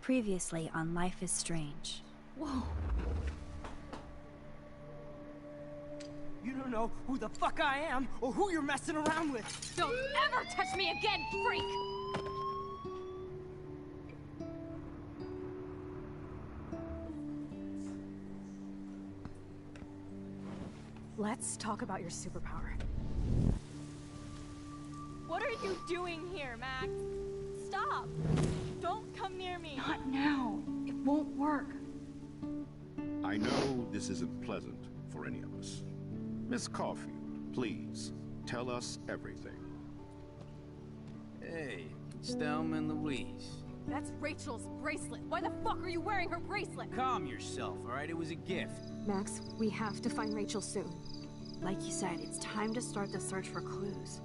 Previously on Life is Strange. Whoa. You don't know who the fuck I am or who you're messing around with. Don't ever touch me again, freak! Let's talk about your superpower. What are you doing here, Max? Stop! Don't come near me! Not now. It won't work. I know this isn't pleasant for any of us. Miss Caulfield, please, tell us everything. Hey, it's Thelma and Louise. That's Rachel's bracelet. Why the fuck are you wearing her bracelet? Calm yourself, alright? It was a gift. Max, we have to find Rachel soon. Like you said, it's time to start the search for clues.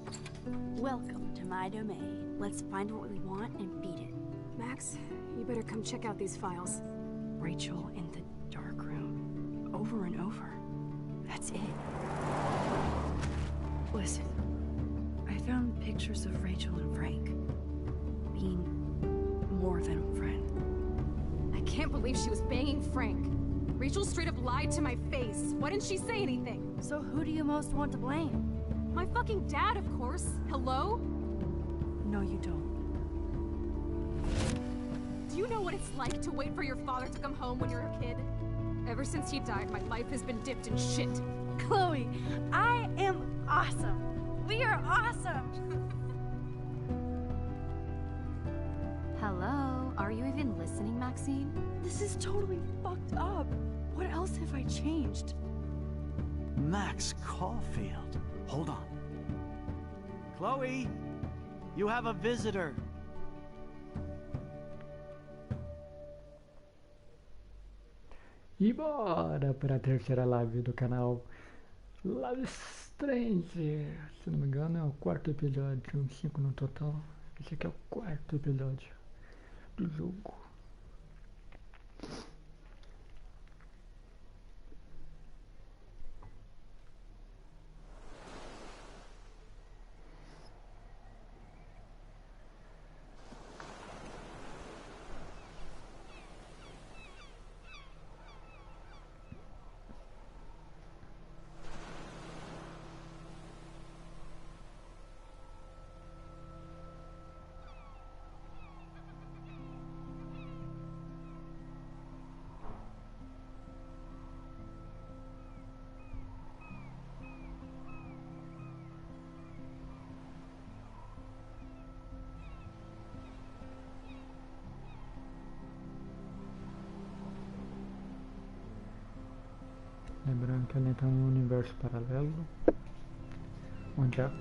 Welcome to my domain. Let's find what we want and beat it. Max, you better come check out these files. Rachel in the dark room. Over and over. That's it. Listen, I found pictures of Rachel and Frank being more than a friend. I can't believe she was banging Frank. Rachel straight up lied to my face. Why didn't she say anything? So who do you most want to blame? My fucking dad, of course. Hello? No, you don't. Do you know what it's like to wait for your father to come home when you're a kid? Ever since he died, my life has been dipped in shit. Chloe, I am awesome. We are awesome. Hello? Are you even listening, Maxine? This is totally fucked up. What else have I changed? Max Caulfield. Hold on. Chloe, you have a visitor. E bora para a terceira live do canal Live Strange. Se não me engano é o quarto episódio, 5 no total. Esse aqui é o quarto episódio do jogo. Lembrando que ele está em um universo paralelo, onde a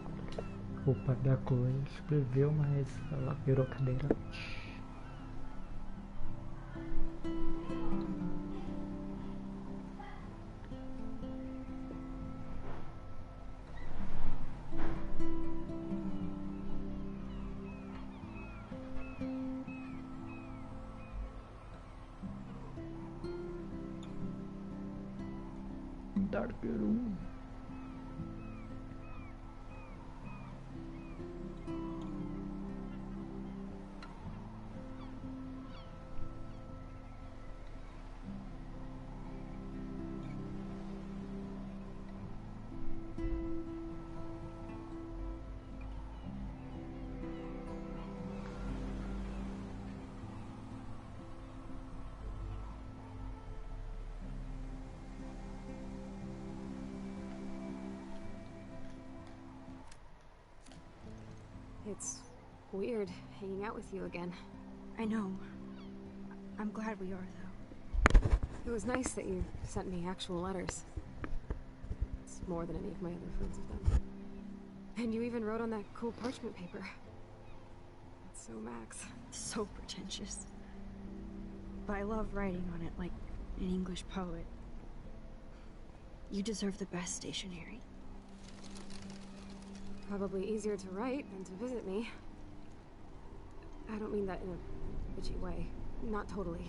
roupa da Chloe sobreviveu, mas ela virou cadeirante. Dark Room. It's weird hanging out with you again. I know. I'm glad we are, though. It was nice that you sent me actual letters. It's more than any of my other friends have done. And you even wrote on that cool parchment paper. It's so Max. So pretentious. But I love writing on it like an English poet. You deserve the best stationery. Probably easier to write than to visit me. I don't mean that in a bitchy way. Not totally.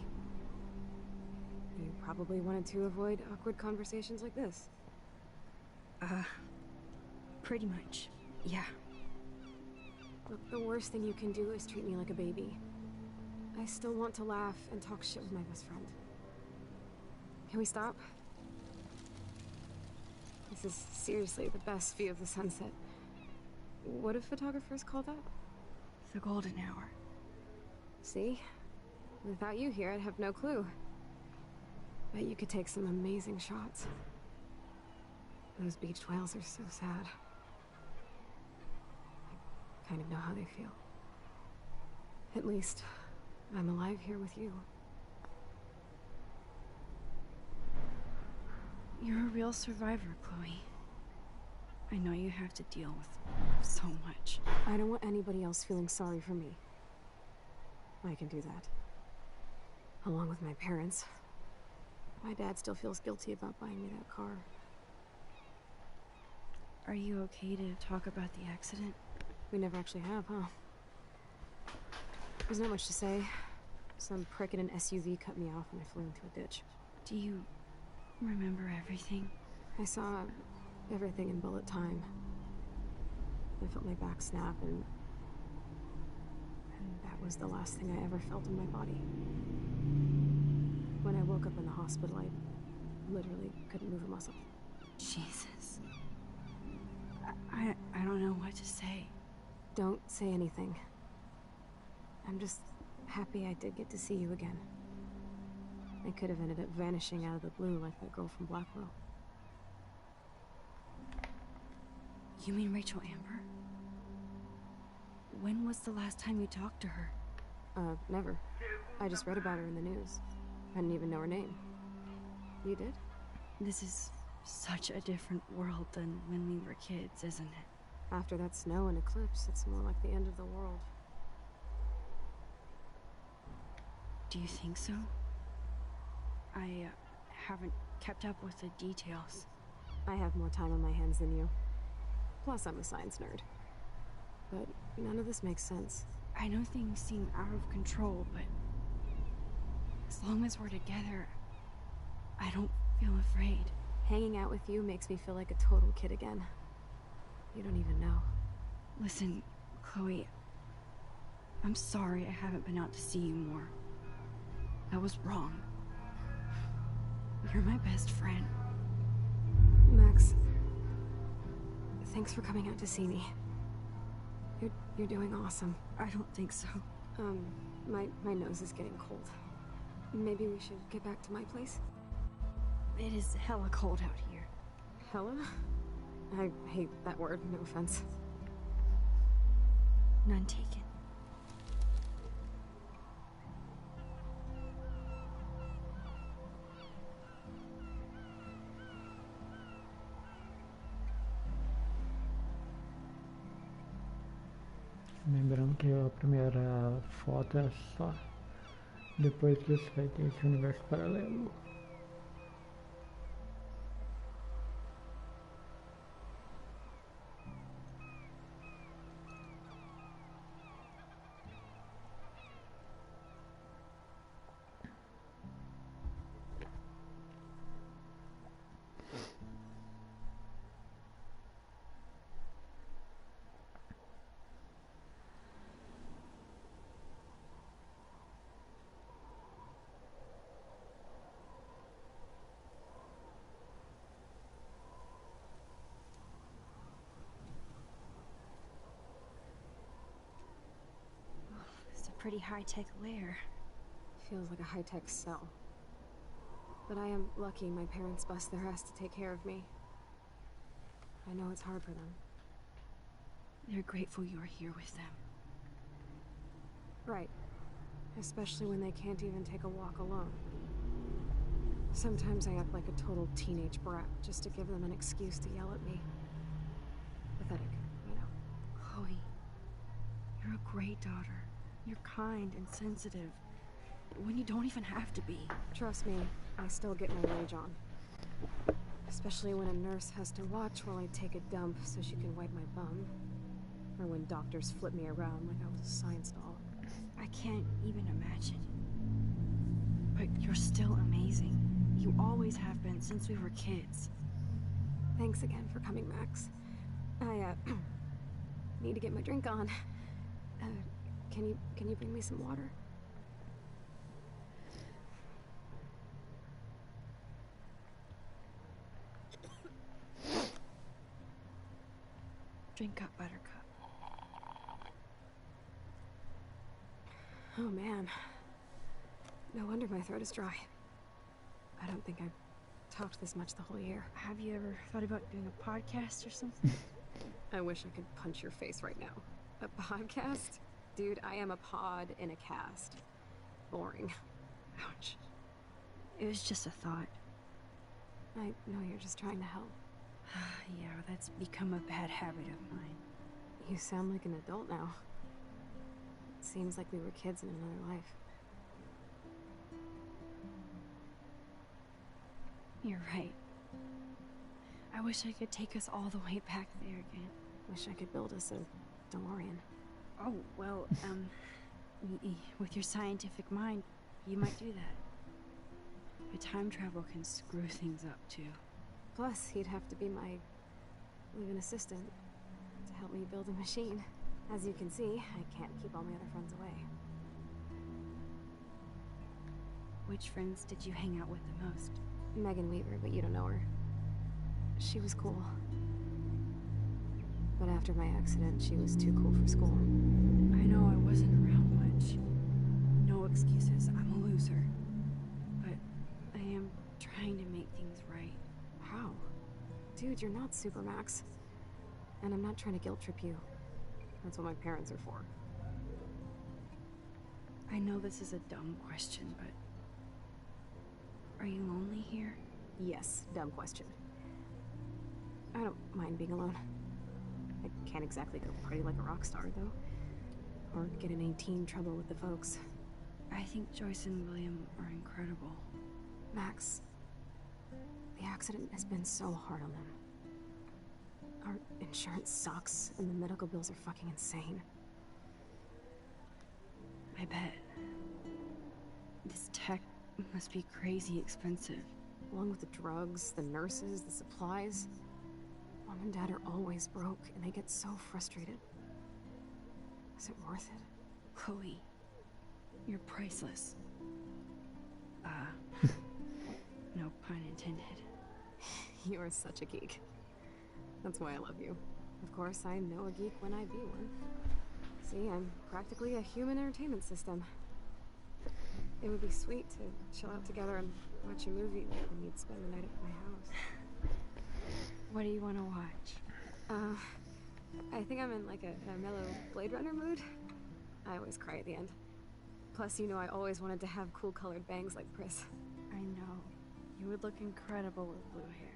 You probably wanted to avoid awkward conversations like this. Pretty much, yeah. Look, the worst thing you can do is treat me like a baby. I still want to laugh and talk shit with my best friend. Can we stop? This is seriously the best view of the sunset. What do photographers call that? The golden hour. See? Without you here, I'd have no clue. Bet you could take some amazing shots. Those beached whales are so sad. I kind of know how they feel. At least, I'm alive here with you. You're a real survivor, Chloe. I know you have to deal with so much. I don't want anybody else feeling sorry for me. I can do that. Along with my parents. My dad still feels guilty about buying me that car. Are you okay to talk about the accident? We never actually have, huh? There's not much to say. Some prick in an SUV cut me off and I flew into a ditch. Do you remember everything? I saw everything in bullet time. I felt my back snap and that was the last thing I ever felt in my body. When I woke up in the hospital, I literally couldn't move a muscle. Jesus. I don't know what to say. Don't say anything. I'm just happy I did get to see you again. I could have ended up vanishing out of the blue like that girl from Blackwell. You mean Rachel Amber? When was the last time you talked to her? Never. I just read about her in the news. I didn't even know her name. You did? This is such a different world than when we were kids, isn't it? After that snow and eclipse, it's more like the end of the world. Do you think so? I haven't kept up with the details. I have more time on my hands than you. Plus, I'm a science nerd. But none of this makes sense. I know things seem out of control, but as long as we're together, I don't feel afraid. Hanging out with you makes me feel like a total kid again. You don't even know. Listen, Chloe, I'm sorry I haven't been out to see you more. That was wrong. You're my best friend. Max, thanks for coming out to see me. You're doing awesome. I don't think so. My nose is getting cold. Maybe we should get back to my place? It is hella cold out here. Hella? I hate that word, no offense. None taken. Lembrando que a primeira foto é só depois que isso vai ter esse universo paralelo. Pretty high-tech lair. Feels like a high-tech cell. But I am lucky my parents bust their ass to take care of me. I know it's hard for them. They're grateful you're here with them. Right. Especially when they can't even take a walk alone. Sometimes I act like a total teenage brat just to give them an excuse to yell at me. Pathetic, you know. Chloe, you're a great daughter. You're kind and sensitive, when you don't even have to be. Trust me, I still get my rage on. Especially when a nurse has to watch while I take a dump so she can wipe my bum. Or when doctors flip me around like I was a science doll. I can't even imagine. But you're still amazing. You always have been since we were kids. Thanks again for coming, Max. I, need to get my drink on. Can you bring me some water? Drink up, Buttercup. Oh man. No wonder my throat is dry. I don't think I've talked this much the whole year. Have you ever thought about doing a podcast or something? I wish I could punch your face right now. A podcast? Dude, I am a pod in a cast. Boring. Ouch. It was just a thought. I know you're just trying to help. Yeah, that's become a bad habit of mine. You sound like an adult now. It seems like we were kids in another life. You're right. I wish I could take us all the way back there again. Wish I could build us a DeLorean. Oh, well, with your scientific mind, you might do that. But time travel can screw things up, too. Plus, he'd have to be my live-in assistant to help me build a machine. As you can see, I can't keep all my other friends away. Which friends did you hang out with the most? Megan Weaver, but you don't know her. She was cool. But after my accident, she was too cool for school. I know I wasn't around much. No excuses, I'm a loser. But I am trying to make things right. How? Dude, you're not Supermax. And I'm not trying to guilt trip you. That's what my parents are for. I know this is a dumb question, but... Are you lonely here? Yes, dumb question. I don't mind being alone. I can't exactly go party like a rock star, though. Or get in any teen trouble with the folks. I think Joyce and William are incredible. Max, the accident has been so hard on them. Our insurance sucks, and the medical bills are fucking insane. I bet. This tech must be crazy expensive. Along with the drugs, the nurses, the supplies. Mom and Dad are always broke, and they get so frustrated. Is it worth it? Chloe, you're priceless. No pun intended. You are such a geek. That's why I love you. Of course, I know a geek when I be one. See, I'm practically a human entertainment system. It would be sweet to chill out together and watch a movie when you'd spend the night at my house. What do you want to watch? I think I'm in like a mellow Blade Runner mood. I always cry at the end. Plus, you know I always wanted to have cool colored bangs like Pris. I know. You would look incredible with blue hair.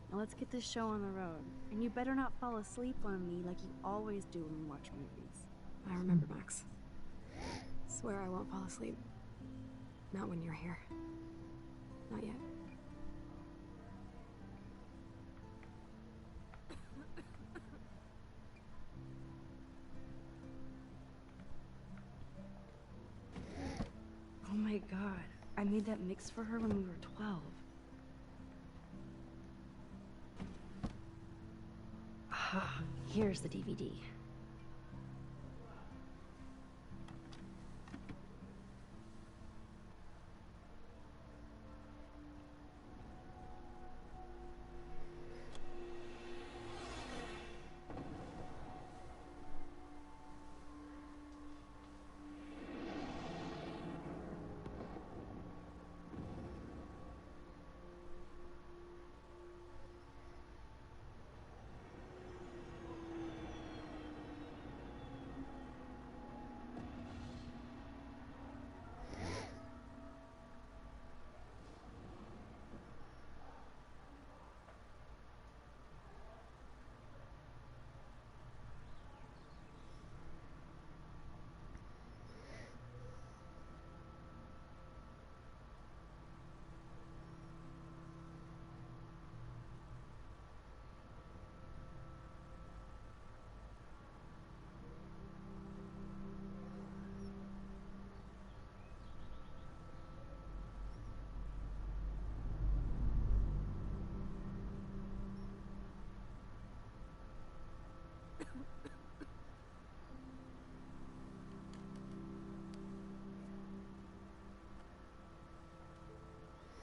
Now let's get this show on the road. And you better not fall asleep on me like you always do when we watch movies. I remember, Max. Swear I won't fall asleep. Not when you're here. Not yet. Oh my god. I made that mix for her when we were 12. Here's the DVD.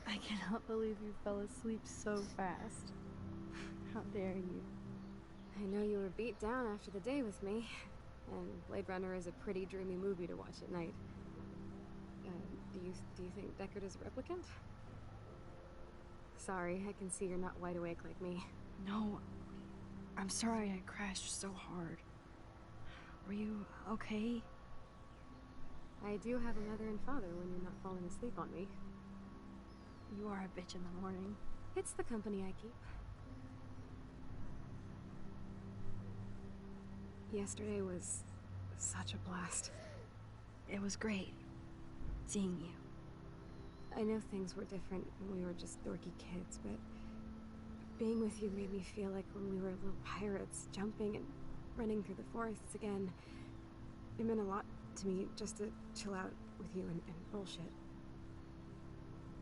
I cannot believe you fell asleep so fast. How dare you? I know you were beat down after the day with me, and Blade Runner is a pretty dreamy movie to watch at night. Do you think Deckard is a replicant? Sorry, I can see you're not wide awake like me. No, I'm sorry I crashed so hard. Were you okay? I do have a mother and father when you're not falling asleep on me. You are a bitch in the morning. It's the company I keep. Yesterday was such a blast. It was great seeing you. I know things were different when we were just dorky kids, but being with you made me feel like when we were little pirates, jumping and running through the forests again. It meant a lot to me just to chill out with you and bullshit.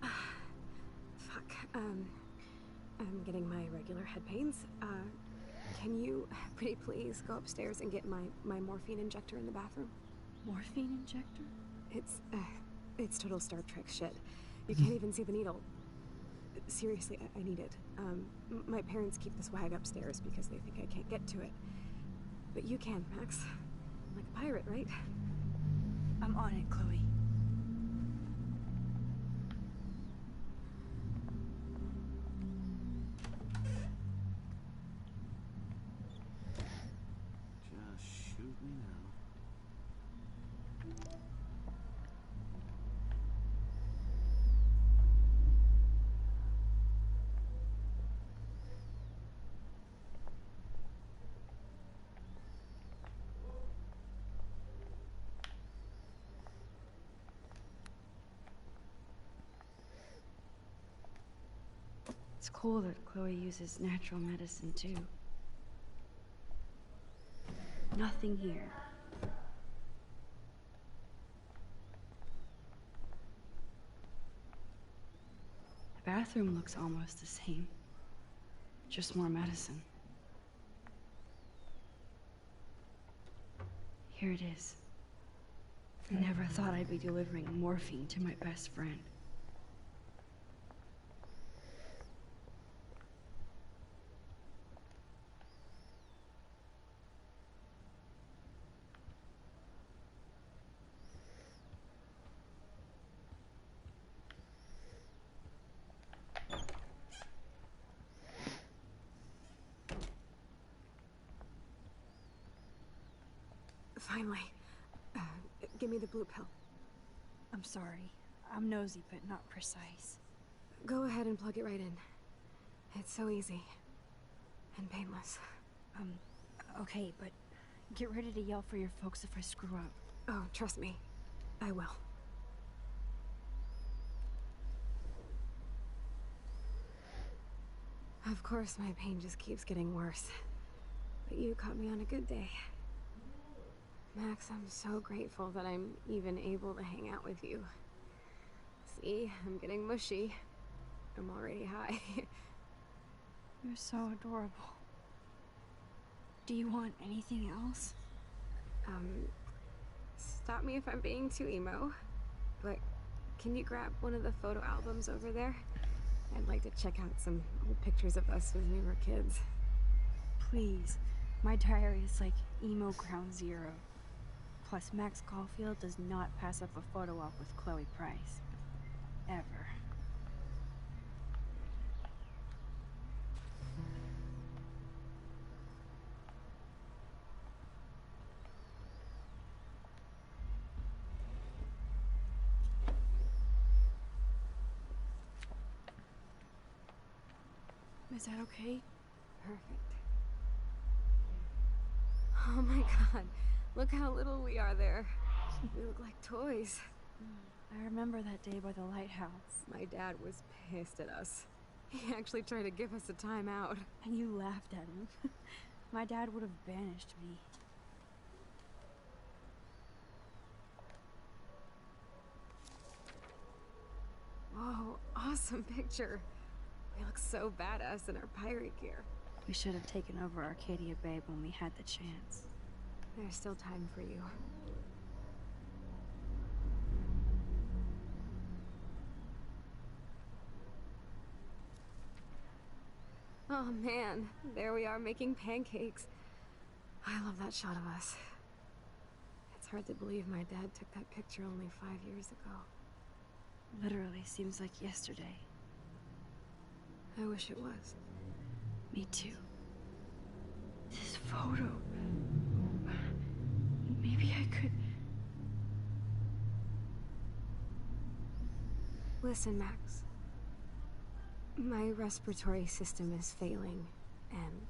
Fuck. I'm getting my regular head pains. Can you, pretty please, go upstairs and get my morphine injector in the bathroom? Morphine injector? It's total Star Trek shit. You can't even see the needle. Seriously, I need it. My parents keep the swag upstairs because they think I can't get to it. But you can, Max. Like a pirate, right? I'm on it, Chloe. Just shoot me now. It's cool that Chloe uses natural medicine too. Nothing here. The bathroom looks almost the same. Just more medicine. Here it is. I never thought I'd be delivering morphine to my best friend. Finally. Give me the blue pill. I'm sorry. I'm nosy, but not precise. Go ahead and plug it right in. It's so easy. And painless. Okay, but get ready to yell for your folks if I screw up. Oh, trust me. I will. Of course, my pain just keeps getting worse. But you caught me on a good day. Max, I'm so grateful that I'm even able to hang out with you. See, I'm getting mushy. I'm already high. You're so adorable. Do you want anything else? Stop me if I'm being too emo, but can you grab one of the photo albums over there? I'd like to check out some old pictures of us when we were kids. Please. My diary is like emo ground zero. Plus, Max Caulfield does not pass up a photo op with Chloe Price. Ever. Is that okay? Perfect. Oh my god, look how little we are there. We look like toys. I remember that day by the lighthouse. My dad was pissed at us. He actually tried to give us a timeout. And you laughed at him. My dad would have banished me. Whoa, awesome picture. We look so badass in our pirate gear. We should have taken over Arcadia Bay when we had the chance. There's still time for you. Oh man, there we are making pancakes. I love that shot of us. It's hard to believe my dad took that picture only 5 years ago. Literally seems like yesterday. I wish it was. Me too. This photo. Maybe I could... Listen, Max. My respiratory system is failing, and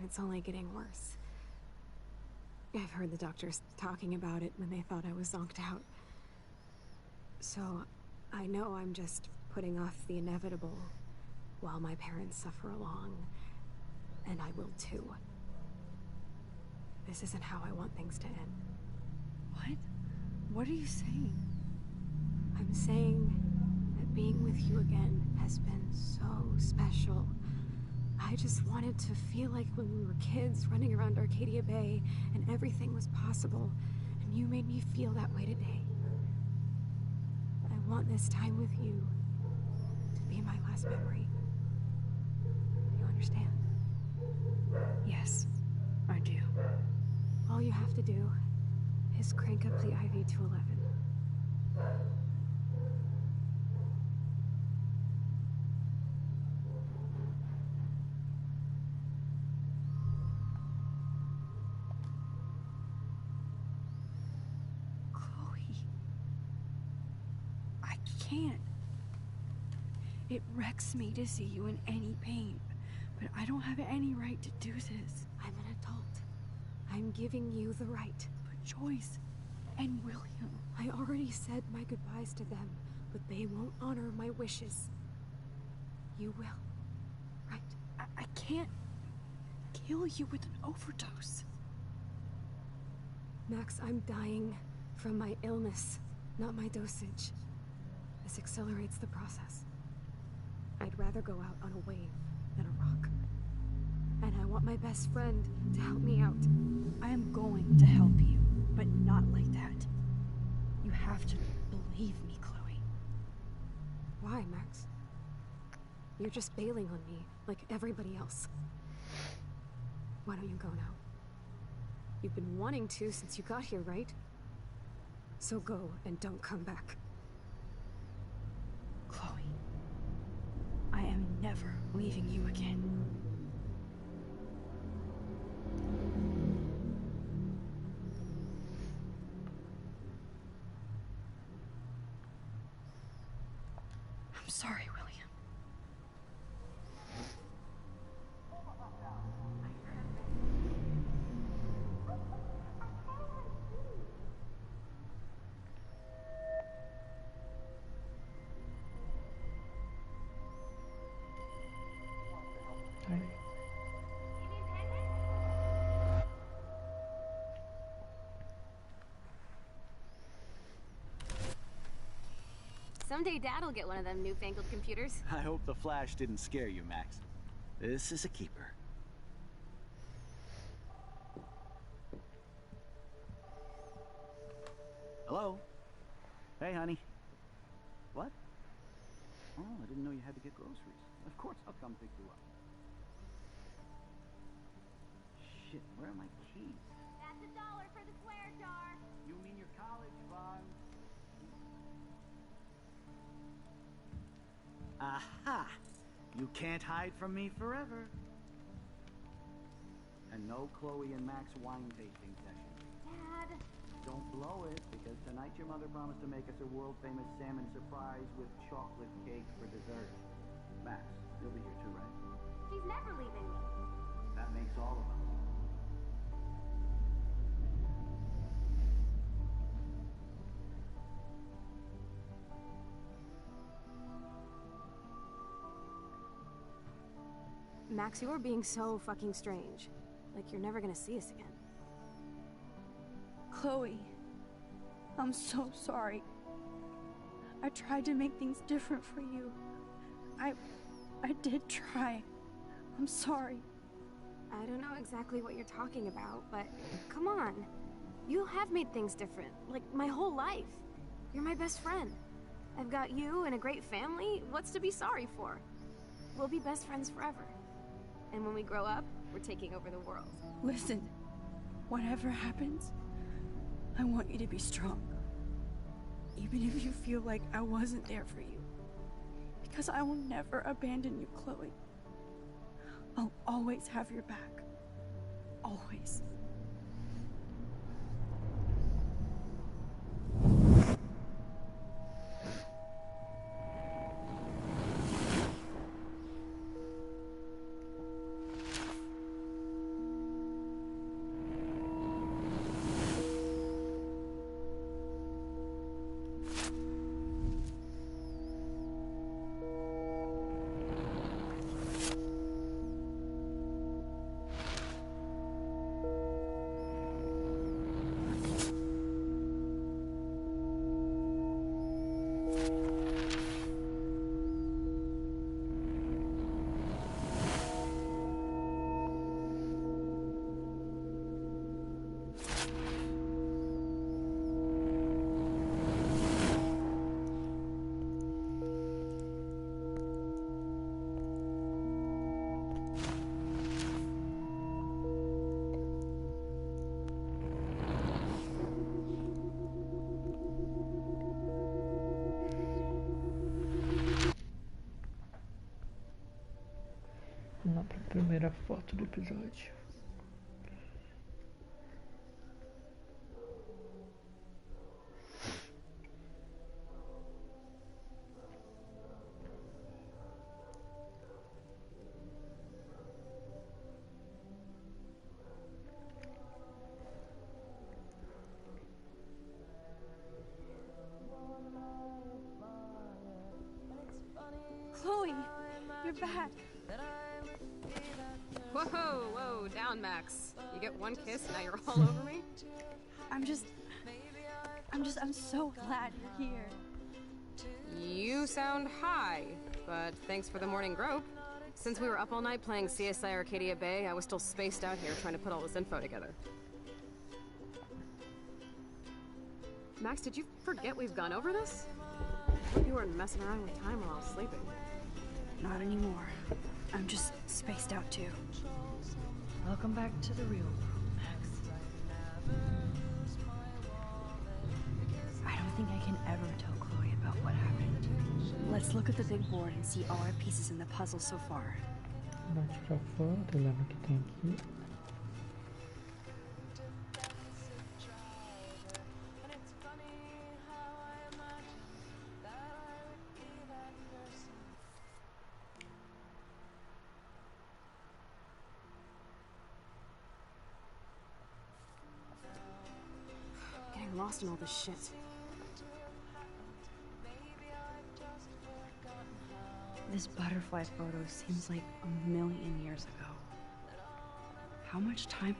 it's only getting worse. I've heard the doctors talking about it when they thought I was zonked out. So, I know I'm just putting off the inevitable while my parents suffer along, and I will too. This isn't how I want things to end. What? What are you saying? I'm saying that being with you again has been so special. I just wanted to feel like when we were kids running around Arcadia Bay and everything was possible, and you made me feel that way today. I want this time with you to be my last memory. You understand? Yes, I do. All you have to do is crank up the IV to 11. Chloe. I can't. It wrecks me to see you in any pain, but I don't have any right to do this. I'm an adult. I'm giving you the right. But Joyce and William... I already said my goodbyes to them, but they won't honor my wishes. You will, right? I can't kill you with an overdose. Max, I'm dying from my illness, not my dosage. This accelerates the process. I'd rather go out on a wave than a rock. And I want my best friend to help me out. I am going to help you, but not like that. You have to believe me, Chloe. Why, Max? You're just bailing on me, like everybody else. Why don't you go now? You've been wanting to since you got here, right? So go and don't come back. Chloe, I am never leaving you again. I'm sorry, William. Aí. Someday Dad'll get one of them newfangled computers. I hope the flash didn't scare you, Max. This is a keeper. Hello? Hey, honey. What? Oh, I didn't know you had to get groceries. Of course I'll come pick you up. Shit, where are my keys? That's $1 for the swear jar. You mean your college fund? Aha! You can't hide from me forever. And no Chloe and Max wine tasting session. Dad. Don't blow it, because tonight your mother promised to make us a world-famous salmon surprise with chocolate cake for dessert. Max, you'll be here too, right? She's never leaving me. That makes all of us. Max, you're being so fucking strange. Like you're never gonna see us again. Chloe, I'm so sorry. I tried to make things different for you. I did try. I'm sorry. I don't know exactly what you're talking about, but come on. You have made things different, like my whole life. You're my best friend. I've got you and a great family. What's to be sorry for? We'll be best friends forever. And when we grow up, we're taking over the world. Listen, whatever happens, I want you to be strong. Even if you feel like I wasn't there for you. Because I will never abandon you, Chloe. I'll always have your back. Always. Vamos lá para a primeira foto do episódio. Chloe, you're back. Whoa, whoa, down, Max. You get one kiss, now you're all over me? I'm so glad you're here. You sound high, but thanks for the morning grope. Since we were up all night playing CSI Arcadia Bay, I was still spaced out here trying to put all this info together. Max, did you forget we've gone over this? I hope you weren't messing around with time while I was sleeping. Not anymore. I'm just spaced out too. Welcome back to the real world, Max. I don't think I can ever tell Chloe about what happened. Let's look at the big board and see all our pieces in the puzzle so far. Bate pra foto, olhando o que tem aqui. Getting lost in all this shit. This butterfly photo seems like 1,000,000 years ago. How much time?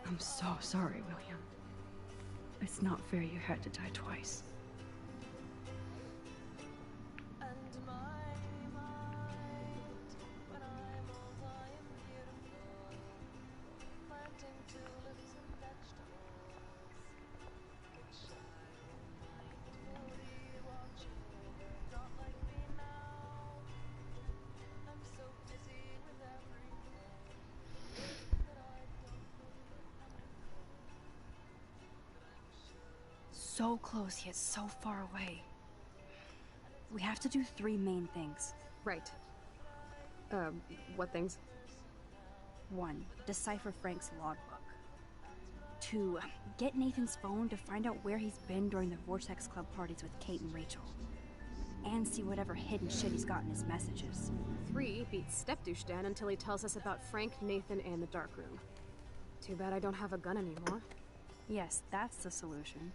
I'm so sorry, William. It's not fair you had to die twice. So close, yet so far away. We have to do 3 main things. Right. What things? 1, decipher Frank's logbook. 2, get Nathan's phone to find out where he's been during the Vortex Club parties with Kate and Rachel. And see whatever hidden shit he's got in his messages. 3, beat Stepdouche Dan until he tells us about Frank, Nathan, and the dark room. Too bad I don't have a gun anymore. Yes, that's the solution.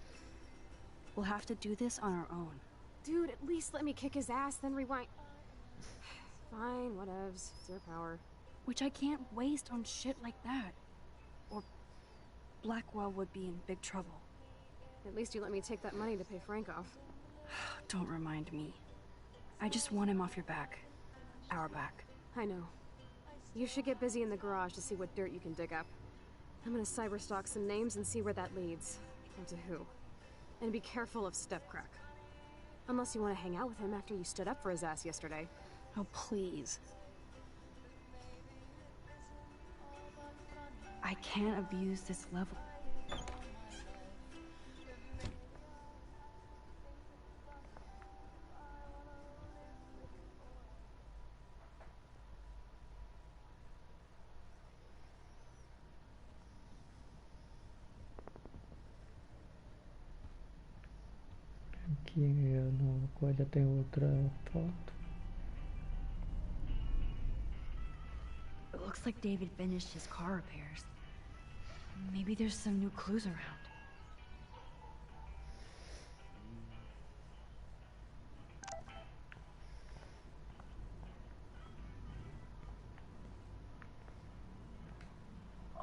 We'll have to do this on our own. Dude, at least let me kick his ass, then rewind. Fine, whatevs. It's your power. Which I can't waste on shit like that. Or Blackwell would be in big trouble. At least you let me take that money to pay Frank off. Don't remind me. I just want him off your back. Our back. I know. You should get busy in the garage to see what dirt you can dig up. I'm gonna cyberstalk some names and see where that leads. And to who. And be careful of Stepcrack. Unless you want to hang out with him after you stood up for his ass yesterday. Oh, please. I can't abuse this level. Aqui no coisa tem outra foto. It looks like David finished his car repairs. Maybe there's some new clues around.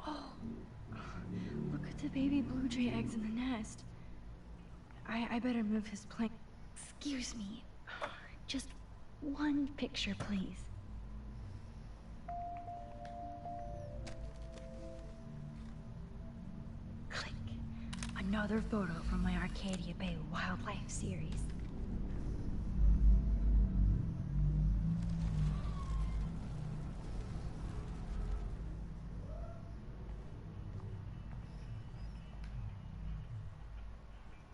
Oh, look at the baby blue jay eggs in the nest. I better move his plane. Excuse me. Just one picture, please. Click. Another photo from my Arcadia Bay wildlife series.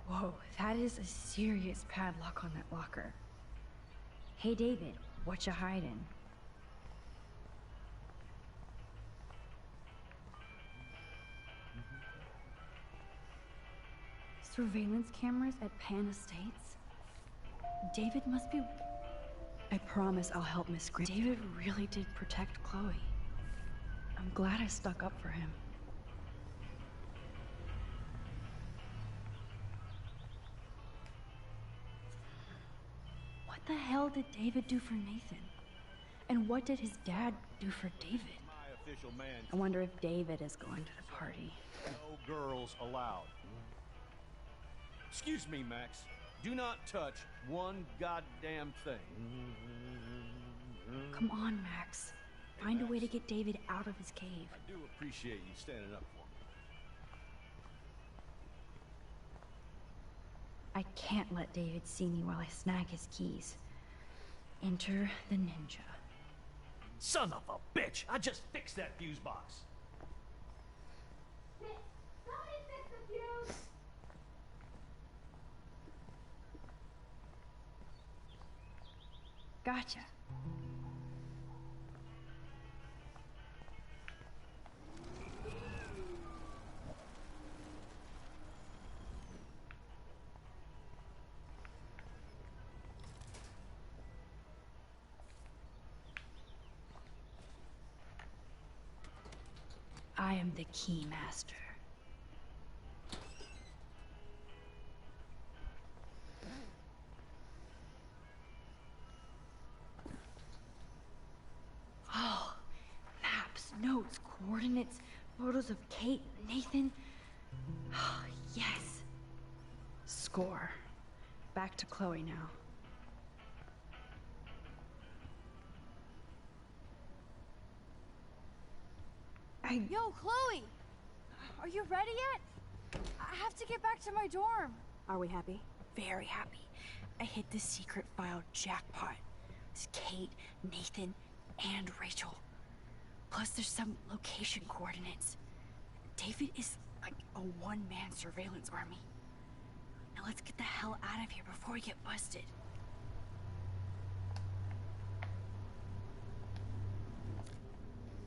Whoa, that is a serious padlock on that locker. Hey, David, what you hiding? Surveillance cameras at Pan Estates? David must be... I promise I'll help Miss Green. David really did protect Chloe. I'm glad I stuck up for him. What the hell did David do for Nathan? And what did his dad do for David? My official man. I wonder if David is going to the party. No girls allowed. Excuse me, Max. Do not touch one goddamn thing. Come on, Max. Find a way to get David out of his cave. I do appreciate you standing up for me. I can't let David see me while I snag his keys. Enter the ninja. Son of a bitch! I just fixed that fuse box. Gotcha. I am the key master. Oh, maps, notes, coordinates, photos of Kate, Nathan. Oh, yes. Score. Back to Chloe now. Yo, Chloe! Are you ready yet? I have to get back to my dorm. Are we happy? Very happy. I hit the secret file jackpot. It's Kate, Nathan, and Rachel. Plus there's some location coordinates. David is like a one-man surveillance army. Now let's get the hell out of here before we get busted.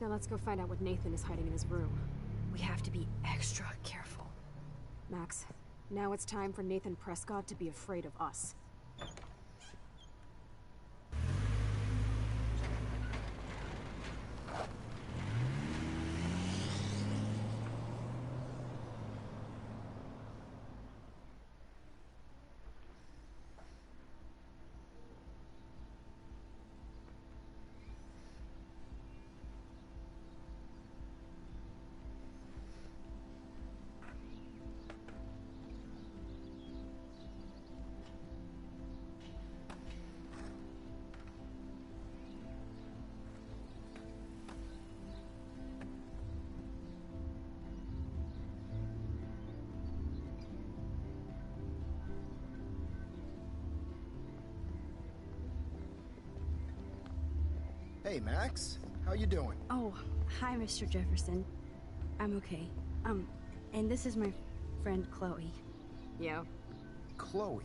Now let's go find out what Nathan is hiding in his room. We have to be extra careful. Max, now it's time for Nathan Prescott to be afraid of us. Hey, Max. How you doing? Oh, hi, Mr. Jefferson. I'm okay. And this is my friend Chloe. Yo. Chloe?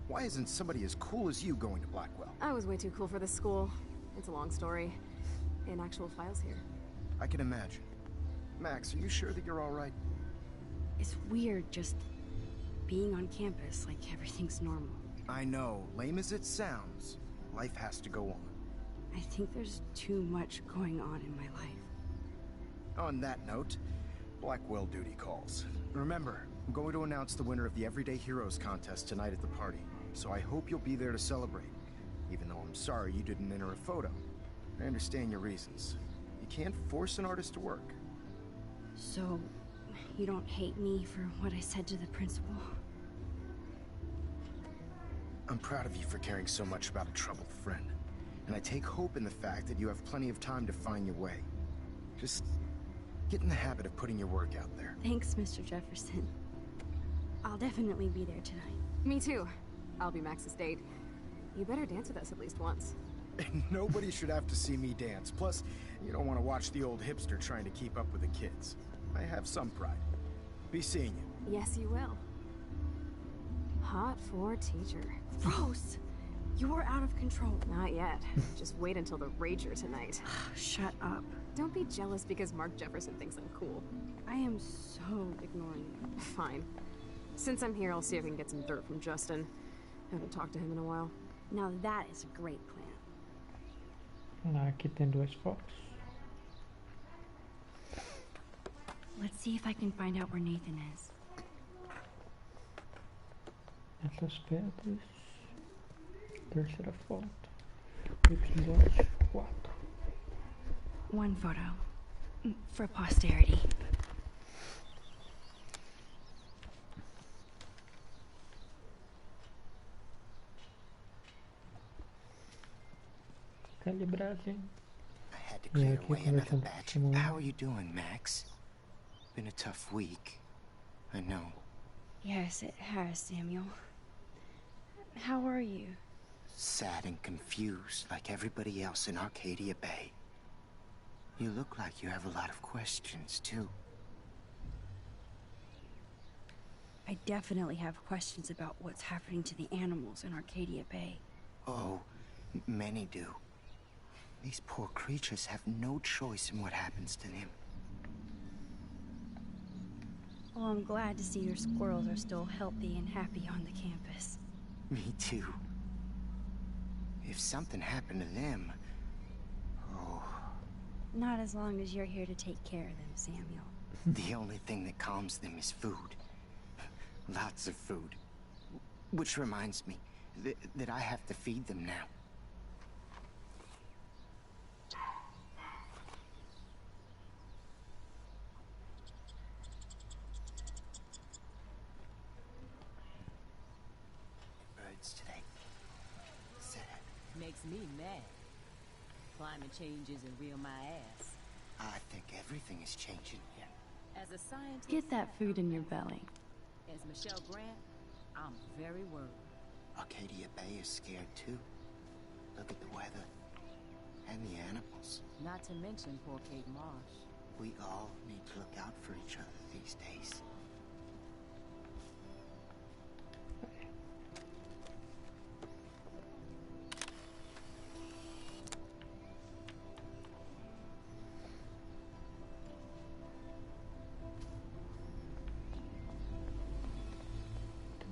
Why isn't somebody as cool as you going to Blackwell? I was way too cool for this school. It's a long story. In actual files here. I can imagine. Max, are you sure that you're all right? It's weird just being on campus like everything's normal. I know. Lame as it sounds, life has to go on. I think there's too much going on in my life. On that note, Blackwell duty calls. Remember, I'm going to announce the winner of the Everyday Heroes contest tonight at the party, so I hope you'll be there to celebrate, even though I'm sorry you didn't enter a photo. I understand your reasons. You can't force an artist to work. So, you don't hate me for what I said to the principal? I'm proud of you for caring so much about a troubled friend, and I take hope in the fact that you have plenty of time to find your way. Just get in the habit of putting your work out there. Thanks, Mr. Jefferson. I'll definitely be there tonight. Me too. I'll be Max's date. You better dance with us at least once. Nobody should have to see me dance. Plus, you don't want to watch the old hipster trying to keep up with the kids. I have some pride. Be seeing you. Yes, you will. Hot for teacher. Rose! You are out of control. Not yet. Just wait until the rager tonight. Shut up. Don't be jealous because Mark Jefferson thinks I'm cool. I am so ignoring you. Fine. Since I'm here, I'll see if I can get some dirt from Justin. Haven't talked to him in a while. Now that is a great plan. Aqui tem duas fotos. Let's see if I can find out where Nathan is. Essas pedras. Terceira foto. Episódio 4. One photo. For posterity. Calibragem. I had to E clear aqui away another conversando batch. com How are you doing, Max? Been a tough week. I know. Yes, it has, Samuel. How are you? Sad and confused like everybody else in Arcadia Bay. You look like you have a lot of questions, too. I definitely have questions about what's happening to the animals in Arcadia Bay. Oh, many do. These poor creatures have no choice in what happens to them. Well, I'm glad to see your squirrels are still healthy and happy on the campus. Me too. If something happened to them... Oh... Not as long as you're here to take care of them, Samuel. The only thing that calms them is food. Lots of food. Which reminds me that I have to feed them now. Birds today. Sad. Makes me mad. Climate change isn't real my ass. I think everything is changing here. As a scientist... Get that food in your belly. As Michelle Grant, I'm very worried. Arcadia Bay is scared too. Look at the weather. And the animals. Not to mention poor Kate Marsh. We all need to look out for each other these days.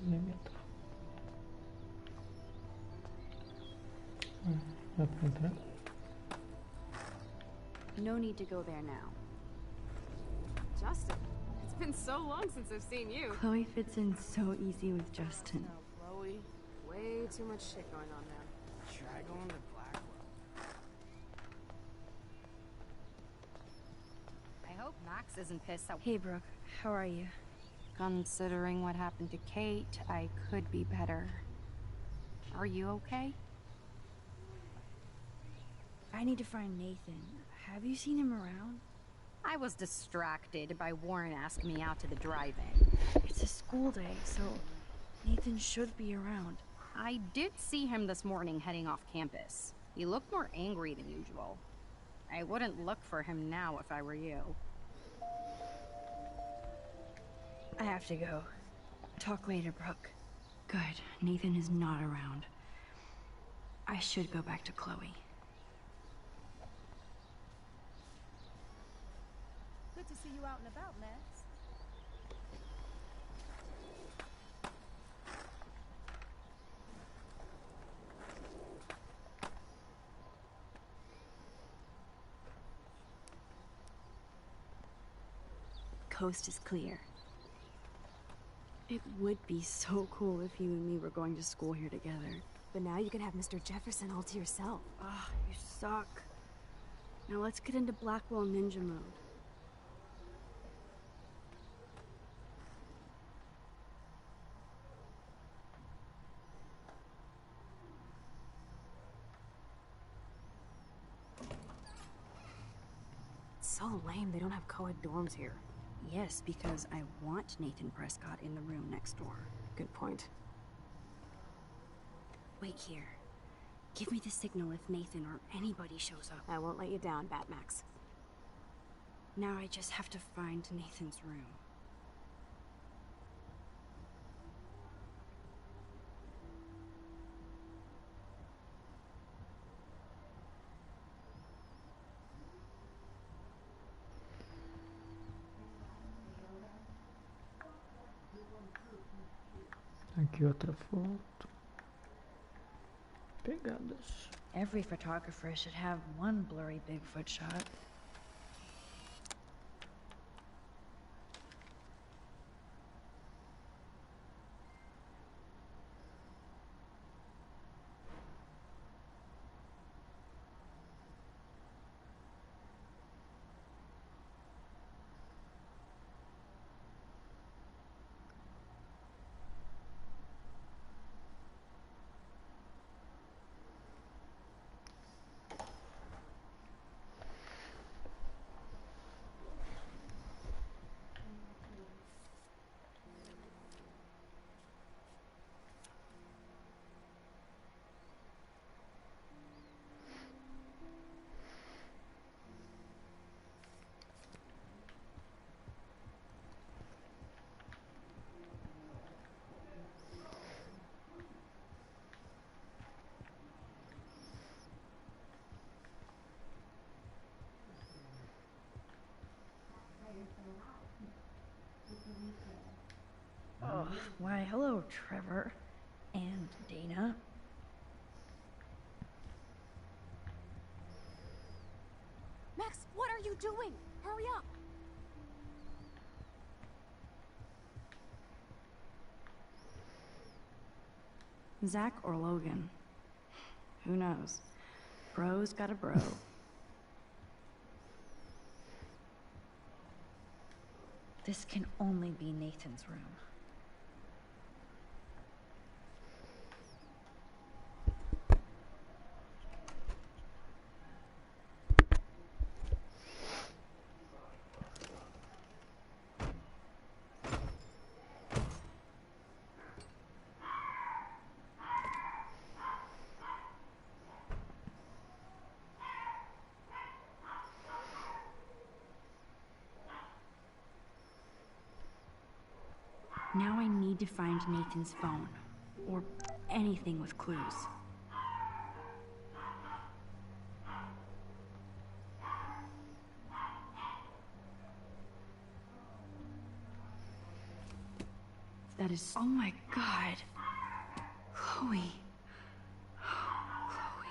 Limita. Dá pra entrar? No need to go there now. Justin, it's been so long since I've seen you. Chloe fits in so easy with Justin. Chloe, Way too much shit going on now. try going to Blackwell. I hope Max isn't pissed out. Hey, Brooke. How are you? Considering what happened to Kate, I could be better. Are you okay? I need to find Nathan. Have you seen him around? I was distracted by Warren asking me out to the drive-in. It's a school day, so Nathan should be around. I did see him this morning heading off campus. You look more angry than usual. I wouldn't look for him now if I were you. I have to go. Talk later, Brooke. Good. Nathan is not around. I should go back to Chloe. Good to see you out and about, Max. Coast is clear. It would be so cool if you and me were going to school here together. But now you can have Mr. Jefferson all to yourself. Ah, you suck. Now let's get into Blackwell Ninja mode. It's so lame they don't have co-ed dorms here. Yes, because I want Nathan Prescott in the room next door. Good point. Wait here. Give me the signal if Nathan or anybody shows up. I won't let you down, Batmax. Now I just have to find Nathan's room. Aqui outra foto. Pegadas. Every photographer should have one blurry Bigfoot shot. Oh, why, hello, Trevor. And Dana. Max, what are you doing? Hurry up! Zach or Logan? Who knows? Bro's got a bro. This can only be Nathan's room. Now I need to find Nathan's phone, or anything with clues. That is, oh my God. Chloe. Chloe.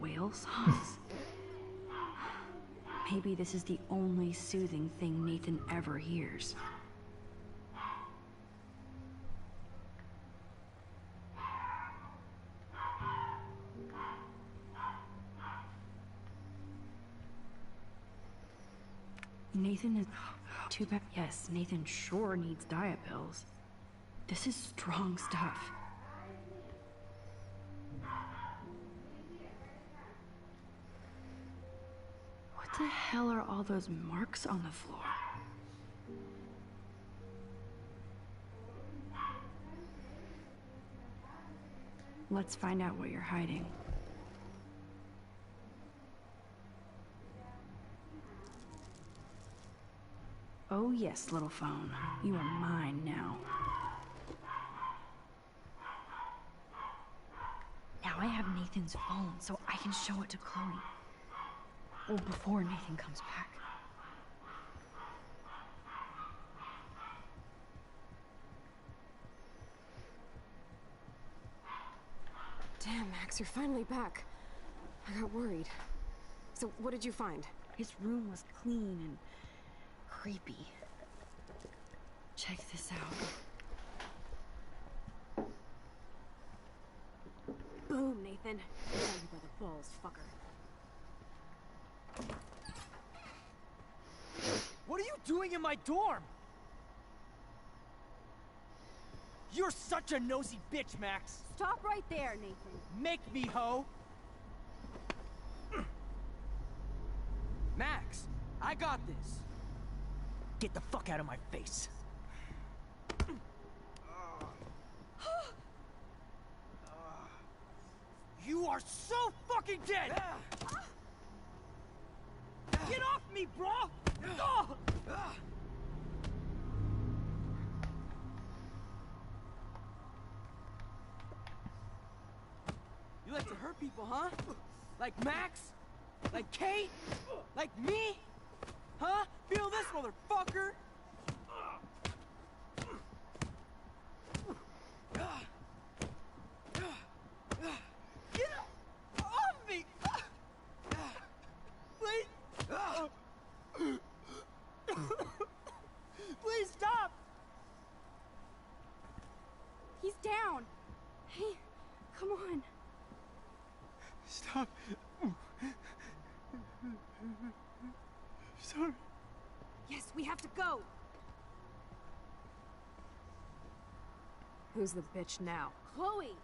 Whale songs? Maybe this is the only soothing thing Nathan ever hears. Nathan is too bad. Yes, Nathan sure needs diet pills. This is strong stuff. What the hell are all those marks on the floor? Let's find out what you're hiding. Oh yes, little phone. You are mine now. Now I have Nathan's phone, so I can show it to Chloe. Well, before Nathan comes back. Damn, Max, you're finally back. I got worried. So, what did you find? His room was clean and creepy. Check this out. Boom, Nathan. Got you by the balls, fucker. What are you doing in my dorm? You're such a nosy bitch, Max. Stop right there, Nathan. Make me, ho. Max, I got this. Get the fuck out of my face. You are so fucking dead! Get off me, bro! You like to hurt people, huh? Like Max? Like Kate? Like me? Huh? Feel this, motherfucker? Get off me! Please! Please stop! He's down. Hey, come on. Stop. Sorry. Yes, we have to go! Who's the bitch now? Chloe!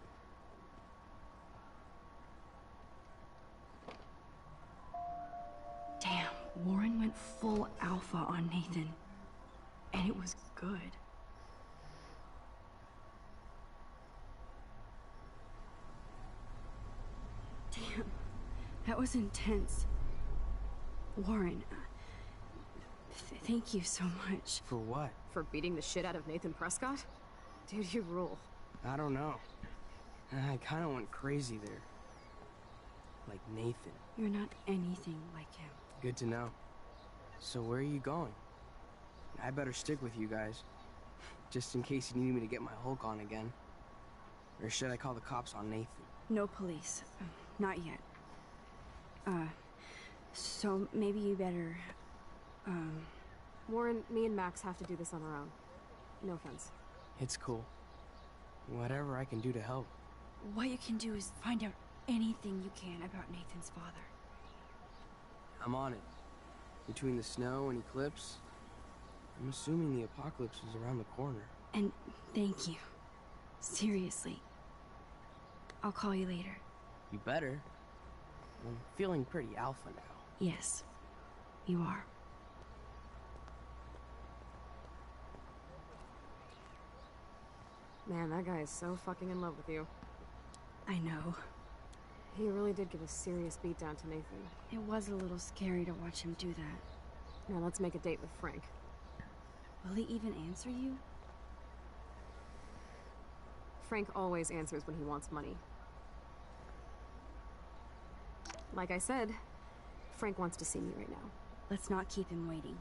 Damn, Warren went full alpha on Nathan. And it was good. Damn, that was intense. Warren, thank you so much. For what? For beating the shit out of Nathan Prescott? Dude, you rule. I don't know. I kinda went crazy there. Like Nathan. You're not anything like him. Good to know. So where are you going? I better stick with you guys. Just in case you need me to get my Hulk on again. Or should I call the cops on Nathan? No police. Not yet. So maybe you better, Warren, me and Max have to do this on our own. No offense. It's cool. Whatever I can do to help. What you can do is find out anything you can about Nathan's father. I'm on it. Between the snow and eclipse, I'm assuming the apocalypse is around the corner. And thank you. Seriously. I'll call you later. You better. I'm feeling pretty alpha now. Yes, you are. Man, that guy is so fucking in love with you. I know. He really did give a serious beatdown to Nathan. It was a little scary to watch him do that. Now let's make a date with Frank. Will he even answer you? Frank always answers when he wants money. Like I said, Frank wants to see me right now. Let's not keep him waiting.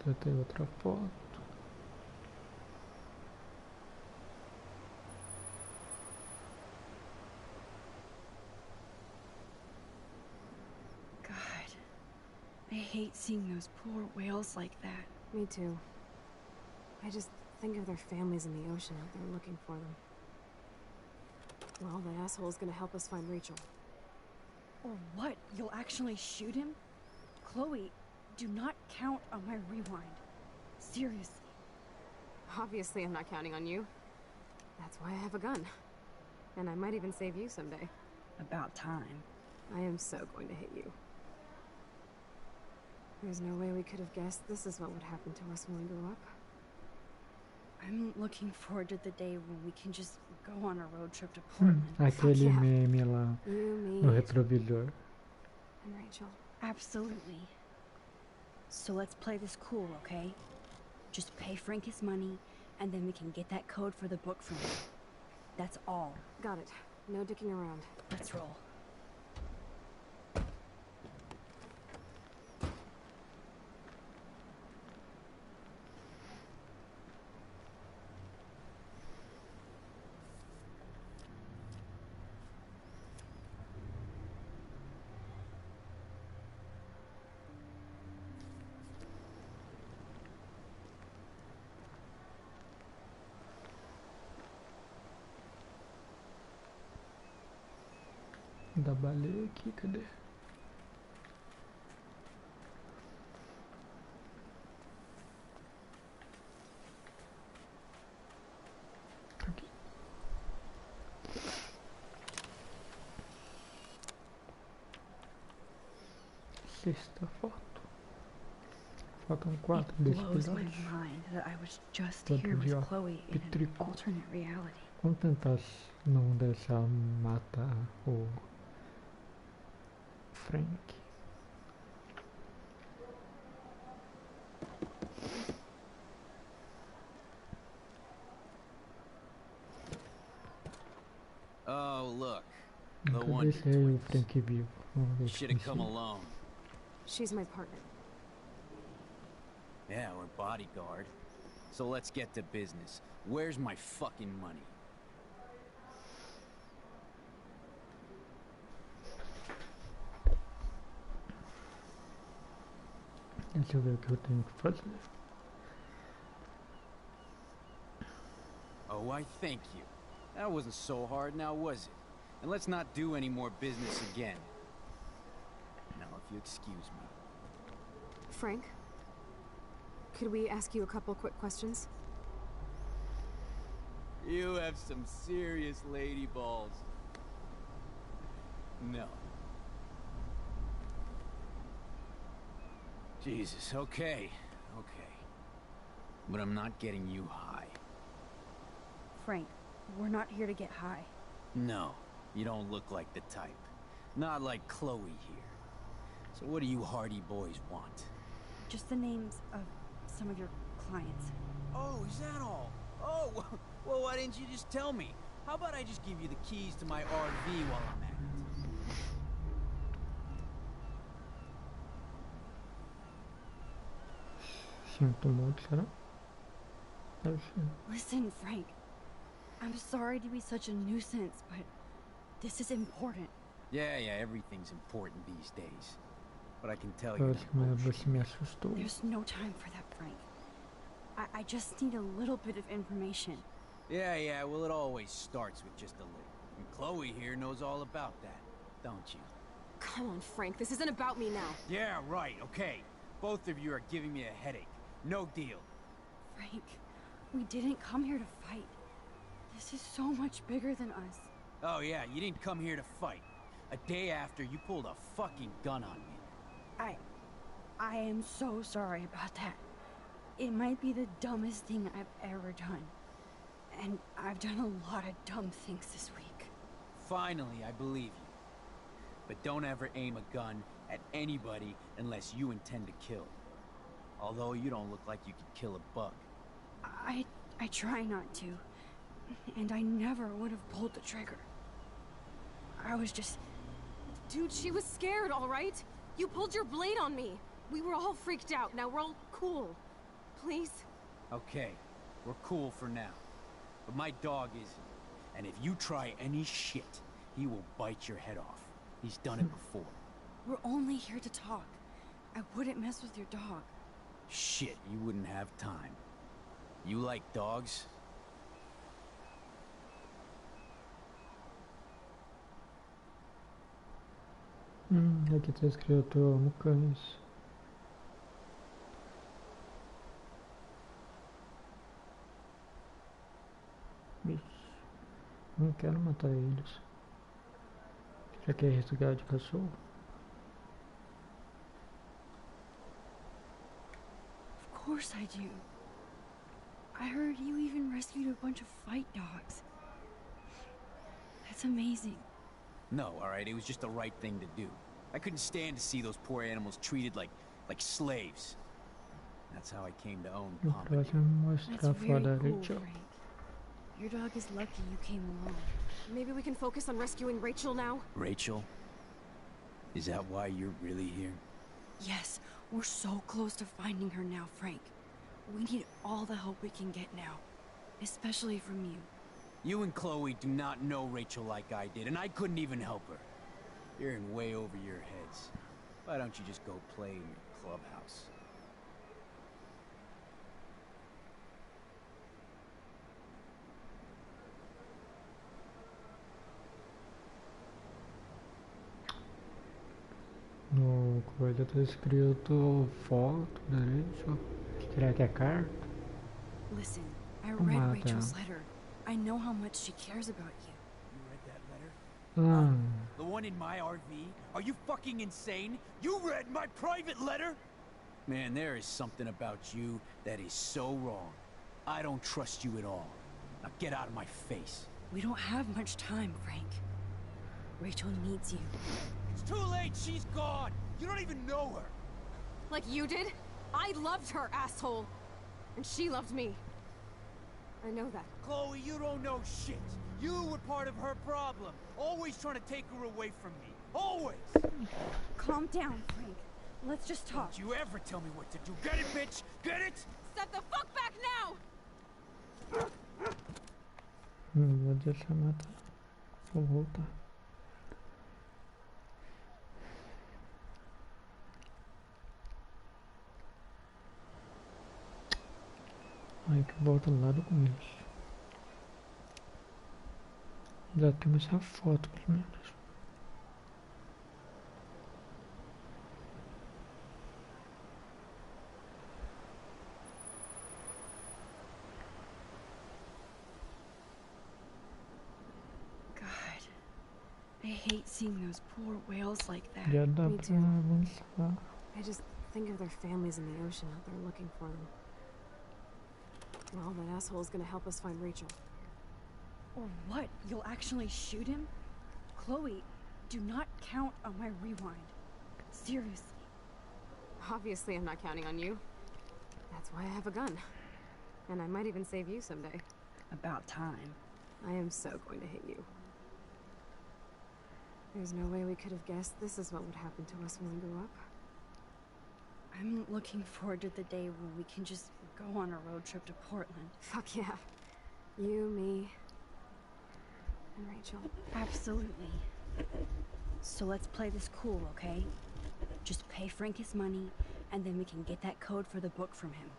Já tem outra foto. God, I hate seeing those poor whales like that. Me too. I just think of their families in the ocean out there looking for them. Well, the asshole's gonna help us find Rachel. Or what? You'll actually shoot him? Chloe, Do not count on my rewind. Seriously. Obviously, I'm not counting on you. That's why I have a gun. And I might even save you someday. About time. I am so going to hit you. There's no way we could have guessed this is what would happen to us when we grew up. I'm looking forward to the day when we can just go on a road trip to Portland. Aquele meme lá no retrovisor. And Rachel. Absolutely. So let's play this cool, okay? Just pay Frank his money, and then we can get that code for the book from him. That's all. Got it. No dicking around. Let's roll. Da baleia aqui, cadê? Aqui. Sexta foto. Faltam 4 desse Blows my episódio. mind that I was just Tanto here de with Chloe in an pitrico. alternate reality. Vamos tentar não deixar matar o Frank. Oh, look. The Nunca Wonder deixei o Twins. Frank vivo. Vamos ver se Should have come consigo. alone. She's my partner. Yeah, we're bodyguard. So let's get to business. Where's my fucking money? Deixa eu ver o que eu tenho que fazer. Oh, I thank you. That wasn't so hard now, was it? And let's not do any more business again. Now, if you excuse me. Frank? Could we ask you a couple quick questions? You have some serious lady balls. No. Jesus, okay. Okay. But I'm not getting you high. Frank, we're not here to get high. No, you don't look like the type. Not like Chloe here. So what do you hardy boys want? Just the names of some of your clients. Oh, is that all? Oh, well, why didn't you just tell me? How about I just give you the keys to my RV while I'm at it? Sinto muito, será? Deve ser. Listen, Frank. I'm sorry to be such a nuisance, but this is important. Yeah, everything's important these days. But I can tell you, Você me assustou. There's no time for that, Frank. I just need a little bit of information. yeah, well, it always starts with just a little. And Chloe here knows all about that, don't you? Come on, Frank. This isn't about me now. Yeah, right, okay. Both of you are giving me a headache. No deal. Frank, we didn't come here to fight. This is so much bigger than us. Oh, yeah, you didn't come here to fight. A day after, you pulled a fucking gun on me. I am so sorry about that. It might be the dumbest thing I've ever done. And I've done a lot of dumb things this week. Finally, I believe you. But don't ever aim a gun at anybody unless you intend to kill. Although you don't look like you could kill a bug. I try not to. And I never would have pulled the trigger. I was just... Dude, she was scared, all right? You pulled your blade on me. We were all freaked out. Now we're all cool. Please? Okay, we're cool for now. But my dog isn't. And if you try any shit, he will bite your head off. He's done it before. We're only here to talk. I wouldn't mess with your dog. Shit, you wouldn't have time. You like dogs? Aqui tá escrito amo cães. não quero matar eles. Já quer resgatar de cachorro? Of course I do. I heard you even rescued a bunch of fight dogs. That's amazing. No, alright, it was just the right thing to do. I couldn't stand to see those poor animals treated like slaves. That's how I came to own O Pompano. próximo mostrar a That's very foda da cool, Rachel. Frank. Your dog is lucky you came along. Maybe we can focus on rescuing Rachel now? Rachel? Is that why you're really here? Yes, we're so close to finding her now, Frank. We need all the help we can get now. Especially from you. You and Chloe do not know Rachel like I did, and I couldn't even help her. You're in way over your heads. Why don't you just go play in your clubhouse? No coisa tá escrito foto da Rachel. Será que é carta? Listen, I Oh, read Mata. Rachel's letter. I know how much she cares about you. You read that letter? Ah, The one in my RV? Are you fucking insane? You read my private letter? Man, there is something about you that is so wrong. I don't trust you at all. Now get out of my face. We don't have much time, Frank. Rachel needs you. It's too late, she's gone. You don't even know her. Like you did? I loved her, asshole! And she loved me. I know that. Chloe, you don't know shit. You were part of her problem. Always trying to take her away from me. Always! Calm down, Frank. Let's just talk. Don't you ever tell me what to do. Get it, bitch? Get it? Step the fuck back now! não vou deixar matar. Vou voltar. Aí que volta lá do começo. Já temos essa foto, pelo menos. God, I hate seeing those poor whales like that. Já dá Me pra too. avançar. I just think of their families in the ocean out there looking for them. Well, that asshole's gonna help us find Rachel. Or what? You'll actually shoot him? Chloe, do not count on my rewind. Seriously. Obviously, I'm not counting on you. That's why I have a gun. And I might even save you someday. About time. I am so going to hit you. There's no way we could have guessed this is what would happen to us when we grew up. I'm looking forward to the day when we can just go on a road trip to Portland. Fuck yeah. You, me, and Rachel. Absolutely. So let's play this cool, okay? Just pay Frank his money, and then we can get that code for the book from him.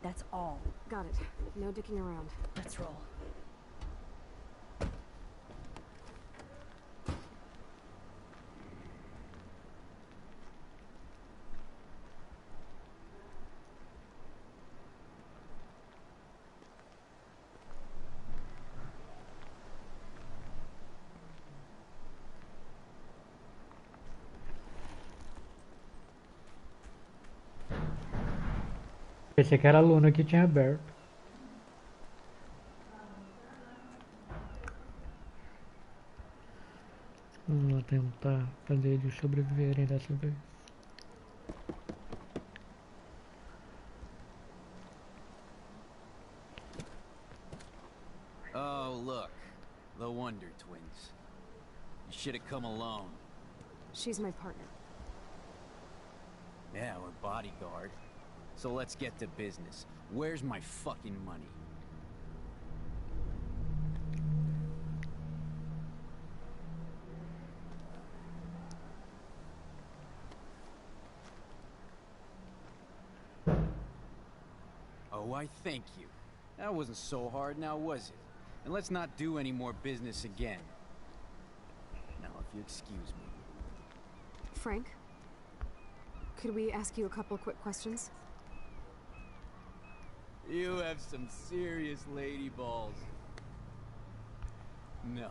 That's all. Got it. No dicking around. Let's roll. Pensei que era a Luna que tinha aberto. Vamos lá tentar fazer eles sobreviverem dessa vez. Oh, look. The Wonder Twins. You should have come alone. She's my partner. Yeah, or bodyguard. So let's get to business. Where's my fucking money? Oh, I thank you. That wasn't so hard now, was it? And let's not do any more business again. Now, if you excuse me. Frank? Could we ask you a couple quick questions? You have some serious lady balls. No.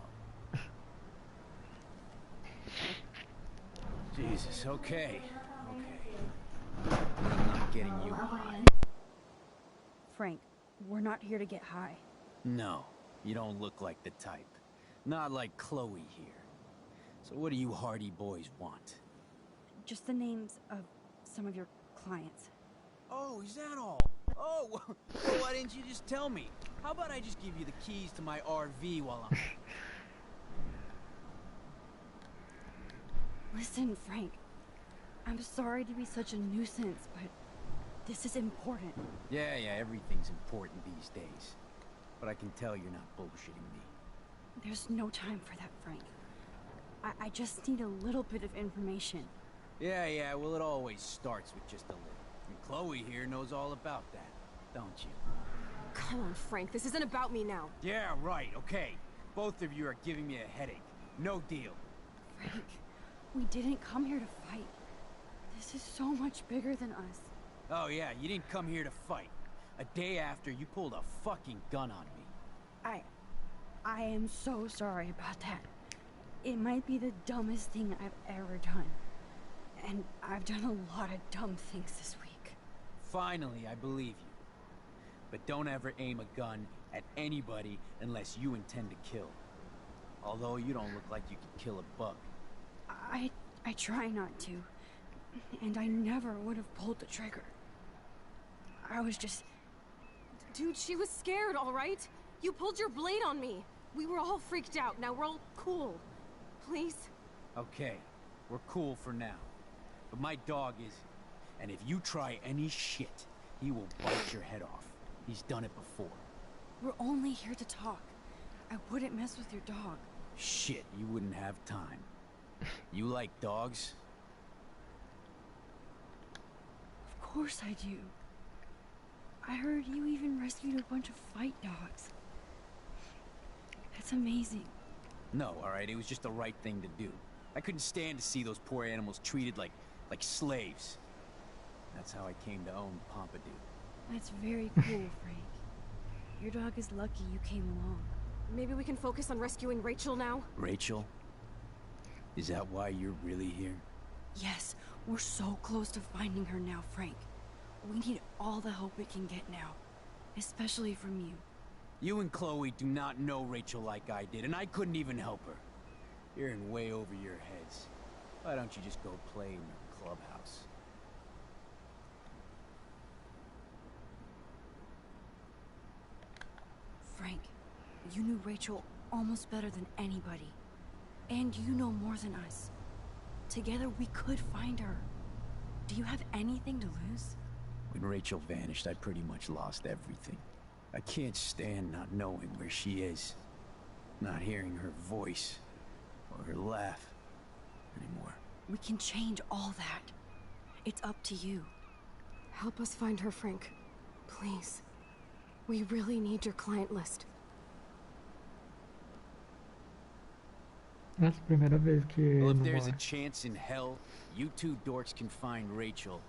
Jesus, okay. Okay. But I'm not getting you high. Frank, we're not here to get high. No, you don't look like the type. Not like Chloe here. So what do you hardy boys want? Just the names of some of your clients. Oh, is that all? Oh, well, why didn't you just tell me? How about I just give you the keys to my RV while I'm... Listen, Frank. I'm sorry to be such a nuisance, but this is important. Yeah, everything's important these days. But I can tell you're not bullshitting me. There's no time for that, Frank. I just need a little bit of information. Yeah, well, it always starts with just a little. And Chloe here knows all about that, don't you? Come on, Frank, this isn't about me now. Yeah, right, okay. Both of you are giving me a headache. No deal. Frank, we didn't come here to fight. This is so much bigger than us. Oh yeah, you didn't come here to fight. A day after, you pulled a fucking gun on me. I am so sorry about that. It might be the dumbest thing I've ever done. And I've done a lot of dumb things this week. Finally, I believe you. But don't ever aim a gun at anybody unless you intend to kill. Although you don't look like you could kill a bug. I try not to. And I never would have pulled the trigger. I was just... Dude, she was scared, all right? You pulled your blade on me. We were all freaked out. Now we're all cool. Please? Okay, we're cool for now. But my dog isn't. And if you try any shit, he will bite your head off. He's done it before. We're only here to talk. I wouldn't mess with your dog. Shit, you wouldn't have time. You like dogs? Of course I do. I heard you even rescued a bunch of fight dogs. That's amazing. No, alright, it was just the right thing to do. I couldn't stand to see those poor animals treated like slaves. That's how I came to own Pompidou. That's very cool, Frank. Your dog is lucky you came along. Maybe we can focus on rescuing Rachel now? Rachel? Is that why you're really here? Yes, we're so close to finding her now, Frank. We need all the help we can get now. Especially from you. You and Chloe do not know Rachel like I did, and I couldn't even help her. You're in way over your heads. Why don't you just go play in your clubhouse? Frank, you knew Rachel almost better than anybody. And you know more than us. Together we could find her. Do you have anything to lose? When Rachel vanished, I pretty much lost everything. I can't stand not knowing where she is. Not hearing her voice or her laugh anymore. We can change all that. It's up to you. Help us find her, Frank. Please. We really need your client list. Essa é a primeira vez que Well, if não there's a morre. chance in hell, you two dorks can find Rachel.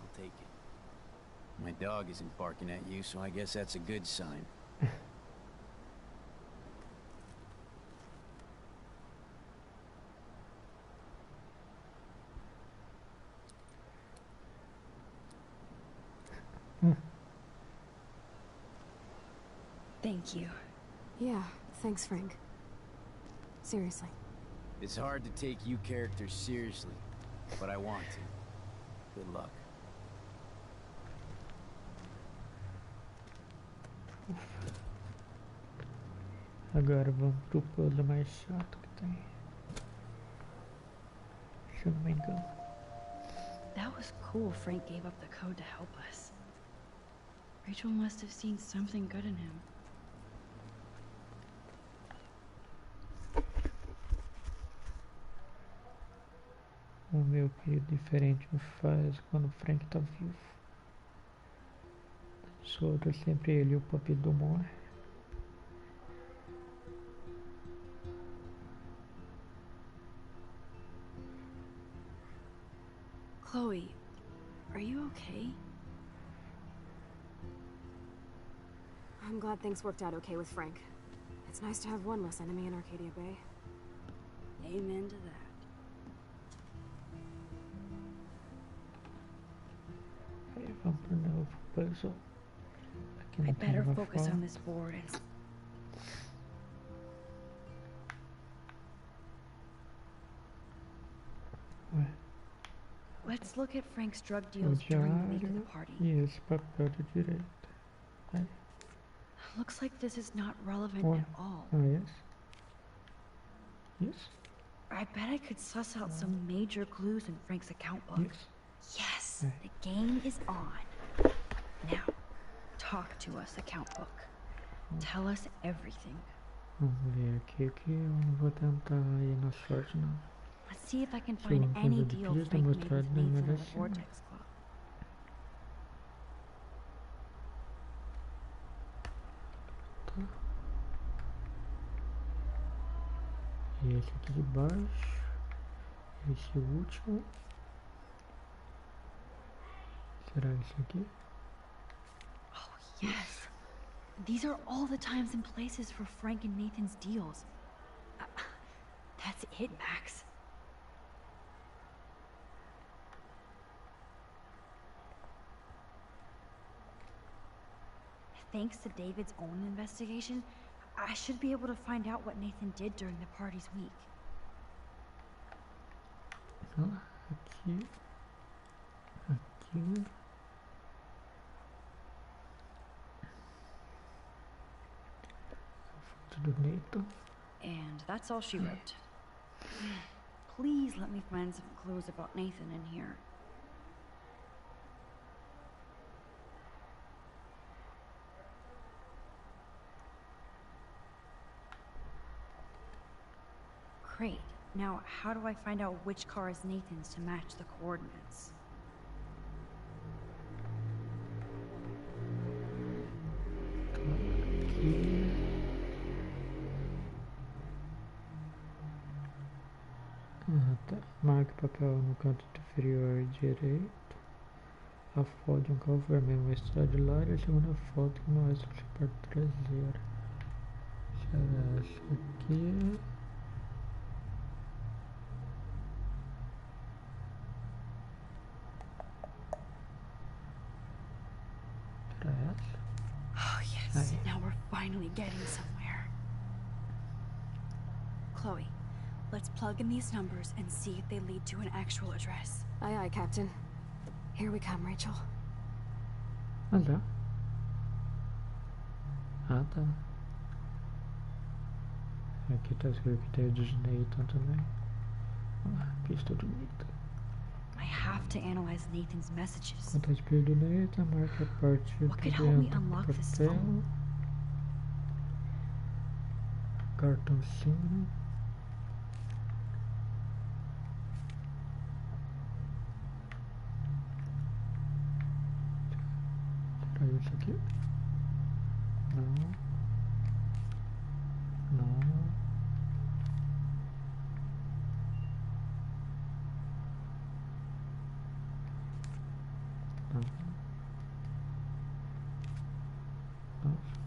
I'll take it. My dog isn't barking at you, so I guess that's a good sign. Thank you. Yeah, thanks, Frank. Seriously. It's hard to take you characters seriously, but I want to. Good luck. Agora vamos pro puzzle mais chato que tem. Se eu não me engano. That was cool Frank gave up the code to help us. Rachel must have seen something good in him. Vamos ver o que diferente me faz quando o Frank tá vivo. Sobra sempre ele e o Pompidou morre. Chloe, are you okay? I'm glad things worked out okay with Frank. It's nice to have one less enemy in Arcadia Bay. Amen to that. Aí vamos pro novo puzzle. Aqui I não tem better uma focus forma. on this board and... Ué, Let's look at Frank's drug o deals during the week of the diário party. e esse papel de direito. Aí, Looks like this is not relevant ué, at all. não é esse? Isso? I bet I could suss out some major clues in Frank's account book. Isso. Yes, É. the game is on. Now, talk to us, account book. Tell us everything. Vamos ver aqui que eu não vou tentar ir na sorte não. Let's see if I can Se find alguma any coisa deal difícil Frank made mostrar with na Nathan minha at the versão. Vortex Club. Tá. E esse aqui de baixo. Esse último. Será esse aqui? Oh, yes. These are all the times and places for Frank and Nathan's deals. That's it, Max. Thanks to David's own investigation, I should be able to find out what Nathan did during the party's week. Ah, aqui. Aqui. A foto do Nathan. And that's all she wrote. Please let me find some clues about Nathan in here. Great. Now, how do I find out which car is Nathan's to match the coordinates? Aqui. Ah, tá. Marque o papel no canto inferior direito. A foto de um carro vermelho, uma estrada de lá e a segunda foto que mostra a parte traseira. Será essa aqui? Será essa? Oh, yes. Now we're finally getting somewhere. Chloe, let's plug in these numbers and see if they lead to an actual address. Aye, aye, Captain. Here we come, Rachel. Ah, já? Ah, tá. Aqui tá escrito que tem o de Nathan também. Ah, pista do Nathan. I have to analyze Nathan's messages. Conta de espelho do Nathan, marca a parte de What could help me dentro do unlock this papel. phone? Cartãozinho. Será isso aqui? Não. Não. Não. Nossa.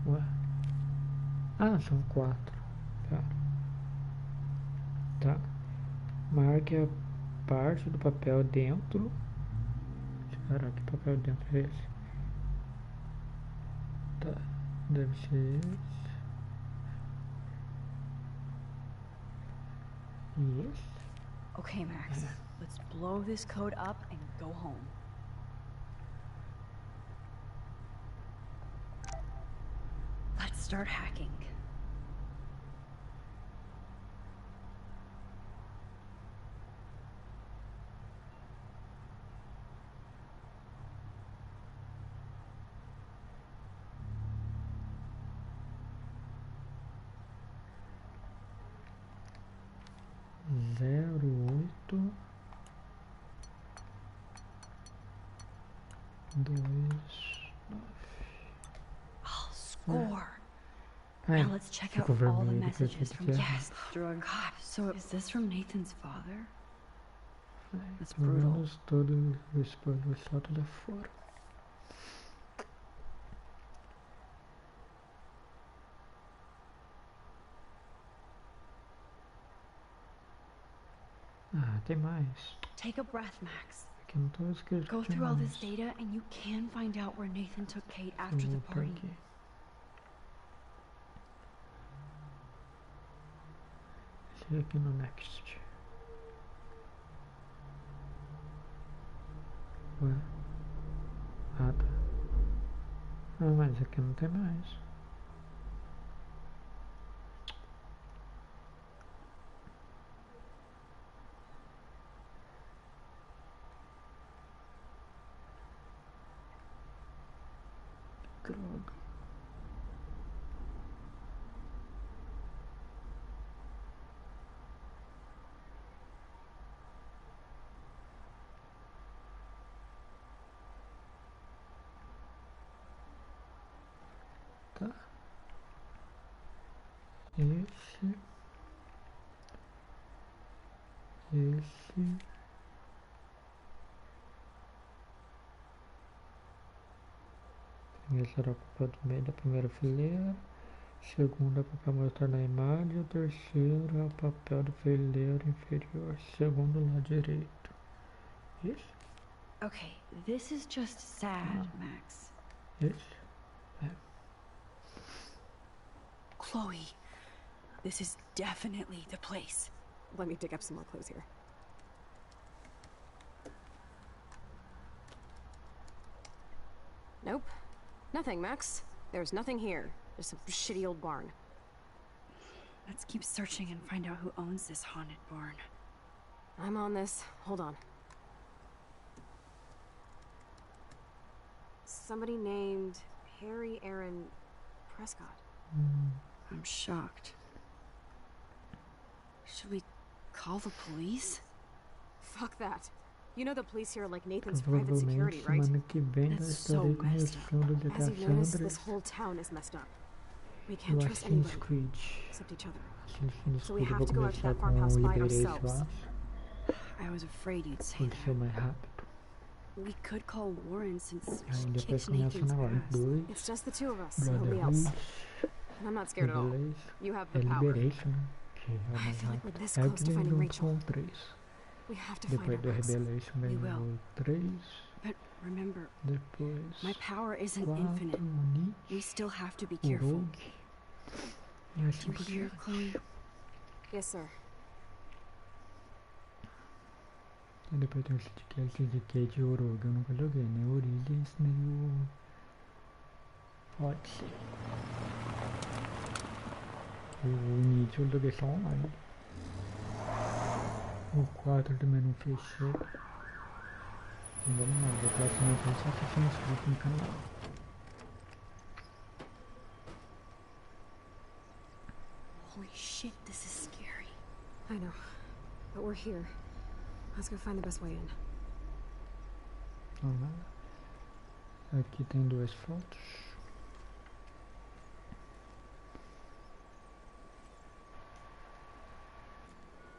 Ué. Ah, são 4. Tá. Tá. Marque a parte do papel dentro. Será que papel dentro é esse? Tá. Deve ser esse. E esse. Okay, Max. Let's blow this code up and go home. Let's start hacking. Zero 8 2 9. Oh, score. Ai, Now let's check out ficou all the vermelho, messages acredito from que é. yes, drug. God, so is this from Nathan's father? That's Pelo brutal. menos todo o spoiler salto lá fora. tem mais. Take a breath, Max. Aqui não tô escrito Go que tem through all mais. this data and you can find out where Nathan took Kate after Vou the voltar party. aqui. Esse aqui no Next. Ué? Ah, tá. Ah, mas aqui não tem mais. Droga. Tá. Esse. Esse era o papel do meio da primeira fileira. Segundo é o papel mostrado na imagem. O terceiro é o papel do fileiro inferior. Segundo lado direito. Esse? Okay, this is just sad, Max. Esse? É. Chloe, this is definitely the place. Let me dig up some more clothes here. Nope. Nothing, Max. There's nothing here. Just some shitty old barn. Let's keep searching and find out who owns this haunted barn. I'm on this. Hold on. Somebody named Harry Aaron Prescott. I'm shocked. Should we call the police? Fuck that. You know the police here are like Nathan's private security, right? Semana que vem That's eu so estarei com a messed reação do GTA As you've San noticed, Andreas this whole town is messed up. We do can't trust Assassin's anybody Creed. except each other. Assassin's So we Creed eu have vou to go out to começar that com farmhouse o by Liberation, eu ourselves. acho. I was afraid you'd say Pode ser o that. mais rápido. We could call Warren since Aí he depois kicked começa Nathan's na hora past. 2. It's just the two of us, nobody Brotherhood. else. And I'm not scared at all. Revelation. You have É the power. Liberation, né? Que é o I mais feel like we're rápido. this É close que to vem finding junto com Rachel. o 3. We have to find Depois her, do Max. Revelation vem We will. o 3. But remember, Depois my power isn't 4, infinite. o Nick, We still have to be o careful. Rogue. E assim Do you por hear, diante. Chloe? Yes, sir. E depois tem o City de Kate e o Rogue. Eu nunca joguei, nem o Origins, nem o Odyssey. O Nietzsche eu joguei só online. O 4 também não fechei. Então vamos lá, vou próximo então só assistir inscrito no canal. Holy shit, this is scary. I know. But we're here. Let's go find the best way in. Vamos lá. Aqui tem 2 fotos.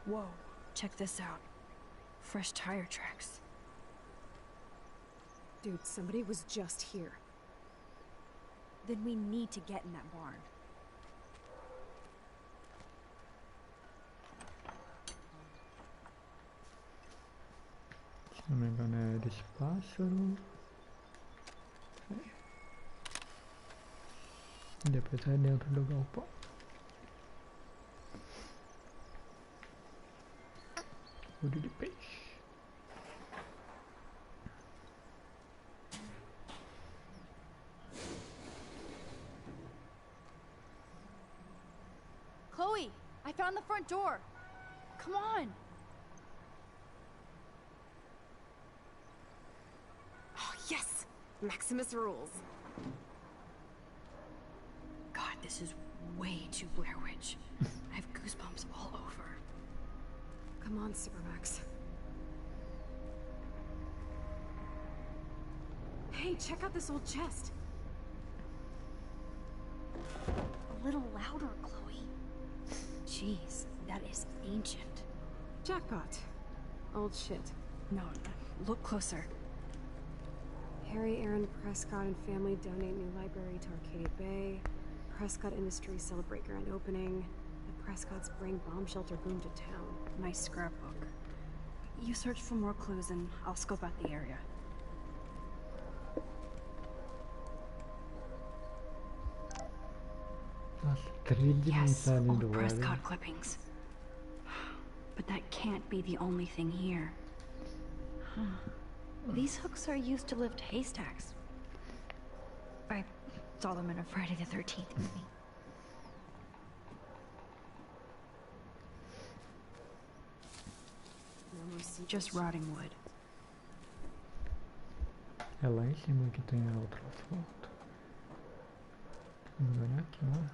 Whoa, check this out. Fresh tire tracks. Dude, somebody was just here. Then we need to get in that barn. Se não me engano é desse pássaro. E depois sai dentro do galpão. Olho de peixe. Chloe, I found the front door. Come on. Oh, yes! Maximus rules. God, this is way too Blair Witch. I have goosebumps all over. Come on, Supermax. Hey, check out this old chest. A little louder, Chloe. Jeez, that is ancient. Jackpot. Old shit. No, look closer. Harry Aaron Prescott and family donate new library to Arcadia Bay. Prescott Industries celebrate grand opening. The Prescotts bring bomb shelter boom to town. My scrapbook. You search for more clues and I'll scope out the area. Yes, old Prescott clippings. But that can't be the only thing here. Huh. These hooks are used to lift haystacks. I saw them in a Friday the 13th movie. Just rotting wood. É lá em cima que tem a outra foto. Se não me engano é aqui, não é?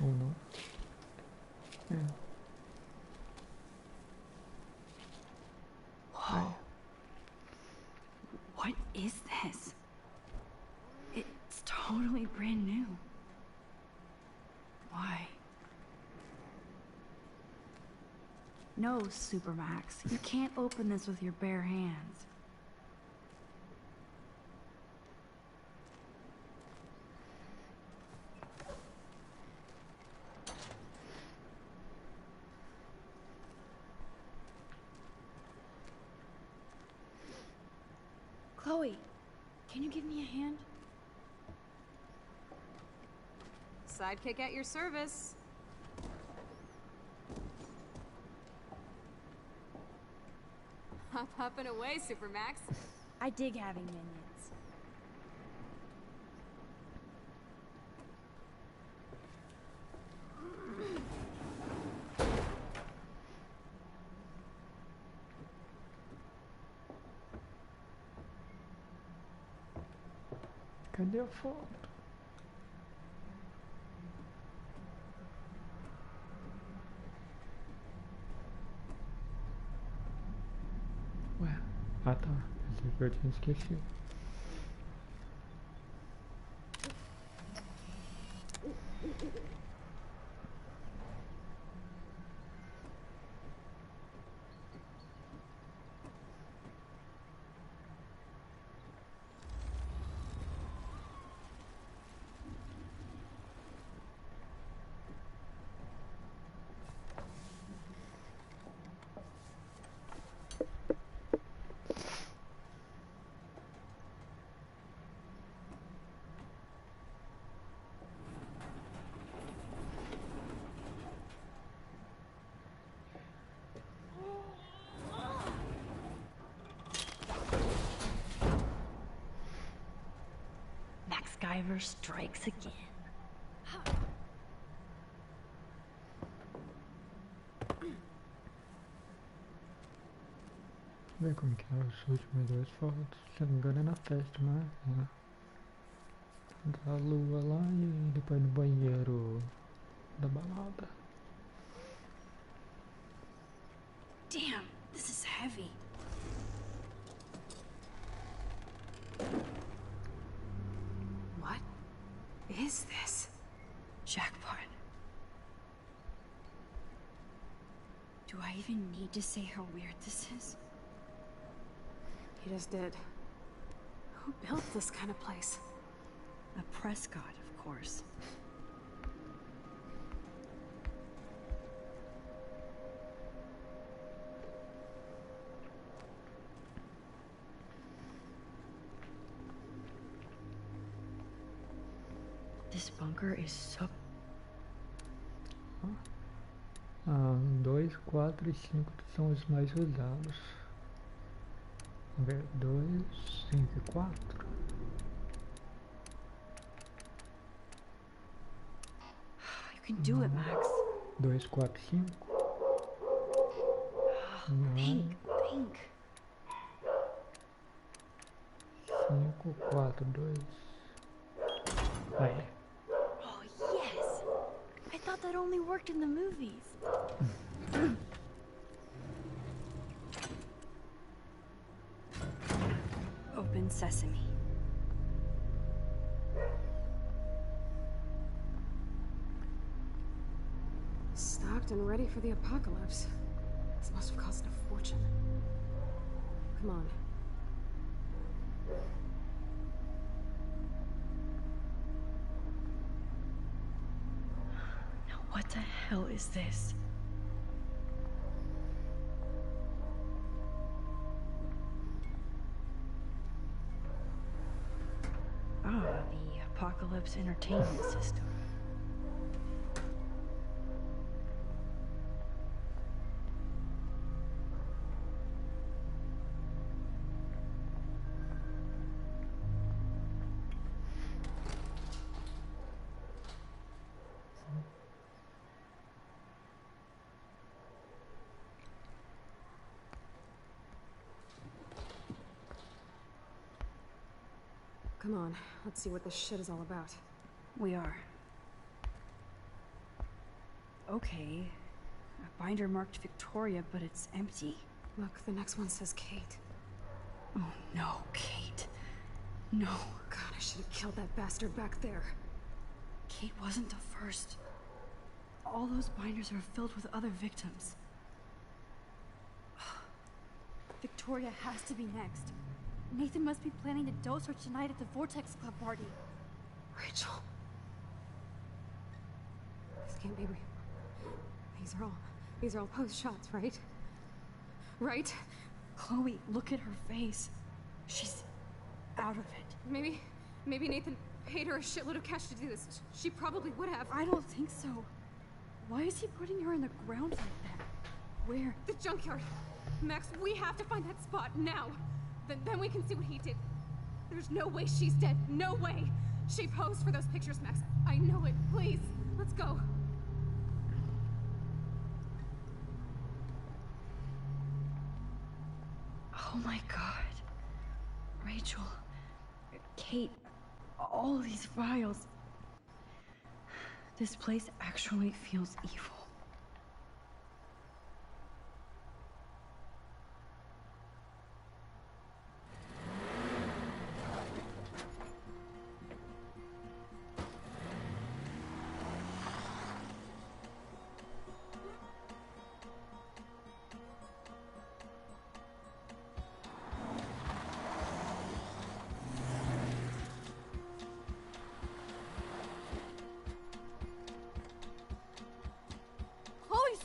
Ou não? É. Whoa. What is this? It's totally brand new. Why? No, Supermax. You can't open this with your bare hands. Chloe, can you give me a hand? Sidekick at your service. Hop, hop and away, Supermax. I dig having minions. Cadê a foto? Ué, ah tá, pensei que eu tinha esquecido. MacGyver strikes again. Ver como que é os últimos dois fotos. Se não me engano é na festa, não é? Da lua lá e depois no banheiro da balada. Damn, this is heavy. What is this? Jackpot. Do I even need to say how weird this is? You just did. Who built this kind of place? A Prescott, of course. This bunker is so... 2, 4 e 5 são os mais usados. Vamos ver, 2, 5 e 4. You can do it, Max. 2, 4, 5. Pink, pink. 5, 4, 2. Aí. Oh, yes! I thought that only worked in the movies. Open sesame. Stocked and ready for the apocalypse. This must have cost a fortune. Come on. hell is this? Ah, the Apocalypse Entertainment System. Come on, let's see what this shit is all about. We are. Okay. A binder marked Victoria, but it's empty. Look, the next one says Kate. Oh no, Kate. No. God, I should have killed that bastard back there. Kate wasn't the first. All those binders are filled with other victims. Victoria has to be next. Nathan must be planning to dose her tonight at the Vortex Club party. Rachel. This can't be real. These are all post shots, right? Right? Chloe, look at her face. She's out of it. Maybe Nathan paid her a shitload of cash to do this. She probably would have. I don't think so. Why is he putting her in the ground like that? Where? The junkyard. Max, we have to find that spot now. Then we can see what he did. There's no way she's dead. No way. She posed for those pictures, Max. I know it. Please, let's go. Oh my God. Rachel. Kate. All these files. This place actually feels evil.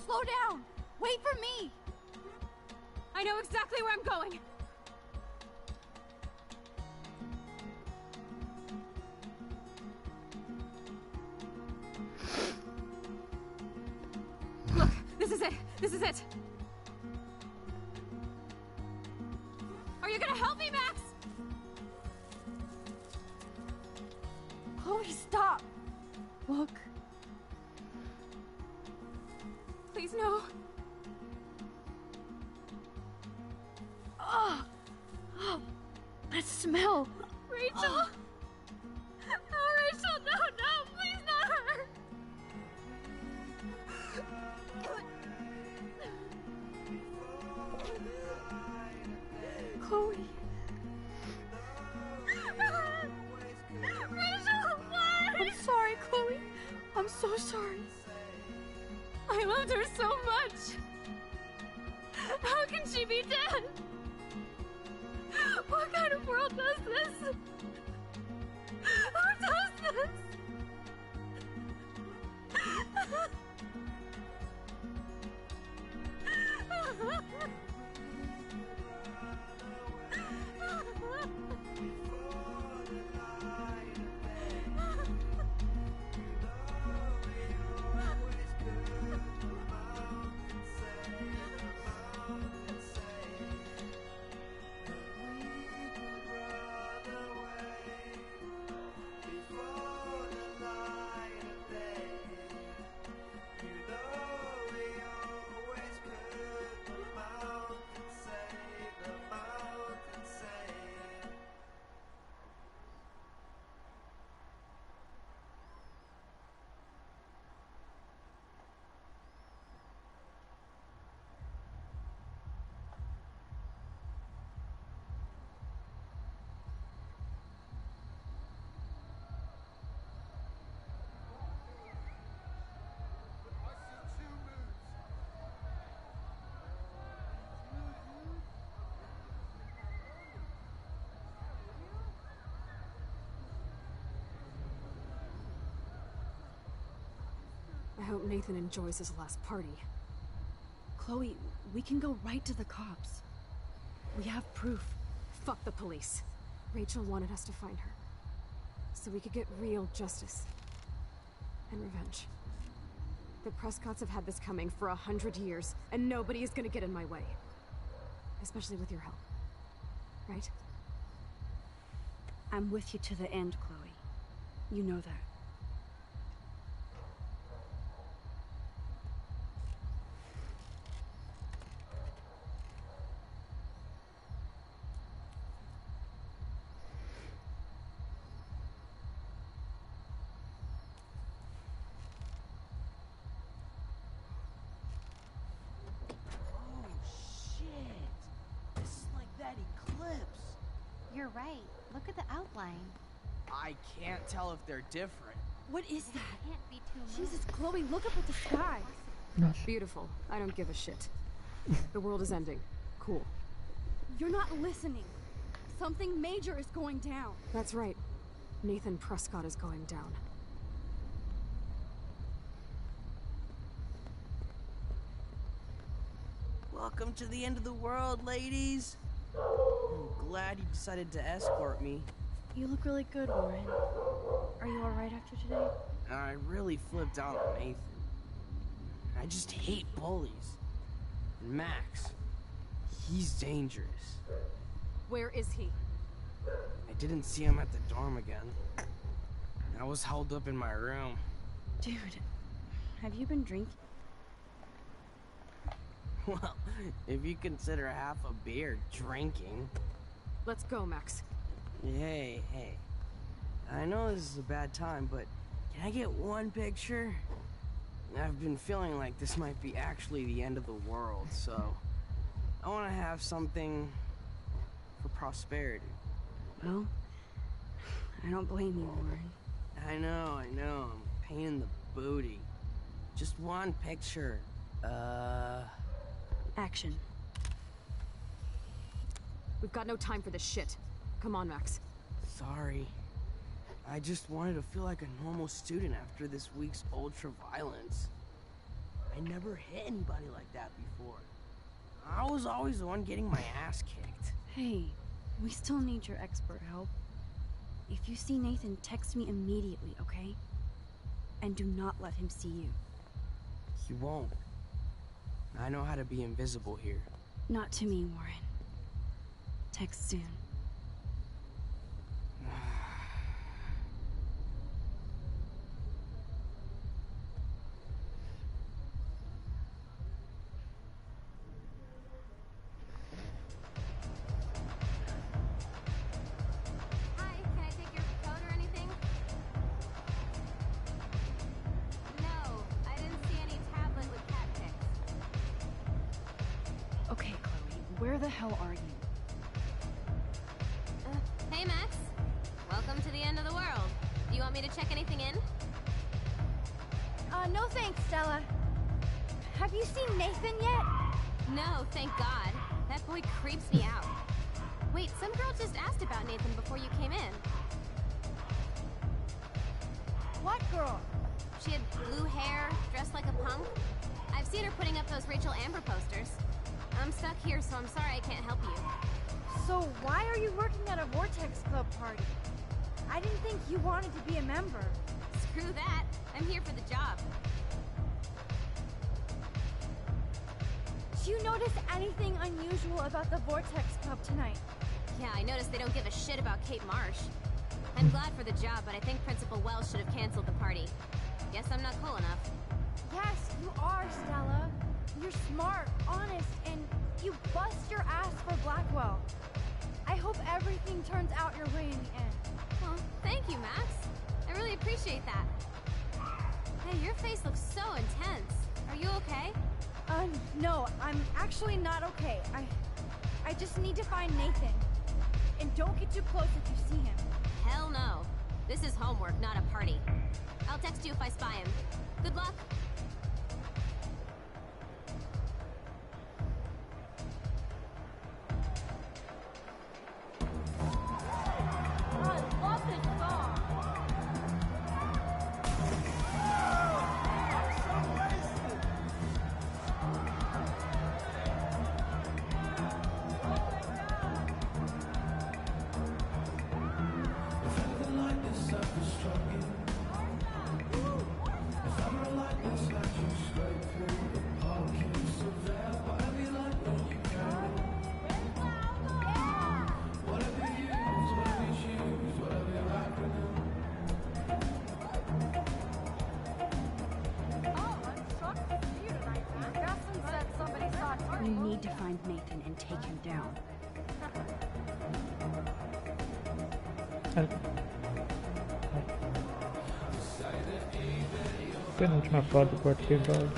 Slow down! Wait for me! I know exactly where I'm going! Look, this is it! This is it! Are you gonna help me, Max? Chloe, stop! Look. Please, no. Oh, that smell. Rachel. No, Rachel, no, please not her. Chloe. Rachel, what? I'm sorry, Chloe. I'm so sorry. I loved her so much! How can she be dead? What kind of world does this? Who does this? hope Nathan enjoys his last party. Chloe, we can go right to the cops. We have proof. Fuck the police. Rachel wanted us to find her, so we could get real justice. And revenge. The Prescotts have had this coming for 100 years, and nobody is gonna get in my way. Especially with your help. Right? I'm with you to the end, Chloe. You know that. You're right. Look at the outline. I can't tell if they're different. What is that? Can't be too much. Jesus, Chloe, look up at the sky. Beautiful. I don't give a shit. The world is ending. Cool. You're not listening. Something major is going down. That's right. Nathan Prescott is going down. Welcome to the end of the world, ladies. I'm glad you decided to escort me. You look really good, Warren. Are you alright after today? I really flipped out on Nathan. I just hate bullies. And Max, he's dangerous. Where is he? I didn't see him at the dorm again. I was held up in my room. Dude, have you been drinking? Well, if you consider half a beer drinking. Let's go, Max. Hey. I know this is a bad time, but can I get one picture? I've been feeling like this might be actually the end of the world, so I want to have something for prosperity. Well, I don't blame you, Warren. I know. I'm a pain in the booty. Just one picture. Action. We've got no time for this shit. Come on, Max. Sorry. I just wanted to feel like a normal student after this week's ultra-violence. I never hit anybody like that before. I was always the one getting my ass kicked. Hey, we still need your expert help. If you see Nathan, text me immediately, okay? And do not let him see you. He won't. I know how to be invisible here. Not to me, Warren. Text soon. Hi, can I take your code or anything? No, I didn't see any tablet with cat pics. Okay, Chloe, where the hell are you? Hey, Max. Welcome to the end of the world. Do you want me to check anything in? No thanks, Stella. Have you seen Nathan yet? No, thank God. That boy creeps me out. Wait, some girl just asked about Nathan before you came in. What girl? She had blue hair, dressed like a punk. I've seen her putting up those Rachel Amber posters. I'm stuck here, so I'm sorry I can't help you. So why are you working at a Vortex Club party? I didn't think you wanted to be a member. Screw that. I'm here for the job. Do you notice anything unusual about the Vortex Club tonight? Yeah, I noticed they don't give a shit about Kate Marsh. I'm glad for the job, but I think Principal Wells should have canceled the party. Guess I'm not cool enough. Yes, you are, Stella. You're smart, honest, and you bust your ass for Blackwell. I hope everything turns out your way in the end. Well, thank you, Max. I really appreciate that. Hey, your face looks so intense. Are you okay? No, I'm actually not okay. I just need to find Nathan. And don't get too close if you see him. Hell no. This is homework, not a party. I'll text you if I spy him. Good luck. I love this song. Penúltima foto do quarto episódio.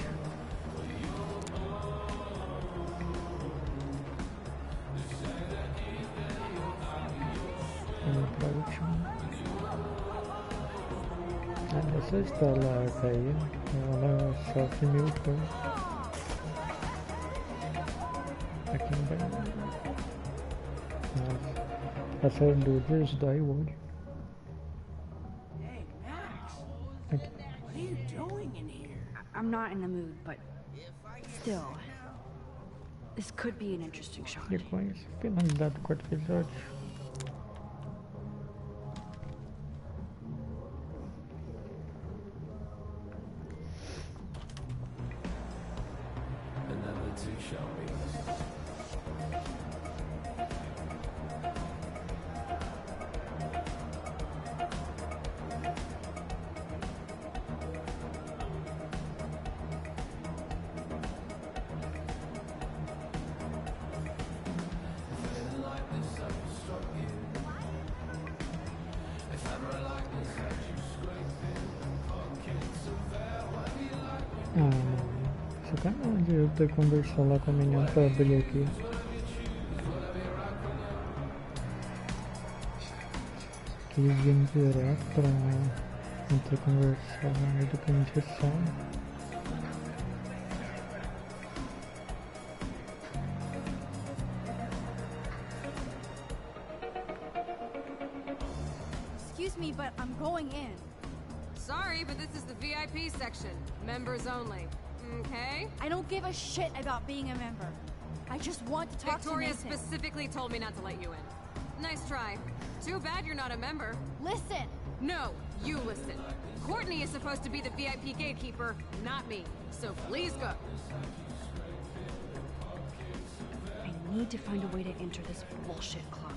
Vamos pra última. Essa está lá caindo. Ela só sumiu o tom. Aqui não vai nada. Nossa. Essa luz dói o olho. Hey, Max! Aqui. What are you doing in here? I'm not in the mood, but still, this could be an interesting shot. Depois, finalidade do quarto episódio. Sacanagem, eu ter que conversar lá com a menina pra abrir aqui. Quis vir direto pra não ter que conversar mais do que necessário. Excuse me, but I'm going in. Sorry, but this is the VIP section. Members only. Okay? I don't give a shit about being a member. I just want to talk Victoria to Nathan. specifically told me not to let you in. Nice try. Too bad you're not a member. Listen! No, you listen. Courtney is supposed to be the VIP gatekeeper, not me. So please go. I need to find a way to enter this bullshit club.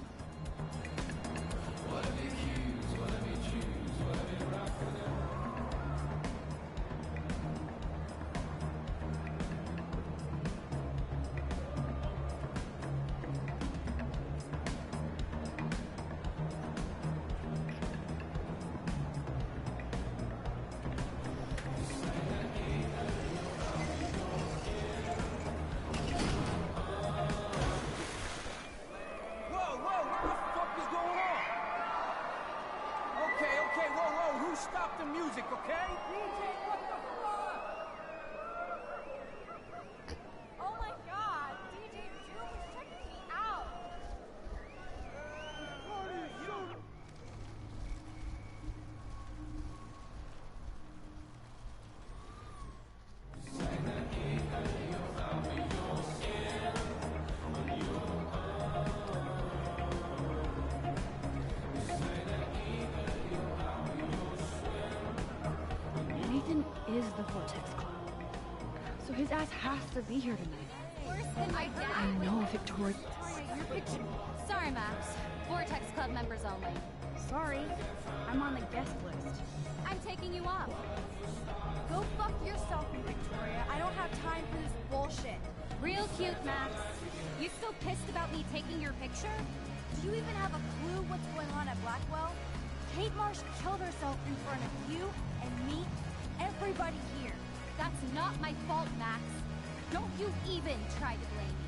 Stop the music, okay? DJ, what the fuck? Oh my god! DJ Doom is checking me out! Nathan is the Vortex Club, so his ass has to be here tonight. Worse than my dad. I know, Victoria. Your picture. Sorry, Max. Vortex Club members only. Sorry, I'm on the guest list. I'm taking you off. Go fuck yourself, Victoria. I don't have time for this bullshit. Real cute, Max. You still pissed about me taking your picture? Do you even have a clue what's going on at Blackwell? Kate Marsh killed herself in front of you and me, everybody here. That's not my fault, Max. Don't you even try to blame me.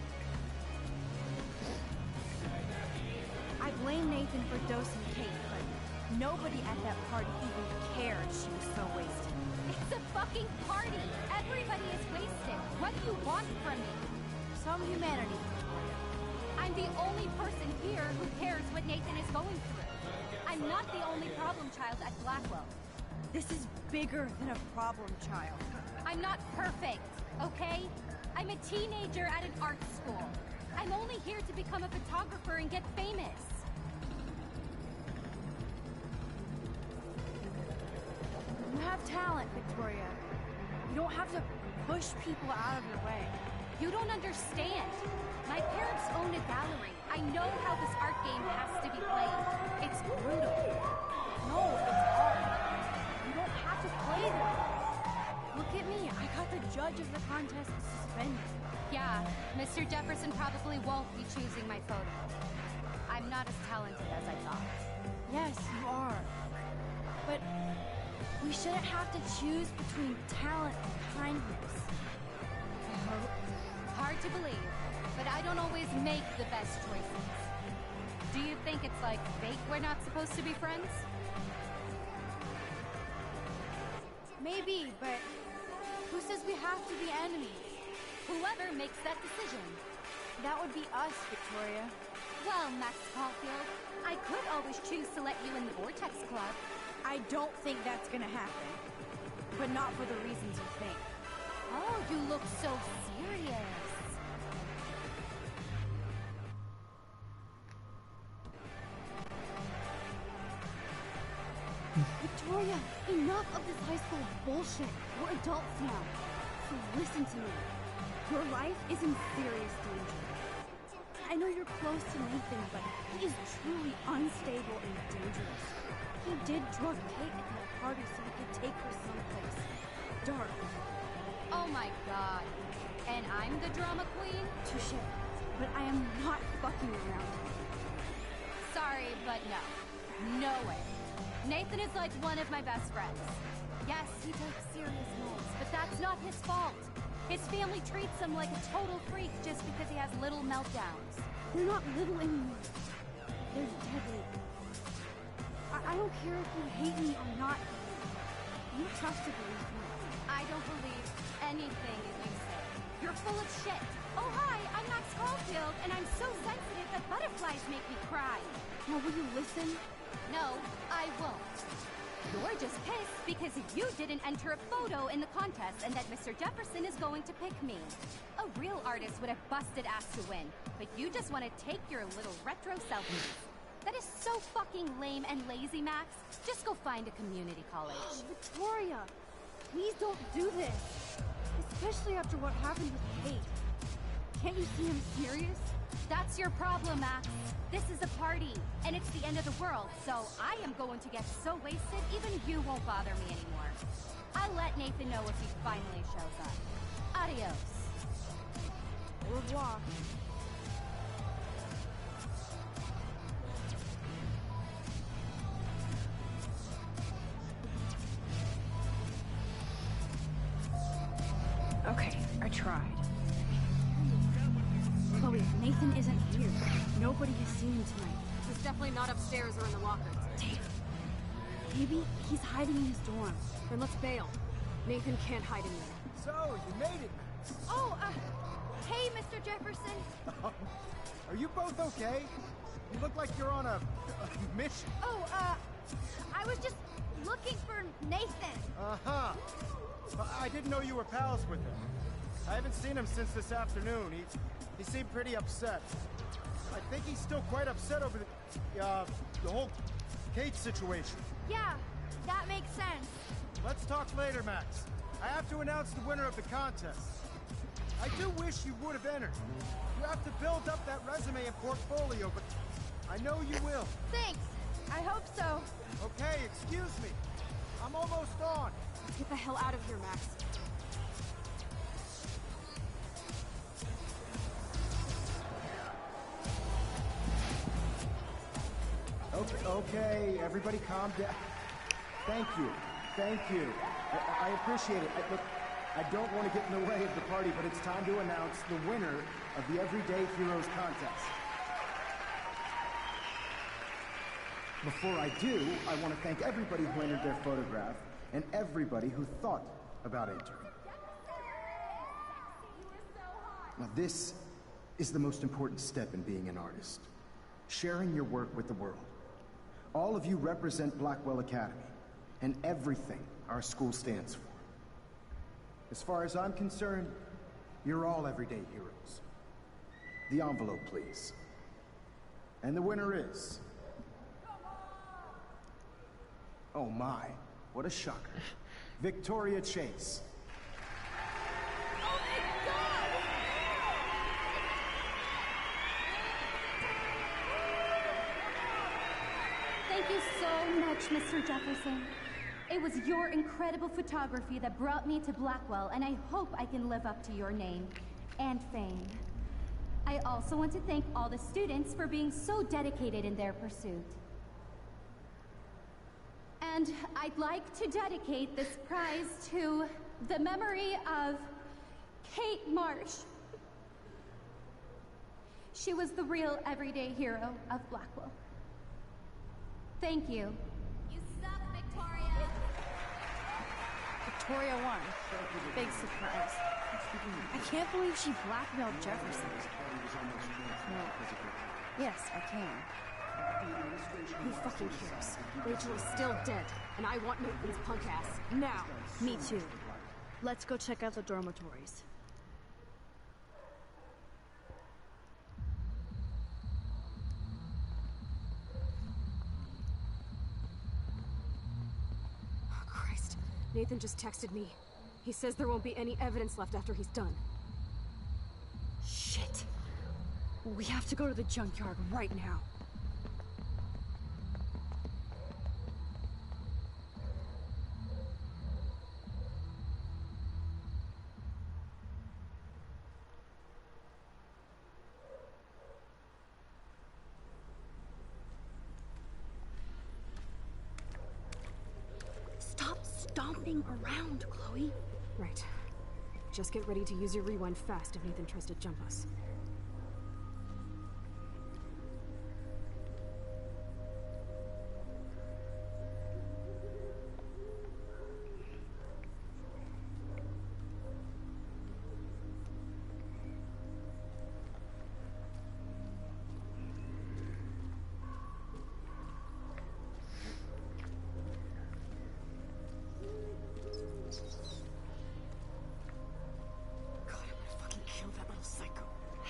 I blame Nathan for dosing Kate, but nobody at that party even cared she was so wasted. It's a fucking party! Everybody is wasted! What do you want from me? Some humanity, Victoria. I'm the only person here who cares what Nathan is going through. I'm not the only problem child at Blackwell. This is bigger than a problem child. I'm not perfect, okay? I'm a teenager at an art school. I'm only here to become a photographer and get famous. You have talent, Victoria. You don't have to push people out of your way. You don't understand. My parents own a gallery. I know how this art game has to be played. It's brutal. No, it's art. You don't have to play them. Look at me. I got the judge of the contest suspended. Yeah, Mr. Jefferson probably won't be choosing my photo. I'm not as talented as I thought. Yes, you are. But we shouldn't have to choose between talent and kindness. Hard to believe, but I don't always make the best choices. Do you think it's like fake we're not supposed to be friends? Maybe, but who says we have to be enemies? Whoever makes that decision. That would be us, Victoria. Well, Max Caulfield, I could always choose to let you in the Vortex Club. I don't think that's gonna happen. But not for the reasons you think. Oh, you look so serious. Victoria, enough of this high school bullshit. We're adults now. So listen to me. Your life is in serious danger. I know you're close to Nathan, but he is truly unstable and dangerous. He did drug Kate at that party so he could take her someplace dark. Oh my god. And I'm the drama queen? Touché. But I am not fucking around. Sorry, but no. No way. Nathan is like one of my best friends. Yes, he takes serious notes, but that's not his fault. His family treats him like a total freak just because he has little meltdowns. They're not little anymore. They're deadly. I don't care if you hate me or not. You have to believe me. I don't believe anything you say. You're full of shit. Oh hi, I'm Max Caulfield, and I'm so sensitive that butterflies make me cry. Now will you listen? No, I won't. You're just pissed because you didn't enter a photo in the contest and that Mr. Jefferson is going to pick me. A real artist would have busted ass to win, but you just want to take your little retro selfies. That is so fucking lame and lazy, Max. Just go find a community college. Victoria, please don't do this. Especially after what happened with Kate. Can't you see I'm serious? That's your problem, Max. This is a party, and it's the end of the world, so I am going to get so wasted, even you won't bother me anymore. I'll let Nathan know if he finally shows up. Adios. Au revoir. Okay, I tried. Chloe, Nathan isn't here. Nobody has seen him tonight. He's definitely not upstairs or in the lockers. Damn. Maybe he's hiding in his dorm. Then let's bail. Nathan can't hide in there. So, you made it, Max. Oh, hey, Mr. Jefferson. Are you both okay? You look like you're on a mission. Oh, I was just looking for Nathan. Uh-huh. I didn't know you were pals with him. I haven't seen him since this afternoon. He seemed pretty upset. I think he's still quite upset over the whole Kate situation. Yeah, that makes sense. Let's talk later, Max. I have to announce the winner of the contest. I do wish you would have entered. You have to build up that resume and portfolio, but I know you will. Thanks. I hope so. Okay, excuse me. I'm almost on. Let's get the hell out of here, Max. Okay, everybody calm down. Thank you. Thank you. I appreciate it. Look, I don't want to get in the way of the party, but it's time to announce the winner of the Everyday Heroes contest. Before I do, I want to thank everybody who entered their photograph and everybody who thought about entering. Now this is the most important step in being an artist. Sharing your work with the world. All of you represent Blackwell Academy and everything our school stands for. As far as I'm concerned, you're all everyday heroes. The envelope, please. And the winner is... Oh my, what a shocker. Victoria Chase. Oh my God! Thank you so much, Mr. Jefferson. It was your incredible photography that brought me to Blackwell, and I hope I can live up to your name and fame. I also want to thank all the students for being so dedicated in their pursuit. And I'd like to dedicate this prize to the memory of Kate Marsh. She was the real everyday hero of Blackwell. Thank you. You suck, Victoria! Victoria won. Big surprise. I can't believe she blackmailed Jefferson. No. Yes, I can. Who fucking cares? Rachel is still dead, and I want Nathan's punk ass now. Me too. Let's go check out the dormitories. Oh, Christ. Nathan just texted me. He says there won't be any evidence left after he's done. Shit. We have to go to the junkyard right now. Stop stomping around, Chloe. Right. Just get ready to use your rewind fast if Nathan tries to jump us.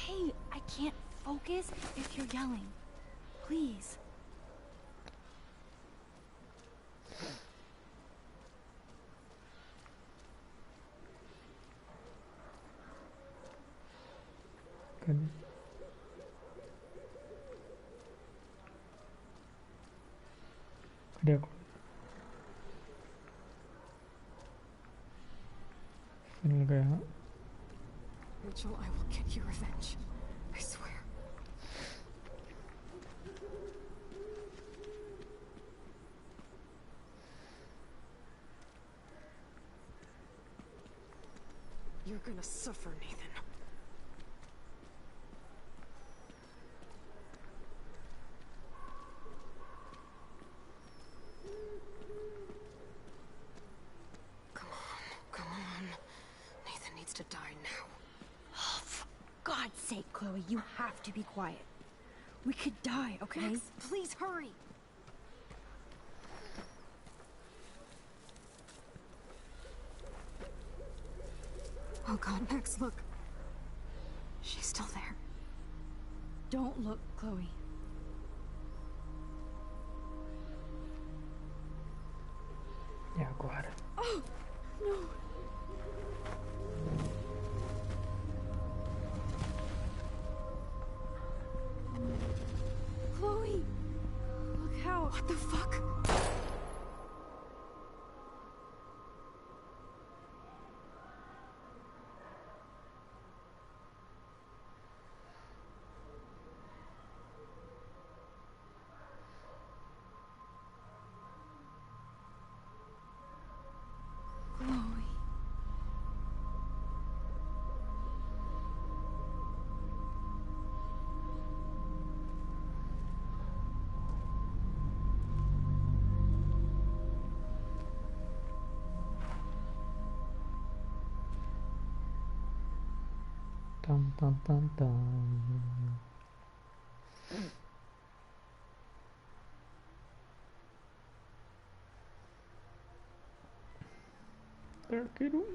Hey, I can't focus if you're yelling. Please. Cadê? Cadê a Chloe? Foi no lugar errado. Rachel, I will get you revenge. I swear. You're gonna suffer, Nathan. Come on. Nathan needs to die now. Oh, for God's sake, Chloe, you have to be quiet. We could die, okay? Max, please hurry. Oh God, Max, look. She's still there. Don't look, Chloe. E agora? Oh, no. Chloe! Look out! What the fuck? Chloe. Tam, tam, tam, tam. Arqueiro.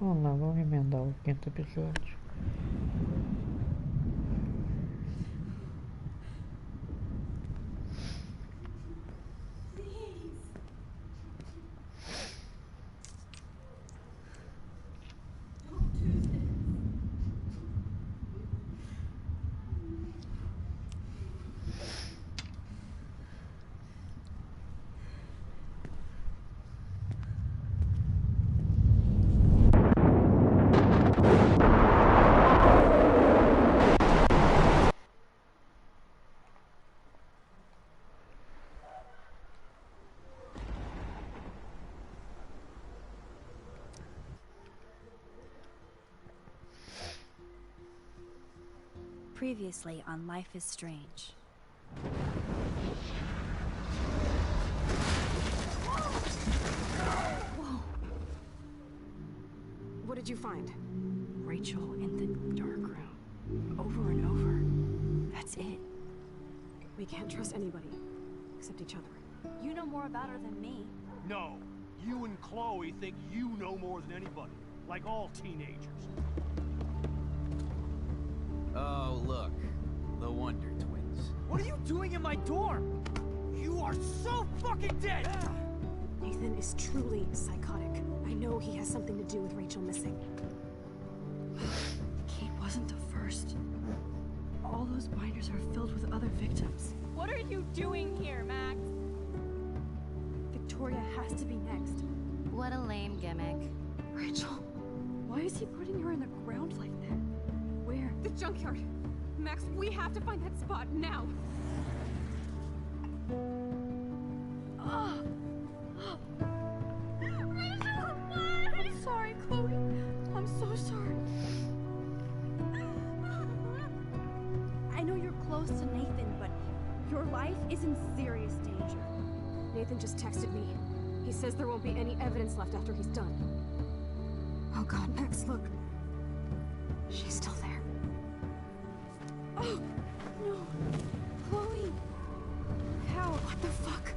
Vamos lá, vamos emendar o quinto episódio. Previously on Life is Strange. Whoa! What did you find? Rachel in the dark room. Over and over. That's it. We can't trust anybody. Except each other. You know more about her than me. No. You and Chloe think you know more than anybody. Like all teenagers. Oh, look. The Wonder Twins. What are you doing in my dorm? You are so fucking dead! Nathan is truly psychotic. I know he has something to do with Rachel missing. Kate wasn't the first. All those binders are filled with other victims. What are you doing here, Max? Victoria has to be next. What a lame gimmick. Rachel, why is he putting her in the ground like that? Where? The junkyard. Max, we have to find that spot now. Rachel, I'm sorry, Chloe. I'm so sorry. I know you're close to Nathan, but your life is in serious danger. Nathan just texted me. He says there won't be any evidence left after he's done. Oh God, Max, look. She's still there. Oh, no. Chloe. How? What the fuck?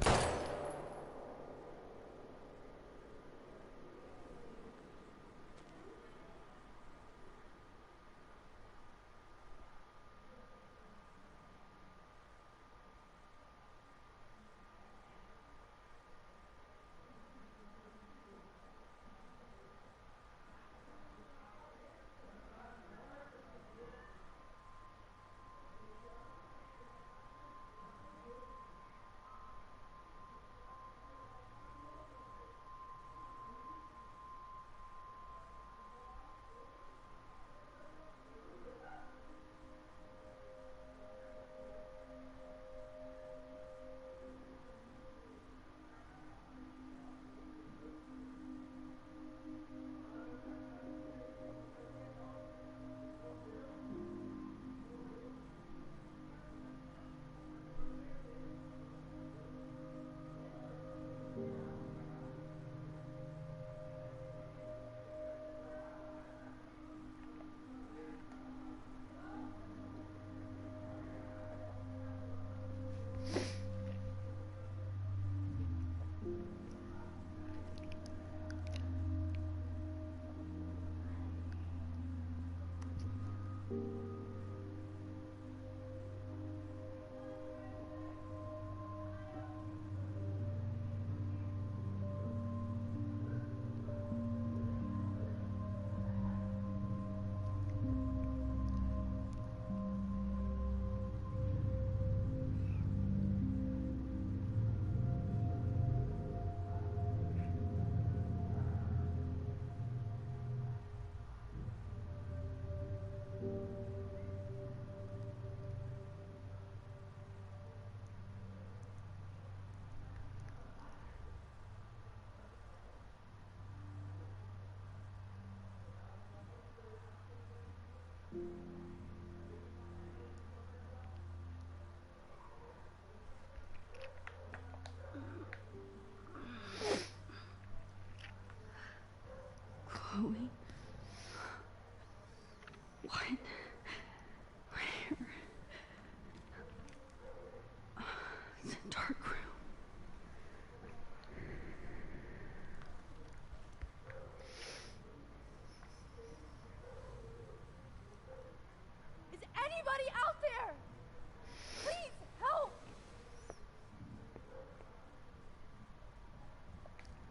Chloe? What? Where? It's a dark room. Is anybody out there? Please, help!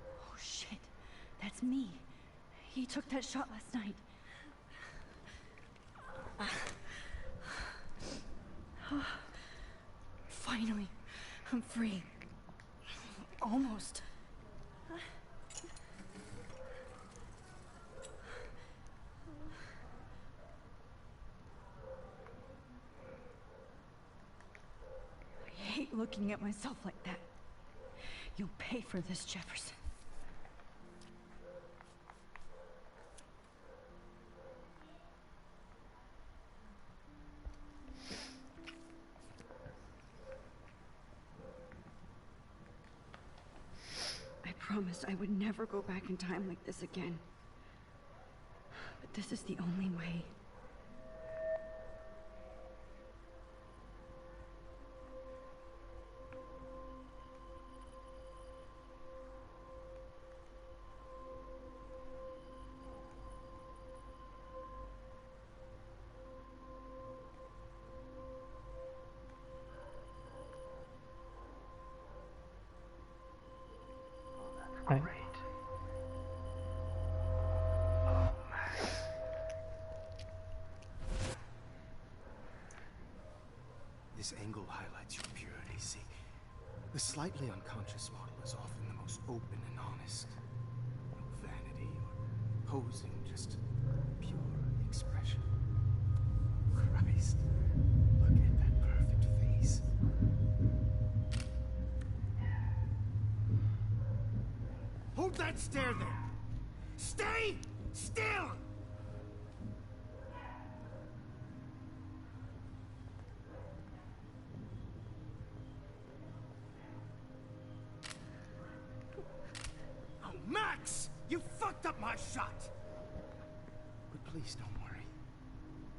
Oh shit, that's me. He took that shot last night. Finally, I'm free. Almost. I hate looking at myself like that. You'll pay for this, Jefferson. promised I would never go back in time like this again. But this is the only way. Right. This angle highlights your purity, see? The slightly unconscious model is often the most open and honest. No vanity or posing, just pure expression. Christ, look at that perfect face. Hold that stare there! Stay still! Oh, Max! You fucked up my shot! But please don't worry.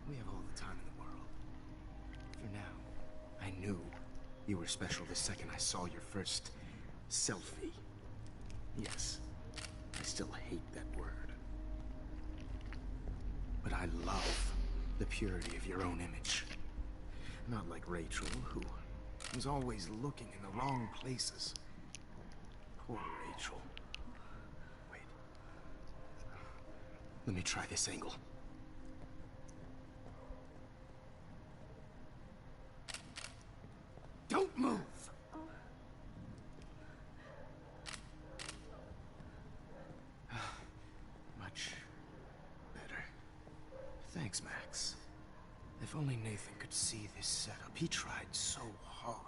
We have all the time in the world. For now, I knew you were special the second I saw your first selfie. Yes, I still hate that word. But I love the purity of your own image. Not like Rachel, who was always looking in the wrong places. Poor Rachel. Wait. Let me try this angle. Don't move! Much better. Thanks, Max. If only Nathan could see this setup. He tried so hard.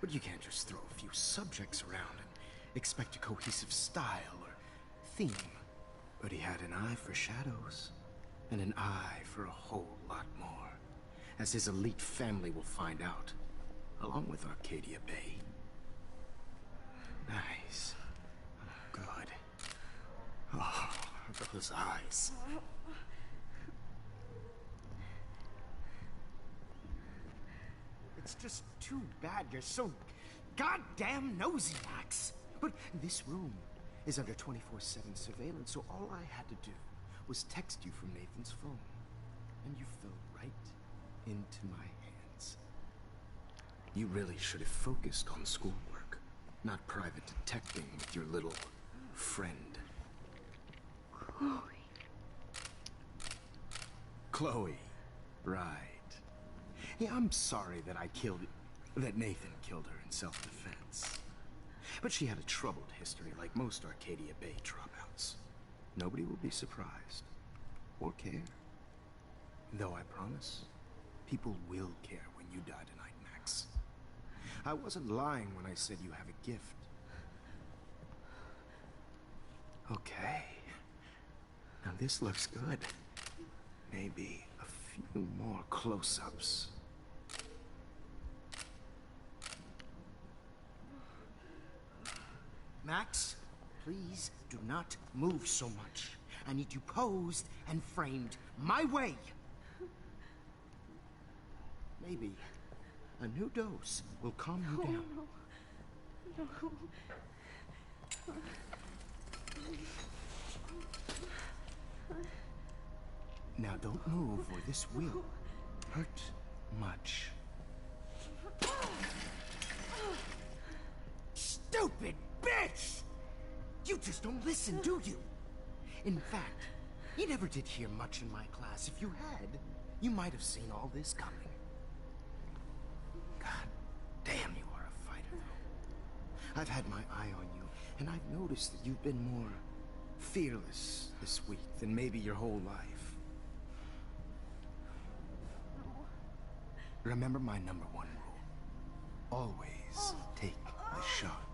But you can't just throw a few subjects around and expect a cohesive style or theme. But he had an eye for shadows, and an eye for a whole lot more, as his elite family will find out, along with Arcadia Bay. Nice. Good. Oh, those eyes. It's just too bad you're so goddamn nosy, Max. But this room is under 24/7 surveillance, so all I had to do was text you from Nathan's phone. And you fell right into my hands. You really should have focused on schoolwork, not private detecting with your little friend. Chloe. Right. Yeah, I'm sorry that that Nathan killed her in self-defense. But she had a troubled history like most Arcadia Bay dropouts. Nobody will be surprised. Or care. Though I promise, people will care when you die tonight, Max. I wasn't lying when I said you have a gift. Okay. Now this looks good. Maybe a few more close-ups. Max, please do not move so much. I need you posed and framed my way. Maybe a new dose will calm you down. No. Now don't move or this will hurt much. Stupid bitch! You just don't listen, do you? In fact, you never did hear much in my class. If you had, you might have seen all this coming. God damn, you are a fighter, though. I've had my eye on you, and I've noticed that you've been more fearless this week than maybe your whole life. Remember my #1 rule. Always take the shot.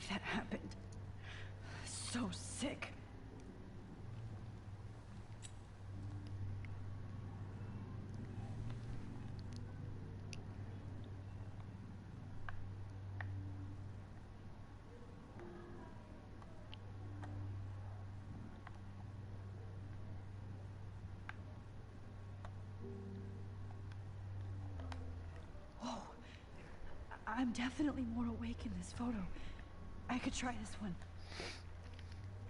believe that happened. So sick. I'm definitely more awake in this photo. I could try this one.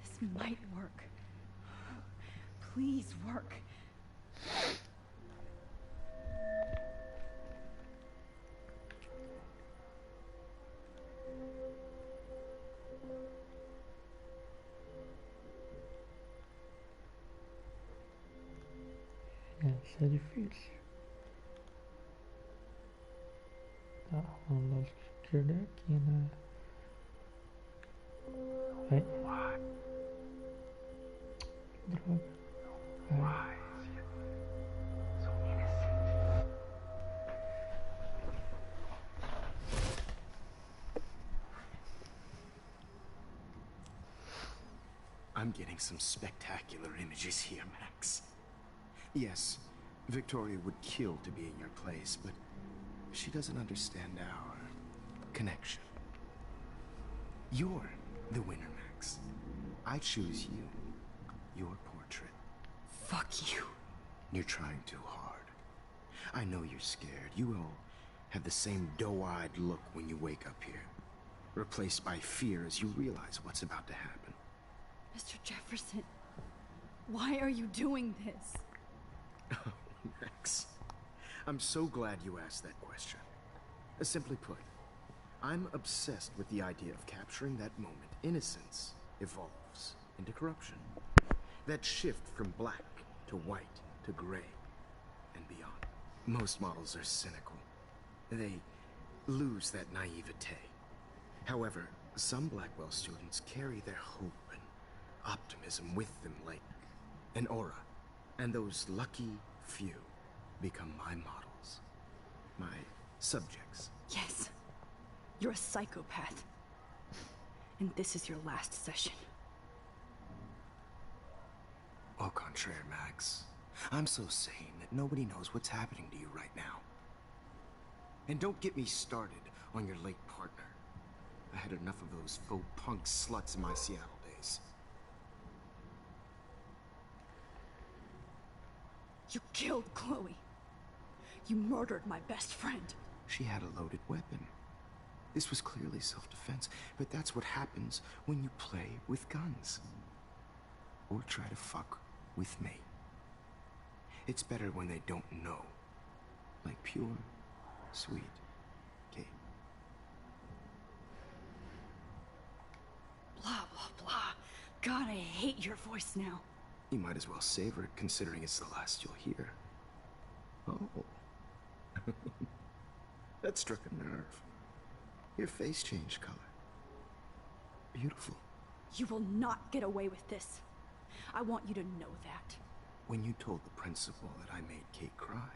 This might work. Please work. Isso é difícil. Tá, vamos lá esquerda aqui, né? Vai. Droga. Vai. I'm getting some spectacular images here, Max. Yes, Victoria would kill to be in your place, but she doesn't understand our connection. You're the winner, Max. I choose you. Your portrait. Fuck you. You're trying too hard. I know you're scared. You all have the same doe-eyed look when you wake up here, replaced by fear as you realize what's about to happen. Mr. Jefferson, why are you doing this? Oh, Max. I'm so glad you asked that question. Simply put, I'm obsessed with the idea of capturing that moment innocence evolves into corruption. That shift from black to white to gray and beyond. Most models are cynical. They lose that naivete. However, some Blackwell students carry their hope and optimism with them like an aura. And those lucky few become my models. My subjects. Yes. You're a psychopath. And this is your last session. Au contraire, Max. I'm so sane that nobody knows what's happening to you right now. And don't get me started on your late partner. I had enough of those faux punk sluts in my Seattle days. You killed Chloe. You murdered my best friend. She had a loaded weapon. This was clearly self-defense, but that's what happens when you play with guns. Or try to fuck with me. It's better when they don't know. Like pure, sweet Kate. Blah, blah, blah. God, I hate your voice now. You might as well savor it, considering it's the last you'll hear. Oh. That struck a nerve. Your face changed color. Beautiful. You will not get away with this. I want you to know that. When you told the principal that I made Kate cry,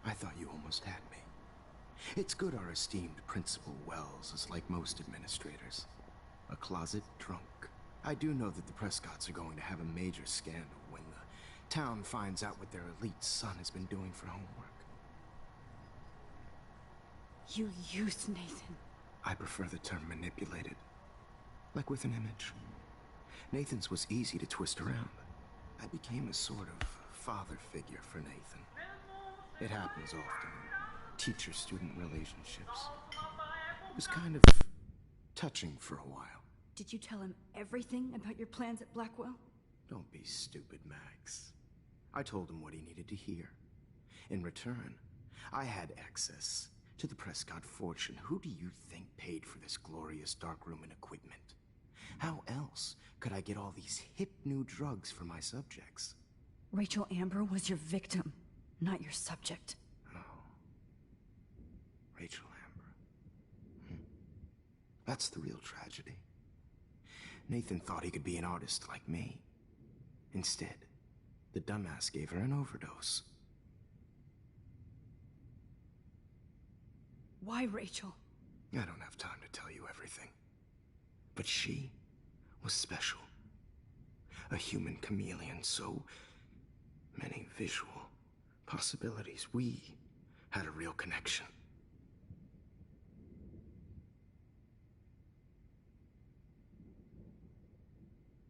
I thought you almost had me. It's good our esteemed Principal Wells is like most administrators. A closet drunk. I do know that the Prescotts are going to have a major scandal when the town finds out what their elite son has been doing for homework. You used Nathan. I prefer the term manipulated. Like with an image. Nathan's was easy to twist around. I became a sort of father figure for Nathan. It happens often in teacher-student relationships. It was kind of touching for a while. Did you tell him everything about your plans at Blackwell? Don't be stupid, Max. I told him what he needed to hear. In return, I had access to the Prescott fortune. Who do you think paid for this glorious darkroom and equipment? How else could I get all these hip new drugs for my subjects? Rachel Amber was your victim, not your subject. Oh. Rachel Amber. That's the real tragedy. Nathan thought he could be an artist like me. Instead, the dumbass gave her an overdose. Why, Rachel? I don't have time to tell you everything. But she was special. A human chameleon, so many visual possibilities. We had a real connection.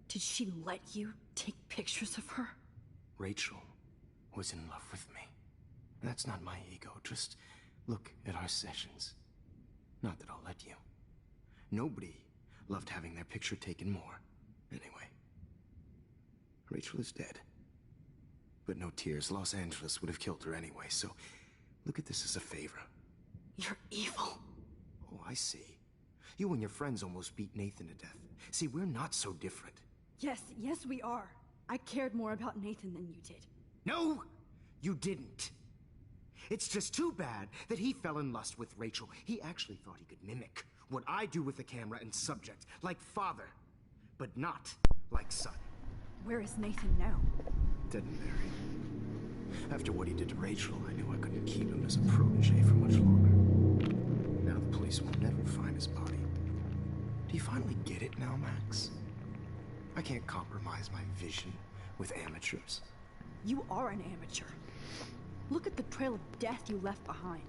Did she let you take pictures of her? Rachel was in love with me. That's not my ego. Just look at our sessions. Not that I'll let you. Nobody loved having their picture taken more. Anyway, Rachel is dead. But no tears. Los Angeles would have killed her anyway, so look at this as a favor. You're evil. Oh, I see. You and your friends almost beat Nathan to death. See, we're not so different. Yes, we are. I cared more about Nathan than you did. No, you didn't. It's just too bad that he fell in lust with Rachel. He actually thought he could mimic what I do with the camera and subject, like father, but not like son. Where is Nathan now? Dead and buried. After what he did to Rachel, I knew I couldn't keep him as a protege for much longer. Now the police will never find his body. Do you finally get it now, Max? I can't compromise my vision with amateurs. You are an amateur. Look at the trail of death you left behind.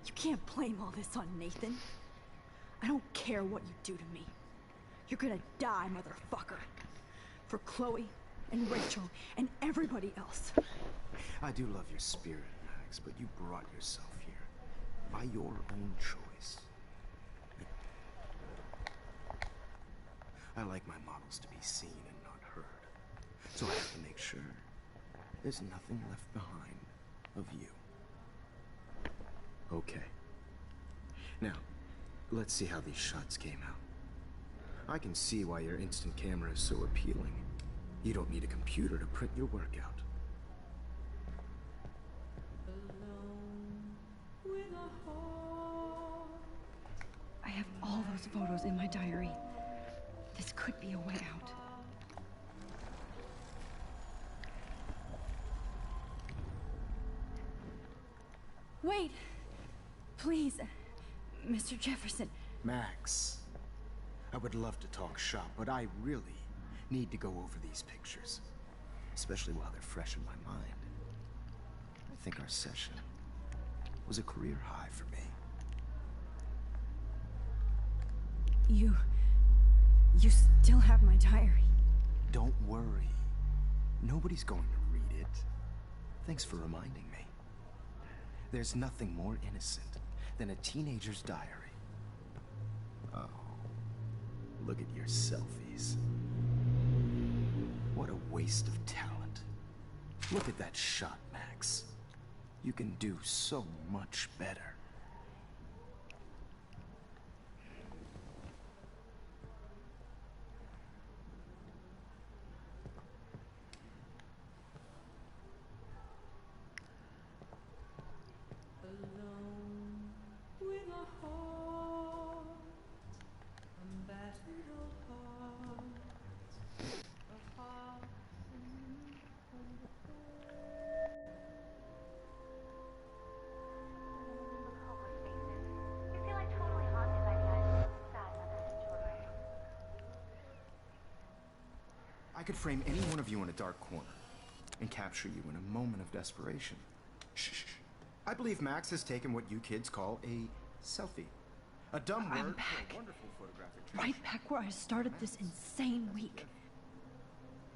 You can't blame all this on Nathan. I don't care what you do to me. You're gonna die, motherfucker. For Chloe and Rachel and everybody else. I do love your spirit, Max, but you brought yourself here by your own choice. I like my models to be seen and not heard. So I have to make sure there's nothing left behind of you. Okay. Now, let's see how these shots came out. I can see why your instant camera is so appealing. You don't need a computer to print your work out. I have all those photos in my diary. This could be a way out. Wait! Please, Mr. Jefferson. Max, I would love to talk shop, but I really need to go over these pictures. Especially while they're fresh in my mind. I think our session was a career high for me. You still have my diary. Don't worry. Nobody's going to read it. Thanks for reminding me. There's nothing more innocent than a teenager's diary. Oh, look at your selfies. What a waste of talent. Look at that shot, Max. You can do so much better. I could frame any one of you in a dark corner and capture you in a moment of desperation. Shh. I believe Max has taken what you kids call a selfie. A dumb word for a wonderful photographic treasure. Right back where I started this insane week.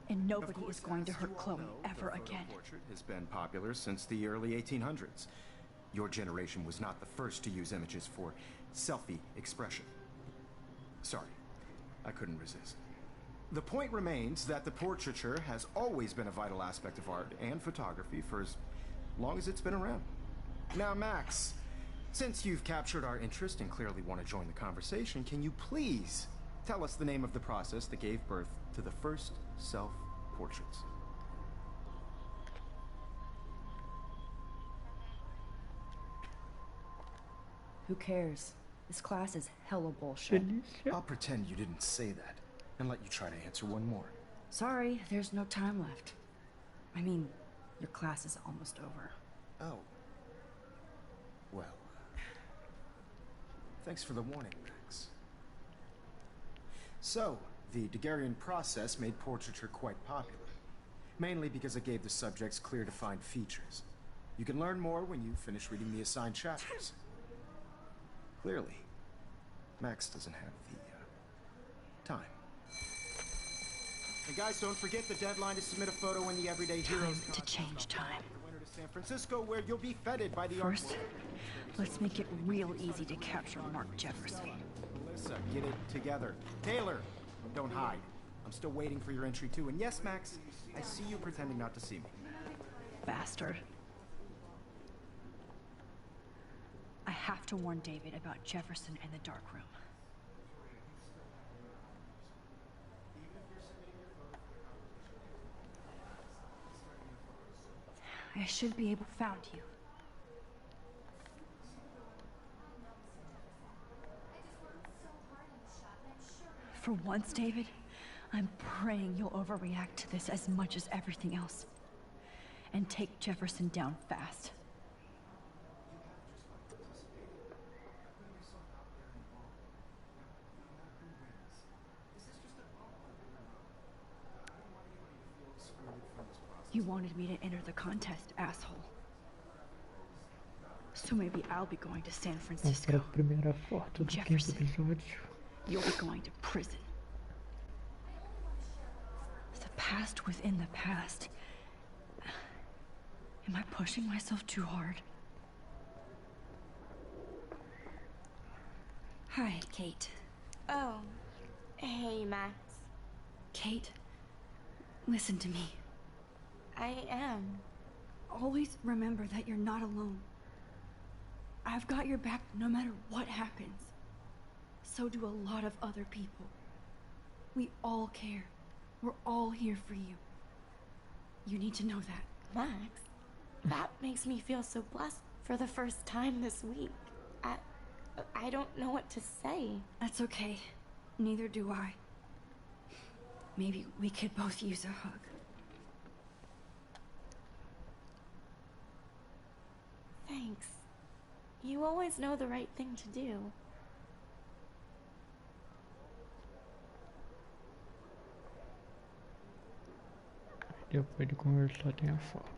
And nobody is going to hurt Chloe ever again. Portrait has been popular since the early 1800s. Your generation was not the first to use images for selfie expression. Sorry, I couldn't resist. The point remains that the portraiture has always been a vital aspect of art and photography for as long as it's been around. Now, Max, since you've captured our interest and clearly want to join the conversation, can you please tell us the name of the process that gave birth to the first self-portraits? Who cares? This class is hella bullshit. I'll pretend you didn't say that and let you try to answer one more. Sorry, there's no time left. I mean, your class is almost over. Oh. Well, thanks for the warning, Max. So, the Daguerrean process made portraiture quite popular. Mainly because it gave the subjects clear defined features. You can learn more when you finish reading the assigned chapters. Clearly, Max doesn't have the, time. And guys, don't forget the deadline to submit a photo in the Everyday Heroes to change time. The winter to San Francisco, where you'll be feted by the First, let's make it real easy to capture Mark Jefferson. Melissa, get it together. Taylor, don't hide. I'm still waiting for your entry too. And yes, Max, I see you pretending not to see me. Bastard. I have to warn David about Jefferson and the dark room. I should be able to find you. For once, David, I'm praying you'll overreact to this as much as everything else. And take Jefferson down fast. You wanted me to enter the contest, asshole. So maybe I'll be going to San Francisco. Jefferson, you'll be going to prison. The past within the past. Am I pushing myself too hard? Hi, Kate. Oh, hey, Max. Kate, listen to me. I am. Always remember that you're not alone. I've got your back no matter what happens. So do a lot of other people. We all care. We're all here for you. You need to know that. Max, that makes me feel so blessed for the first time this week. I don't know what to say. That's okay. Neither do I. Maybe we could both use a hug. Thanks. You always know the right thing to do. Depois de conversar tem a foto.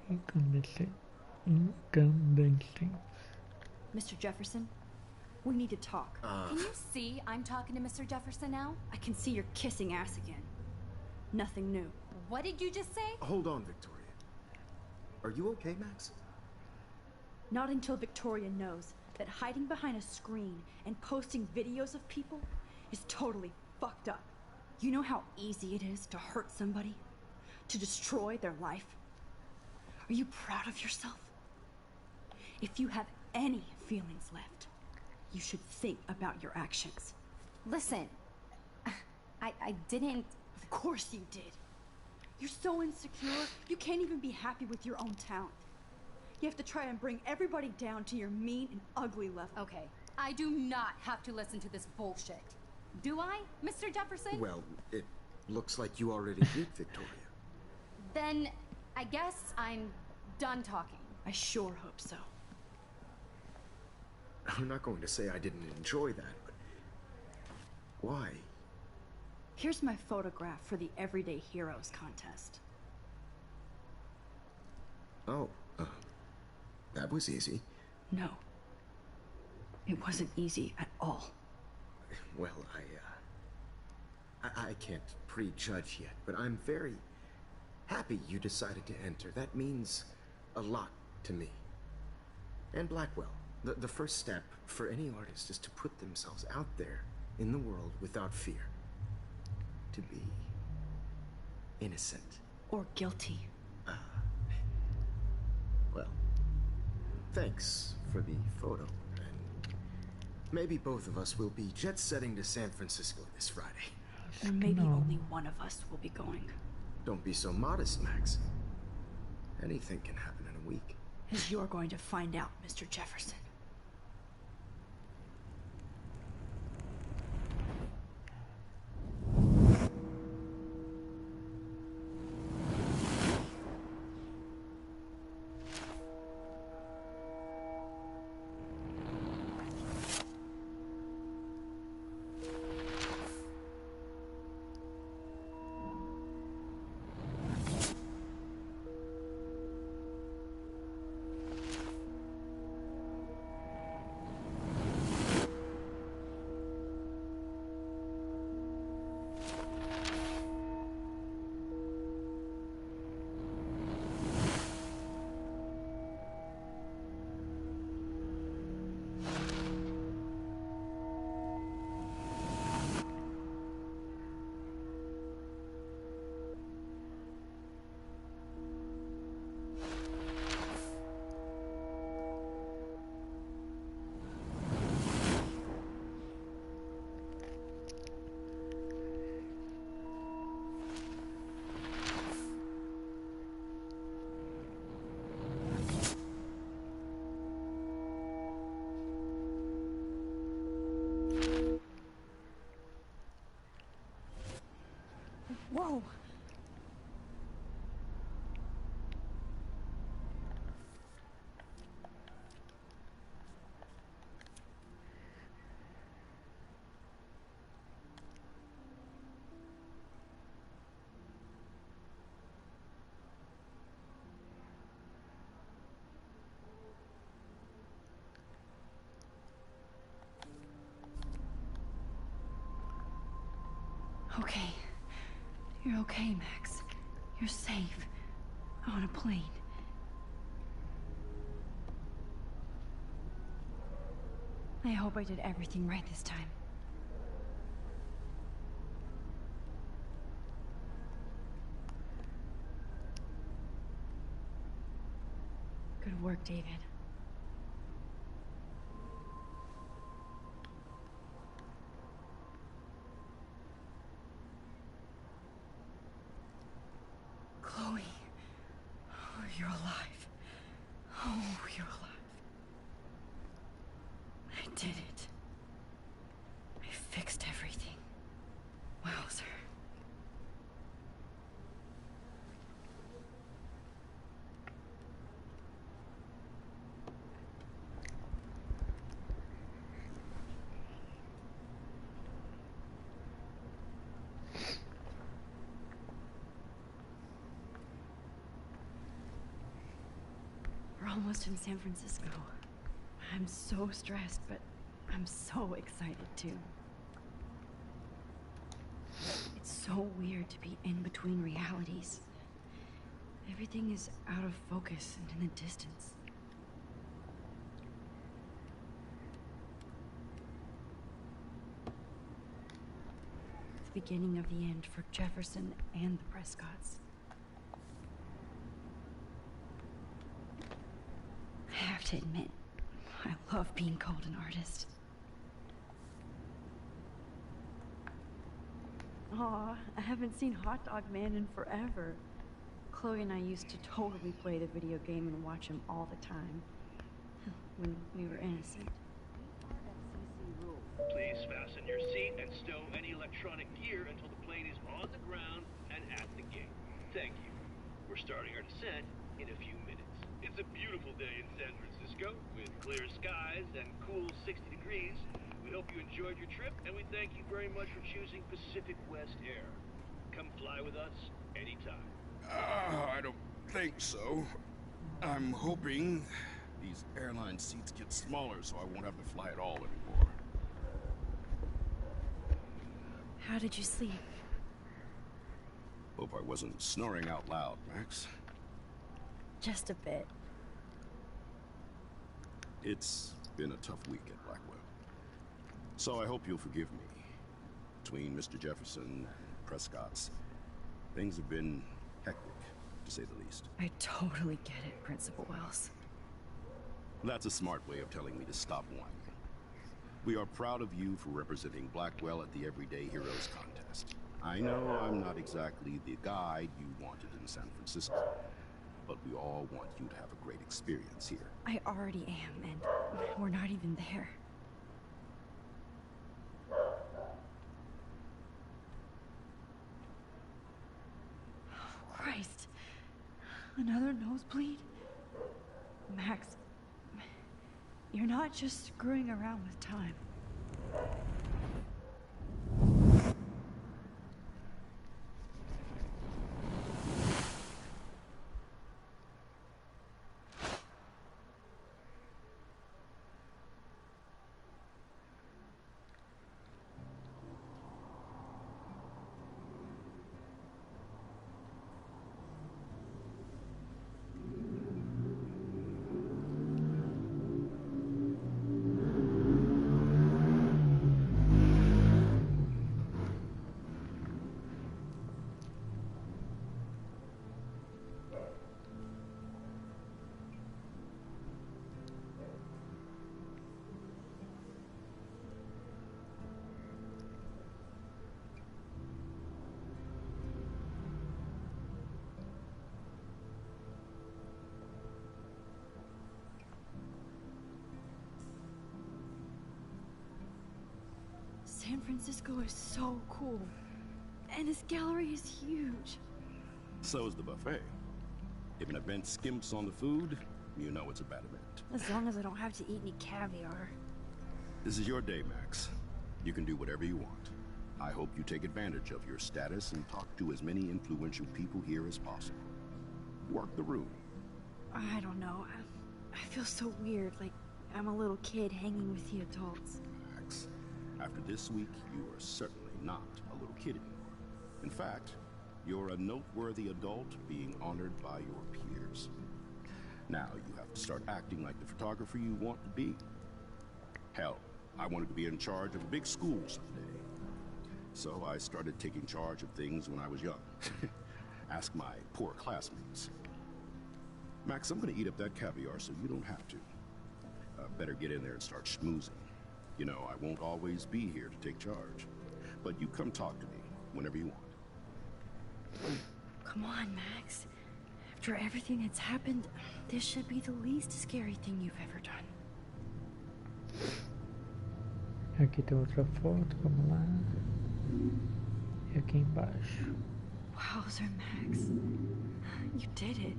Incandescente. Mr. Jefferson, we need to talk. Can you see I'm talking to Mr. Jefferson now? I can see you're kissing ass again. Nothing new. What did you just say? Hold on, Victoria. Are you okay, Max? Not until Victoria knows that hiding behind a screen and posting videos of people is totally fucked up. You know how easy it is to hurt somebody? To destroy their life? Are you proud of yourself? If you have any feelings left, you should think about your actions. Listen, I didn't... Of course you did. You're so insecure, you can't even be happy with your own talent. You have to try and bring everybody down to your mean and ugly level. Okay, I do not have to listen to this bullshit. Do I, Mr. Jefferson? Well, it looks like you already did, Victoria. Then I guess I'm done talking. I sure hope so. I'm not going to say I didn't enjoy that, but why? Here's my photograph for the Everyday Heroes contest. Oh, that was easy. No. It wasn't easy at all. Well, I can't prejudge yet, but I'm very happy you decided to enter. That means a lot to me. And Blackwell. The first step for any artist is to put themselves out there in the world without fear. To be innocent. Or guilty. Well, thanks for the photo. And maybe both of us will be jet-setting to San Francisco this Friday. Or maybe only one of us will be going. Don't be so modest, Max. Anything can happen in a week. As you're going to find out, Mr. Jefferson. Okay. You're okay, Max. You're safe. On a plane. I hope I did everything right this time. Good work, David. Chloe. Oh, you're alive. Oh, you're alive. I did it. I fixed everything. Wowzer. We're almost in San Francisco. I'm so stressed, but I'm so excited too. It's so weird to be in between realities. Everything is out of focus and in the distance. The beginning of the end for Jefferson and the Prescotts. I have to admit, I love being called an artist. Aw, I haven't seen Hot Dog Man in forever. Chloe and I used to totally play the video game and watch him all the time. When we were innocent. Please fasten your seat and stow any electronic gear until the plane is on the ground and at the gate. Thank you. We're starting our descent in a few minutes. It's a beautiful day in San Francisco with clear skies and cool 60 degrees. We hope you enjoyed your trip, and we thank you very much for choosing Pacific West Air. Come fly with us anytime. I don't think so. I'm hoping these airline seats get smaller so I won't have to fly at all anymore. How did you sleep? Hope I wasn't snoring out loud, Max. Just a bit. It's been a tough week at Blackwell. So I hope you'll forgive me. Between Mr. Jefferson and Prescott's, things have been hectic, to say the least. I totally get it, Principal Wells. That's a smart way of telling me to stop whining. We are proud of you for representing Blackwell at the Everyday Heroes contest. I know I'm not exactly the guide you wanted in San Francisco, but we all want you to have a great experience here. I already am, and we're not even there. Oh, Christ. Another nosebleed? Max, you're not just screwing around with time. San Francisco is so cool. And this gallery is huge. So is the buffet. If an event skimps on the food, you know it's a bad event. As long as I don't have to eat any caviar. This is your day, Max. You can do whatever you want. I hope you take advantage of your status and talk to as many influential people here as possible. Work the room. I don't know. I feel so weird, like I'm a little kid hanging with the adults. Max, after this week, you are certainly not a little kid anymore. In fact, you're a noteworthy adult being honored by your peers. Now you have to start acting like the photographer you want to be. Hell, I wanted to be in charge of a big school someday. So I started taking charge of things when I was young. Ask my poor classmates. Max, I'm gonna eat up that caviar so you don't have to. Better get in there and start schmoozing. You know, I won't always be here to take charge. But you come talk to me whenever you want. Come on, Max. After everything that's happened, this should be the least scary thing you've ever done. Aqui tem outra foto, vamos lá. E aqui embaixo. Wowzer, Max. You did it.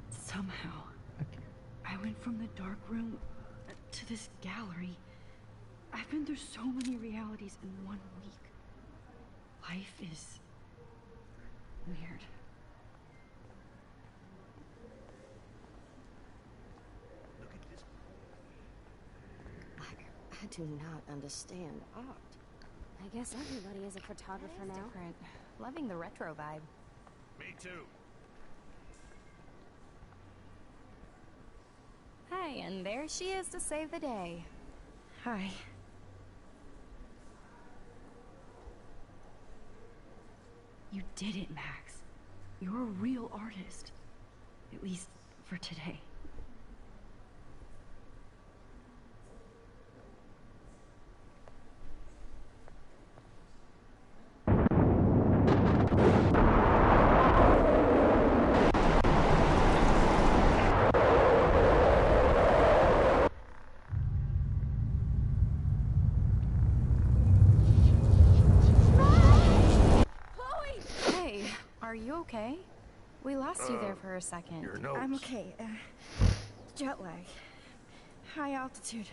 Somehow. Okay. I went from the dark room to this gallery. I've been through so many realities in 1 week. Life is weird. I do not understand art. I guess everybody is a photographer now. Different. Loving the retro vibe. Me too. Hey, and there she is to save the day. Hi. You did it, Max. You're a real artist. At least for today. Are you okay? We lost you there for a second. Your notes. I'm okay. Jet lag. High altitude.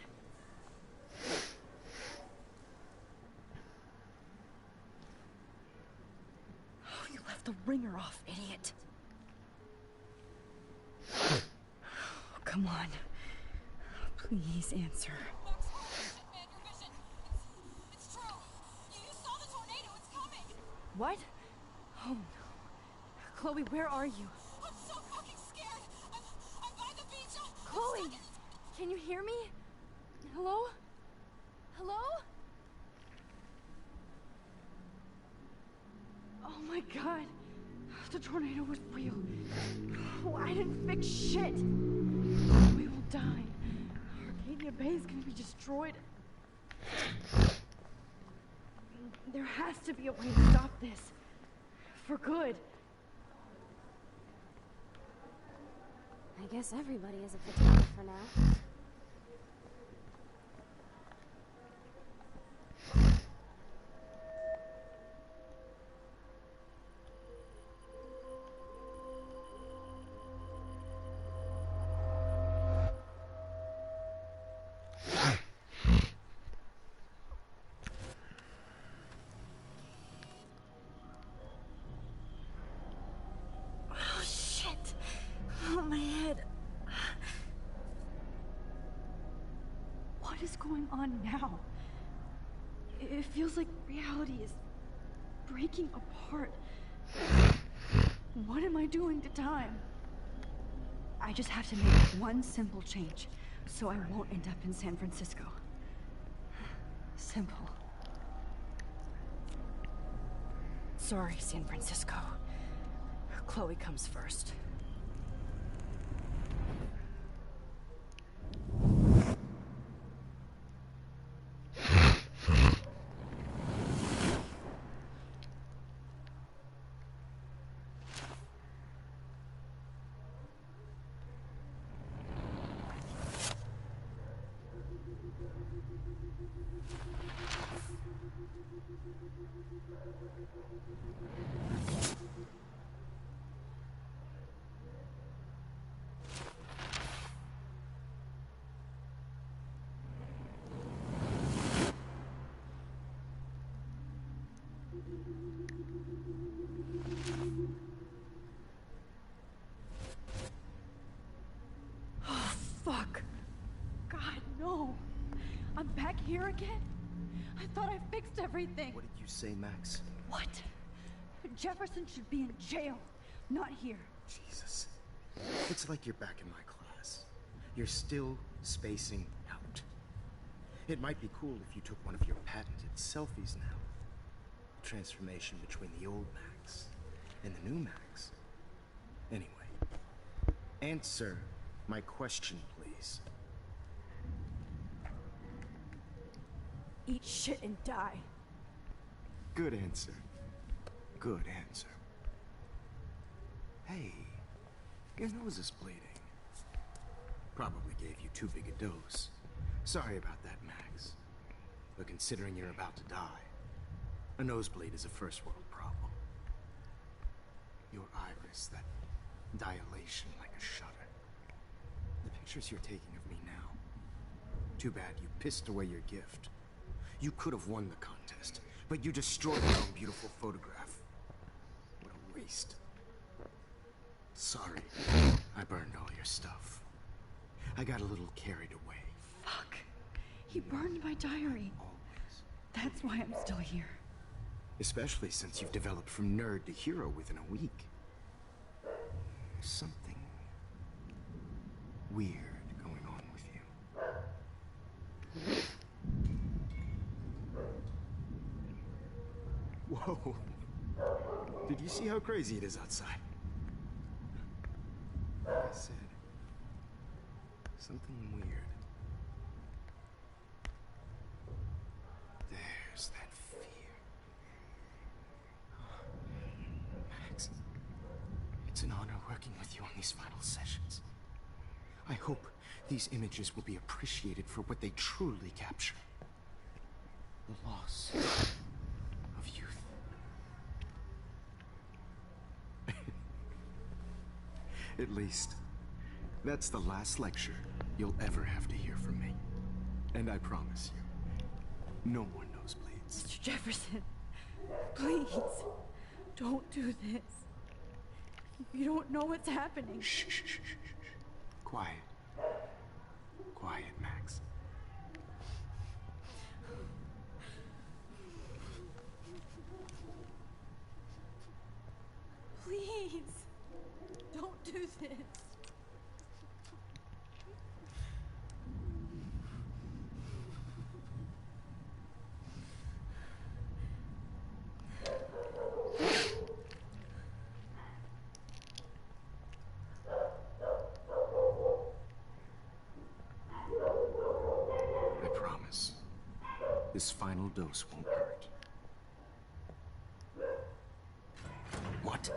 Oh, you left the ringer off, idiot. Oh, come on. Please answer. It's true. You saw the tornado. It's coming. What? Oh no. Chloe, where are you? I'm so fucking scared. I'm by the beach. Chloe! Can you hear me? Hello? Hello? Oh my god. The tornado was real. Oh, I didn't fix shit. We will die. Arcadia Bay is gonna be destroyed. There has to be a way to stop this. For good. I guess everybody is a photographer now. Oh shit. Oh, my head. What is going on now? It feels like reality is breaking apart. What am I doing to time? I just have to make one simple change, so I won't end up in San Francisco. Simple. Sorry, San Francisco. Chloe comes first. Oh, fuck. God, no. I'm back here again? I thought I fixed everything. What did you say, Max? What? Jefferson should be in jail, not here. Jesus. It's like you're back in my class. You're still spacing out. It might be cool if you took one of your patented selfies now. The transformation between the old Max and the new Max. Anyway, answer my question, please. Eat shit and die. Good answer. Good answer. Hey, your nose is bleeding. Probably gave you too big a dose. Sorry about that, Max. But considering you're about to die, a nosebleed is a first world problem. Your iris, that dilation like a shutter. The pictures you're taking of me now. Too bad you pissed away your gift. You could have won the contest, but you destroyed your own beautiful photograph. What a waste. Sorry, I burned all your stuff. I got a little carried away. Fuck. He burned my diary. Always. That's why I'm still here. Especially since you've developed from nerd to hero within a week. Something weird going on with you. Whoa. Did you see how crazy it is outside? Like I said, something weird. There's that fear. Max, it's an honor working with you on these final sessions. I hope these images will be appreciated for what they truly capture. The loss of youth. At least, that's the last lecture you'll ever have to hear from me. And I promise you, no more nosebleeds. Mr. Jefferson, please, don't do this. You don't know what's happening. Shh, shh, shh, shh, shh. Quiet. Quiet, Max. Please, don't do this. I promise, this final dose won't hurt. What?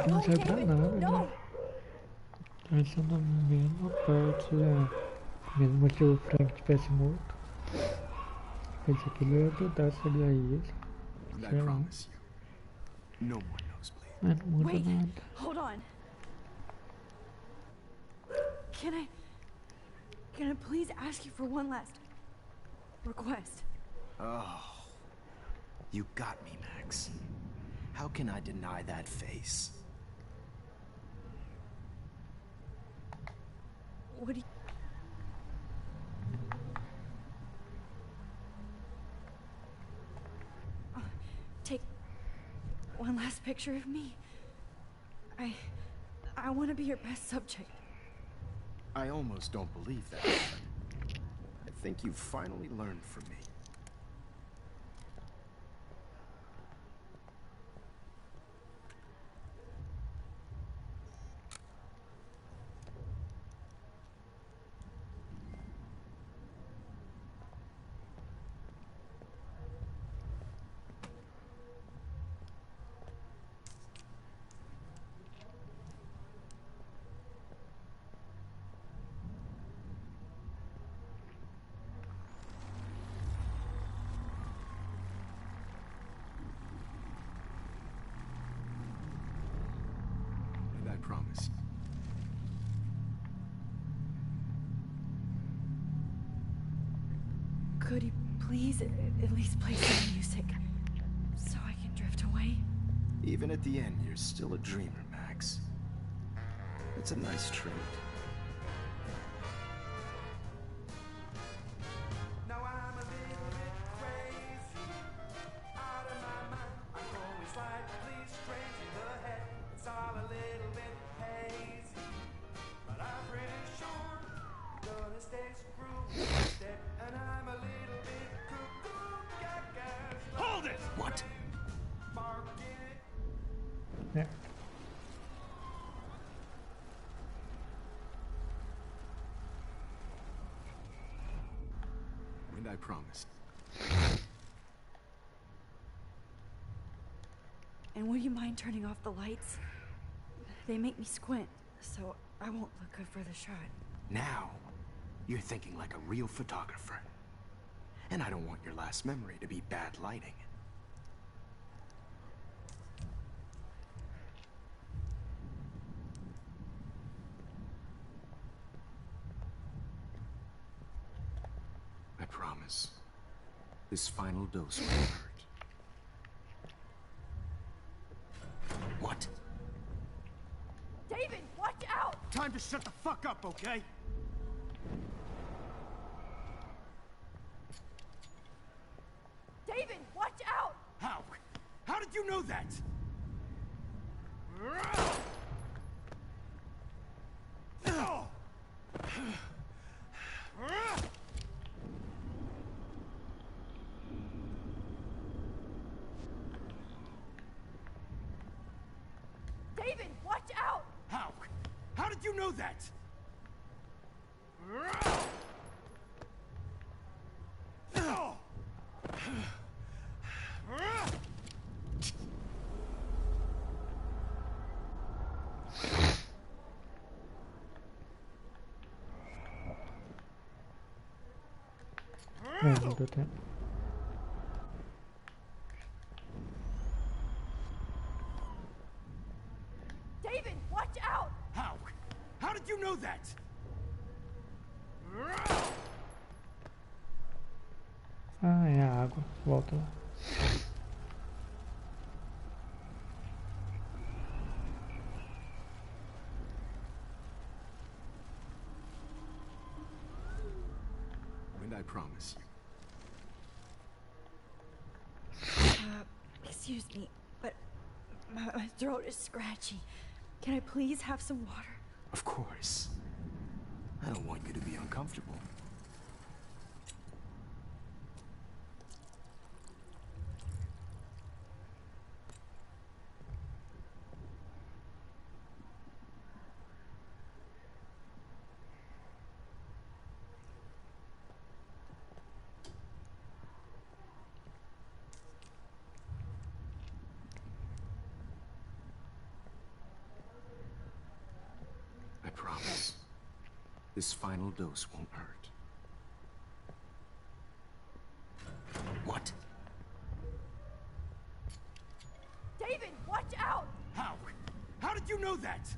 Não sai pra nada, né? Essa na mesma parte, mesmo que o Frank tivesse morto. Pensei que ele ia ajudar se ele ia isso. Sei lá. No more nosebleed. Mas não muda Wait, nada. hold on. Can I please ask you for one last request? Oh, you got me, Max. How can I deny that face? What do you... Take one last picture of me. I want to be your best subject. I almost don't believe that. I think you've finally learned from me. Promise. Could you please at least play some music so I can drift away? Even at the end, you're still a dreamer, Max. That's a nice trait. Now I'm a little bit crazy, out of my mind. I'm going slightly strange in the head. It's all a little bit hazy, but I'm pretty sure I'm gonna stay screwed instead. And I'm a little bit cuckoo, gaga. Hold it! What? There. And I promise. And would you mind turning off the lights? They make me squint, so I won't look good for the shot. Now, you're thinking like a real photographer. And I don't want your last memory to be bad lighting. I promise. This final dose won't hurt. What? David, watch out! Time to shut the fuck up, okay? David, watch out! How? How did you know that? David, watch out! How? How did you know that? Não deu tempo. David, watch out! How? How did you know that? Ah, é a água. Volta lá. And I promise you. Excuse me, but my throat is scratchy. Can I please have some water? Of course. I don't want you to be uncomfortable. I promise. This final dose won't hurt. What? David, watch out! How? How did you know that?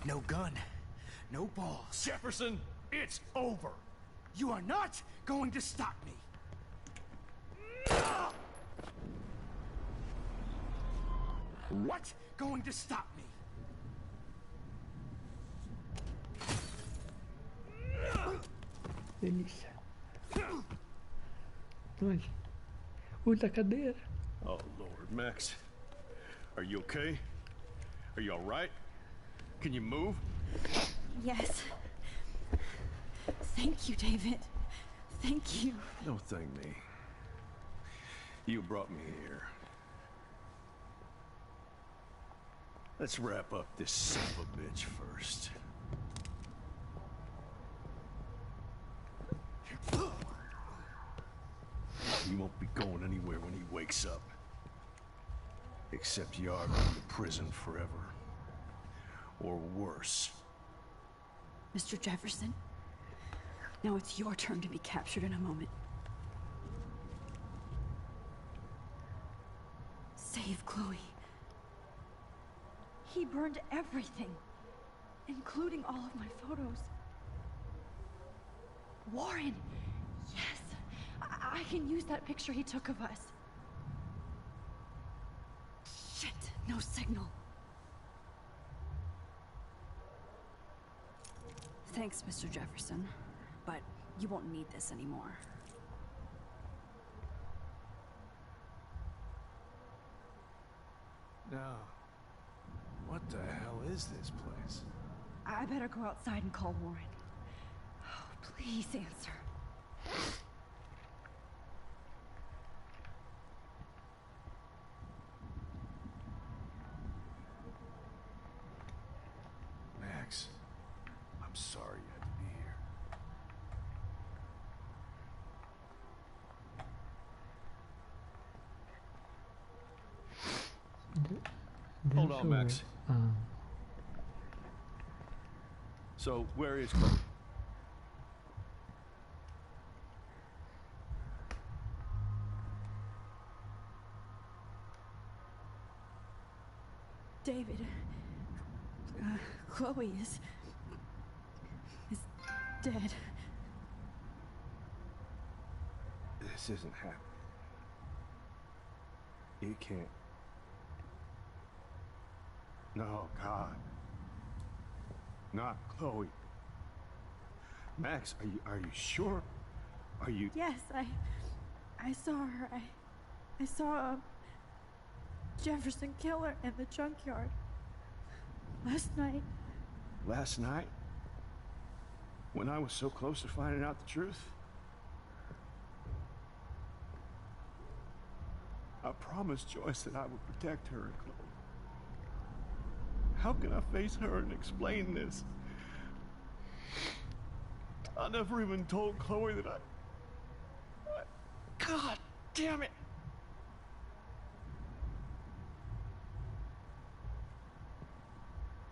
No gun. No balls. Jefferson, it's over. You are not going to stop me. What? Going to stop me? Delícia. Onde? Usa a cadeira. Oh, Lord, Max. Are you okay? Are you all right? Can you move? Yes. Thank you, David. Thank you. Don't thank me. You brought me here. Let's wrap up this son of a bitch first. He won't be going anywhere when he wakes up. Except you are going to prison forever. Or worse. Mr. Jefferson, now it's your turn to be captured in a moment. Save Chloe. He burned everything, including all of my photos. Warren! Yes. I can use that picture he took of us. Shit, no signal. Thanks, Mr. Jefferson, but you won't need this anymore. No. What the hell is this place? I better go outside and call Warren. Oh, please answer. Max, I'm sorry you had to be here. Hold on, Max. So, where is Chloe? David, Chloe is dead. This isn't happening. It can't. No, God. Not Chloe. Max, are you sure? Are you? Yes, I saw her. I saw a Jefferson killer in the junkyard last night. Last night? When I was so close to finding out the truth? I promised Joyce that I would protect her and Chloe. How can I face her and explain this? I never even told Chloe that God damn it!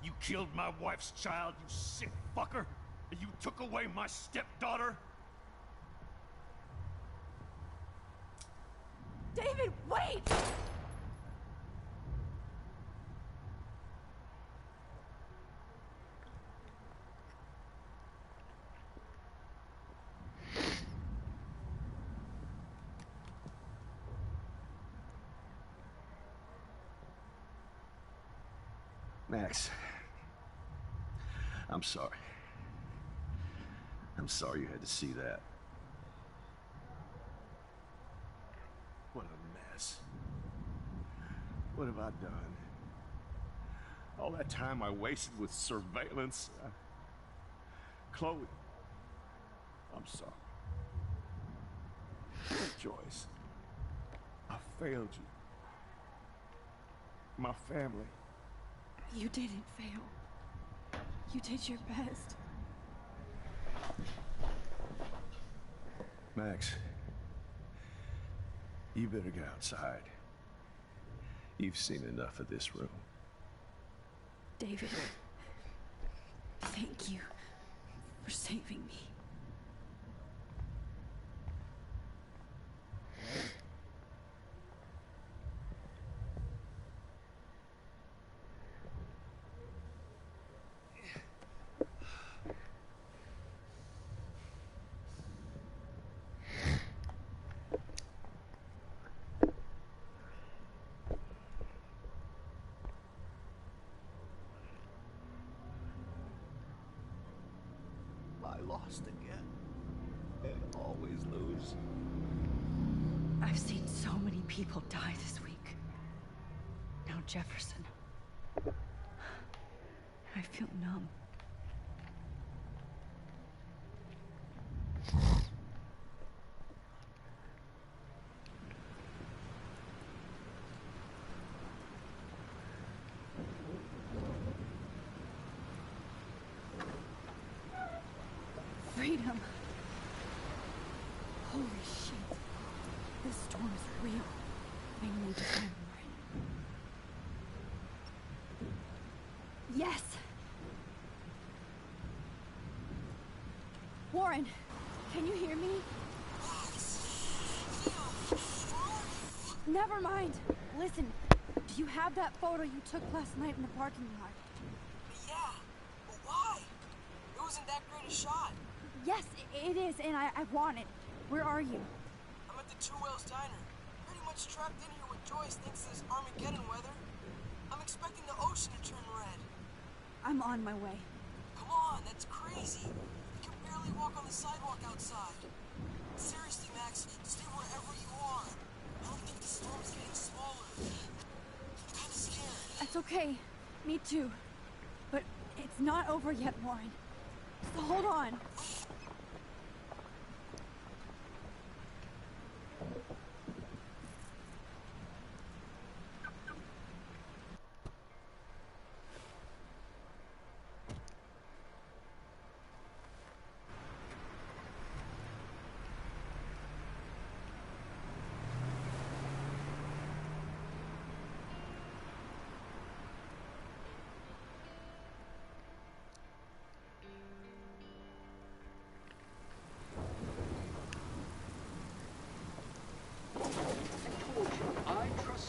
You killed my wife's child, you sick fucker! And you took away my stepdaughter? David, wait! Max, I'm sorry. I'm sorry you had to see that. What a mess. What have I done? All that time I wasted with surveillance. Chloe, I'm sorry. Joyce, I failed you. My family. You didn't fail. You did your best. Max, you better get outside. You've seen enough of this room. David, thank you for saving me. I lost again. And always lose. I've seen so many people die this week. Now Jefferson. I feel numb. Freedom. Holy shit. This storm is real. I need to find Warren. Yes! Warren, can you hear me? Never mind. Listen, do you have that photo you took last night in the parking lot? Yeah, but why? It wasn't that great a shot. Yes, it is, and I want it. Where are you? I'm diner. Pretty much trapped in here with Joyce thinks this Armageddon weather. I'm expecting the ocean to turn red. I'm on my way. Come on, that's crazy. You can barely walk on the sidewalk outside. Seriously, Max, stay wherever you are. I don't think the storm's getting smaller. I'm kinda scared. That's okay. Me too. But it's not over yet, Warren. So hold on.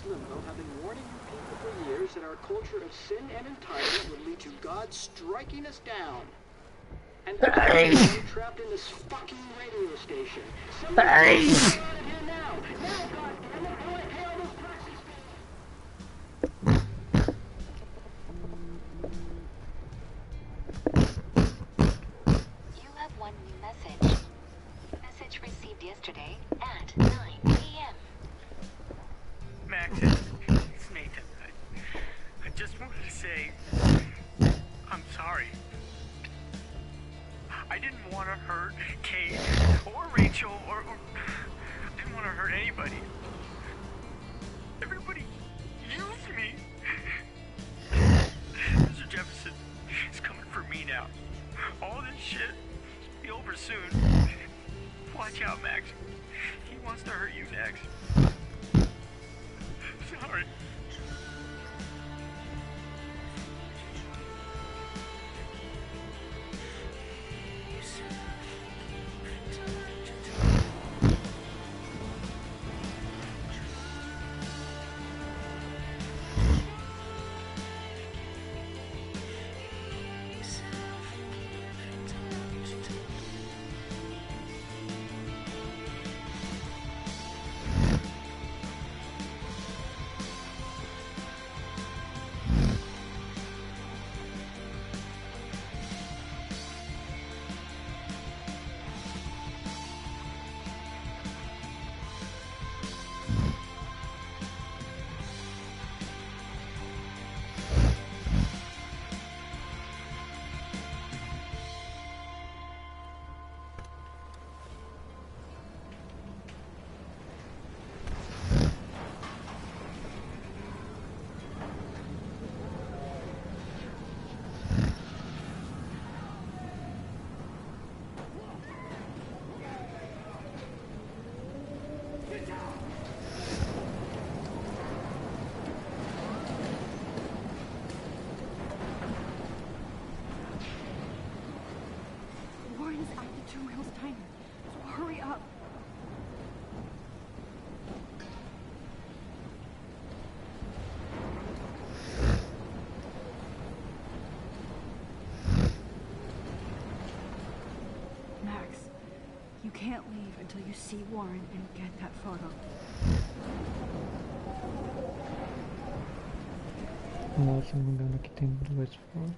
Limbo have been warning you people for years that our culture of sin and entitlement would lead to God striking us down. And we're trapped in this fucking radio station. Somebody get out of here now! Now, goddammit! I want to pay all those taxes! You have one new message. Message received yesterday at 9 p.m. Max, it's Nathan. I just wanted to say, I'm sorry. I didn't want to hurt Kate or Rachel or I didn't want to hurt anybody. Everybody used me. Mr. Jefferson is coming for me now. All this shit will be over soon. Watch out, Max. He wants to hurt you next. Sorry. You can't leave until you see Warren and get that photo. Lá, se não me engano, aqui tem duas fotos.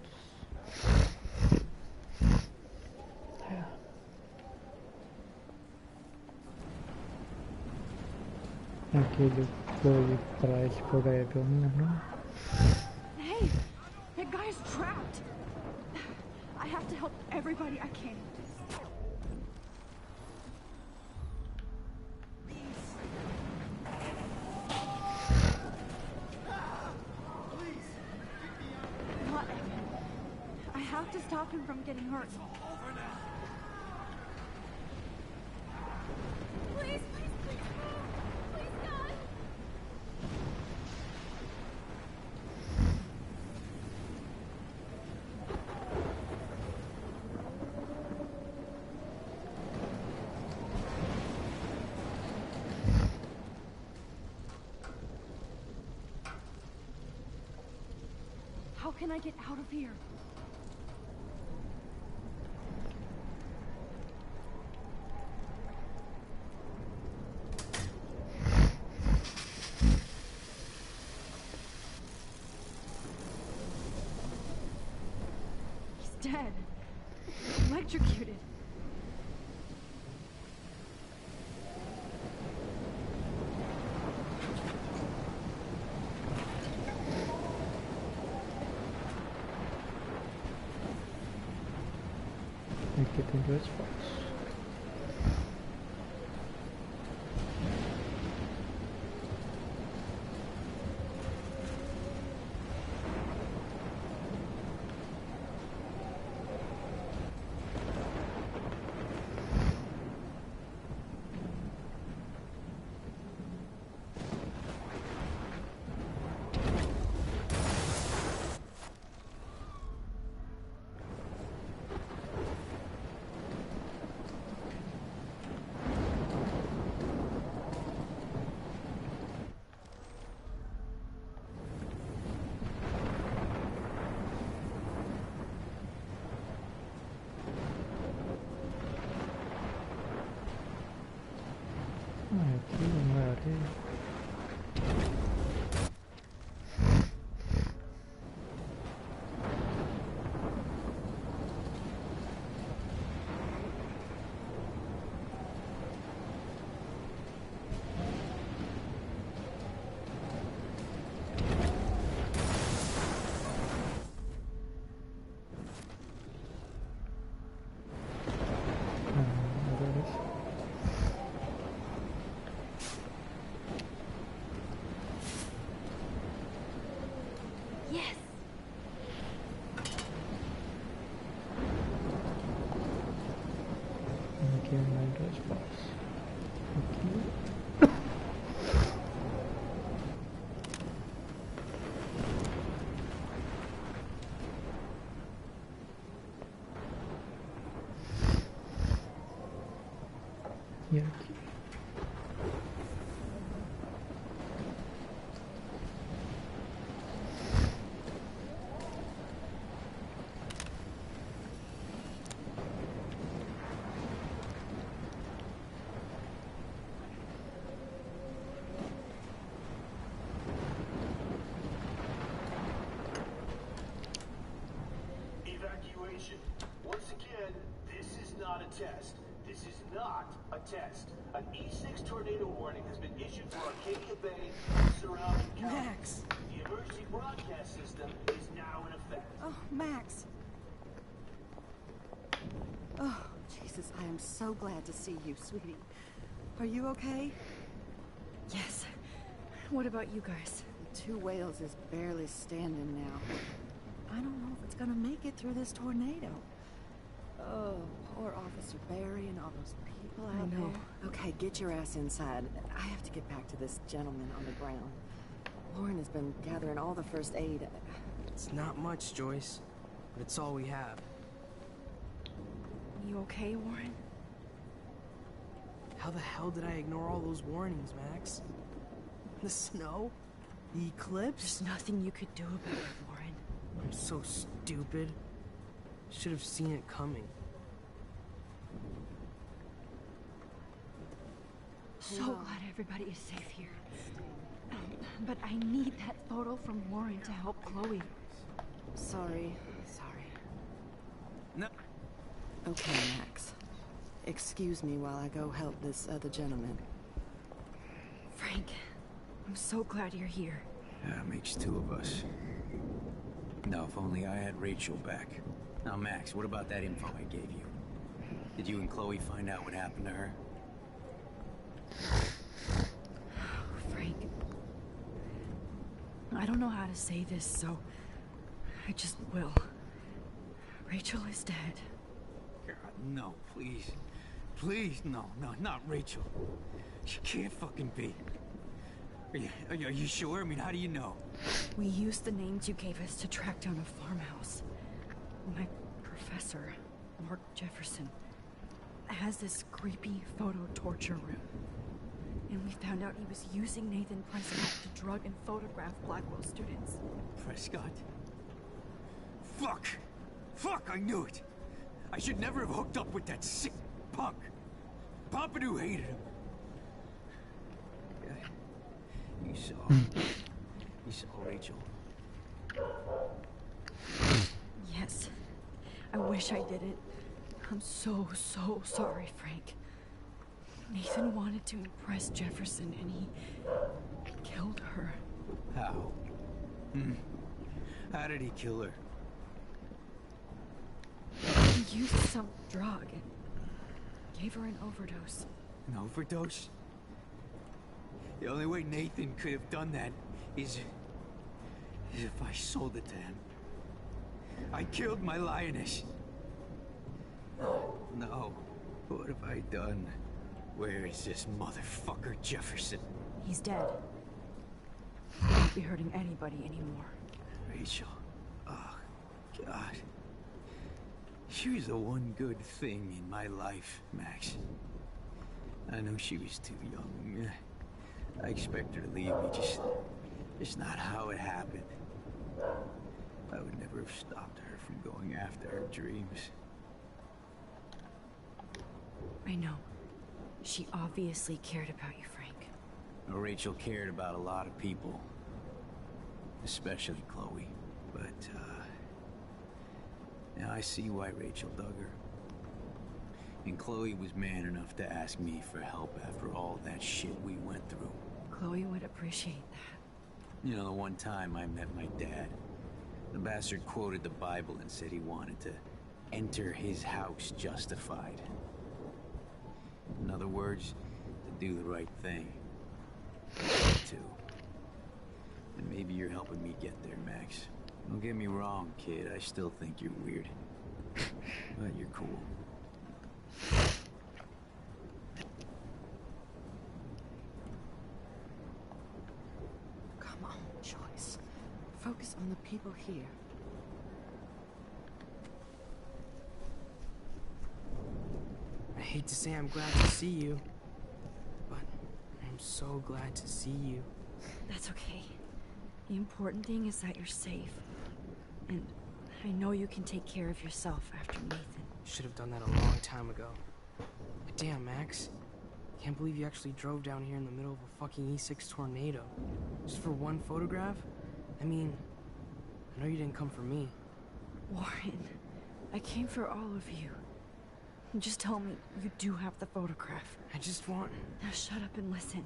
Aquele foi pra explorar a galinha, não? Hey! That guy's trapped! I have to help everybody I can. I have to stop him from getting hurt. Please, please, please, please, God. How can I get out of here? aqui tem duas fotos. Aqui não é areia. Agora sim. Yes. Aqui é mais duas fotos. Aqui. E aqui. Evacuation. Once again, this is not a test. This is not a test. An E6 tornado warning has been issued for Arcadia Bay and surrounding counties. Max! The emergency broadcast system is now in effect. Oh, Max. Oh, Jesus, I am so glad to see you, sweetie. Are you okay? Yes. What about you guys? The Two Whales is barely standing now. I don't know if it's gonna make it through this tornado. Oh, poor Officer Barry and all those people out there. Okay, get your ass inside. I have to get back to this gentleman on the ground. Lauren has been gathering all the first aid. It's not much, Joyce, but it's all we have. You okay, Warren? How the hell did I ignore all those warnings, Max? The snow? The eclipse? There's nothing you could do about it, Warren. I'm so stupid. Should have seen it coming. So glad everybody is safe here. But I need that photo from Warren to help Chloe. Sorry. No. Okay, Max. Excuse me while I go help this other gentleman. Frank, I'm so glad you're here. Yeah, makes two of us. No, if only I had Rachel back. Now, Max, what about that info I gave you? Did you and Chloe find out what happened to her? Frank, I don't know how to say this, so I just will. Rachel is dead. God, no, please. Please, no, not Rachel. She can't fucking be. Are you sure? I mean, how do you know? We used the names you gave us to track down a farmhouse. My professor, Mark Jefferson, has this creepy photo torture room. And we found out he was using Nathan Prescott to drug and photograph Blackwell students. Prescott? Fuck! Fuck, I knew it! I should never have hooked up with that sick punk! Pompidou hated him. You saw Rachel. Yes. I wish I didn't. I'm so sorry, Frank. Nathan wanted to impress Jefferson and he killed her. How? How did he kill her? used some drug and gave her an overdose. An overdose? The only way Nathan could have done that is if I sold it to him. I killed my lioness. No. What have I done? Where is this motherfucker Jefferson? He's dead. He won't be hurting anybody anymore. Rachel. Oh, God. She was the one good thing in my life, Max. I know she was too young. I expect her to leave me, just not how it happened. I would never have stopped her from going after her dreams. I know. She obviously cared about you, Frank. Well, Rachel cared about a lot of people. Especially Chloe. But, now I see why Rachel dug her. And Chloe was man enough to ask me for help after all that shit we went through. Chloe would appreciate that. You know, the one time I met my dad, the bastard quoted the Bible and said he wanted to enter his house justified. In other words, to do the right thing. Too. And maybe you're helping me get there, Max. Don't get me wrong, kid. I still think you're weird. But you're cool. Come on, Joyce. Focus on the people here. I hate to say I'm glad to see you, but I'm so glad to see you. That's okay. The important thing is that you're safe. And I know you can take care of yourself after Nathan. Should have done that a long time ago. But damn, Max. Can't believe you actually drove down here in the middle of a fucking E6 tornado. Just for one photograph? I mean, I know you didn't come for me. Warren, I came for all of you. Just tell me you do have the photograph. I just want... Now shut up and listen.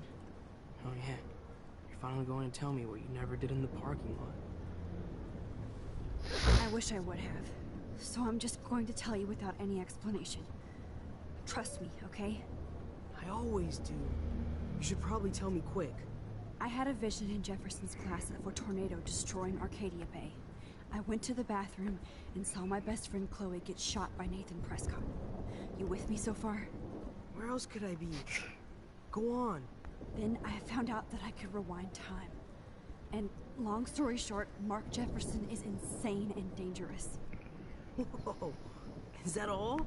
Oh yeah. You're finally going to tell me what you never did in the parking lot. I wish I would have. So I'm just going to tell you without any explanation. Trust me, okay? I always do. You should probably tell me quick. I had a vision in Jefferson's class of a tornado destroying Arcadia Bay. I went to the bathroom and saw my best friend Chloe get shot by Nathan Prescott. You with me so far? Where else could I be? Go on. Then I found out that I could rewind time. And long story short, Mark Jefferson is insane and dangerous. Whoa. Is that all?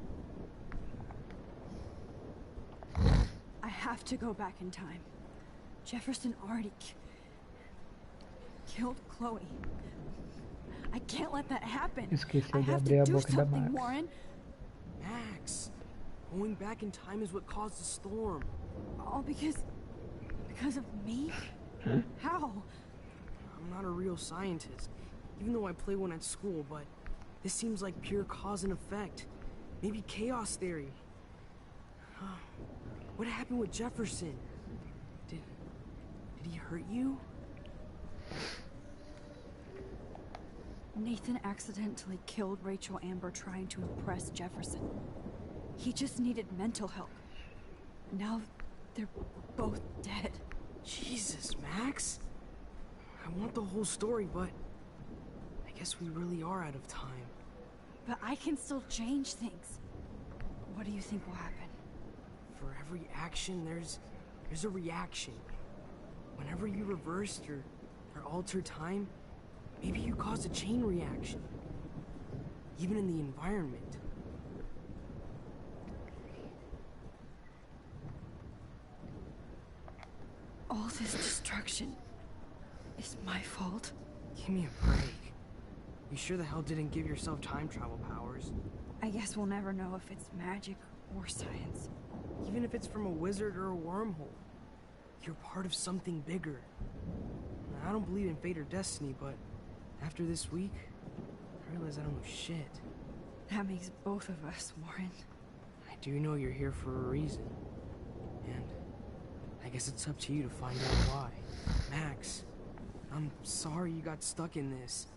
I have to go back in time. Jefferson already killed Chloe. I can't let that happen. I have to do something, Warren. Max, going back in time is what caused the storm. All because of me? Huh? How? I'm not a real scientist, even though I play one at school, but this seems like pure cause and effect. Maybe chaos theory. What happened with Jefferson? Did he hurt you? Nathan accidentally killed Rachel Amber trying to impress Jefferson. He just needed mental help. Now they're both dead. Jesus, Max. I want the whole story, but I guess we really are out of time. But I can still change things. What do you think will happen? For every action, there's a reaction. Whenever you reversed or alter time, maybe you caused a chain reaction. Even in the environment. All this destruction is my fault. Give me a break. You sure the hell didn't give yourself time travel powers? I guess we'll never know if it's magic or science. Even if it's from a wizard or a wormhole. You're part of something bigger. I don't believe in fate or destiny, but after this week, I realize I don't know shit. That makes both of us, Warren. I do know you're here for a reason. And I guess it's up to you to find out why. Max, I'm sorry you got stuck in this.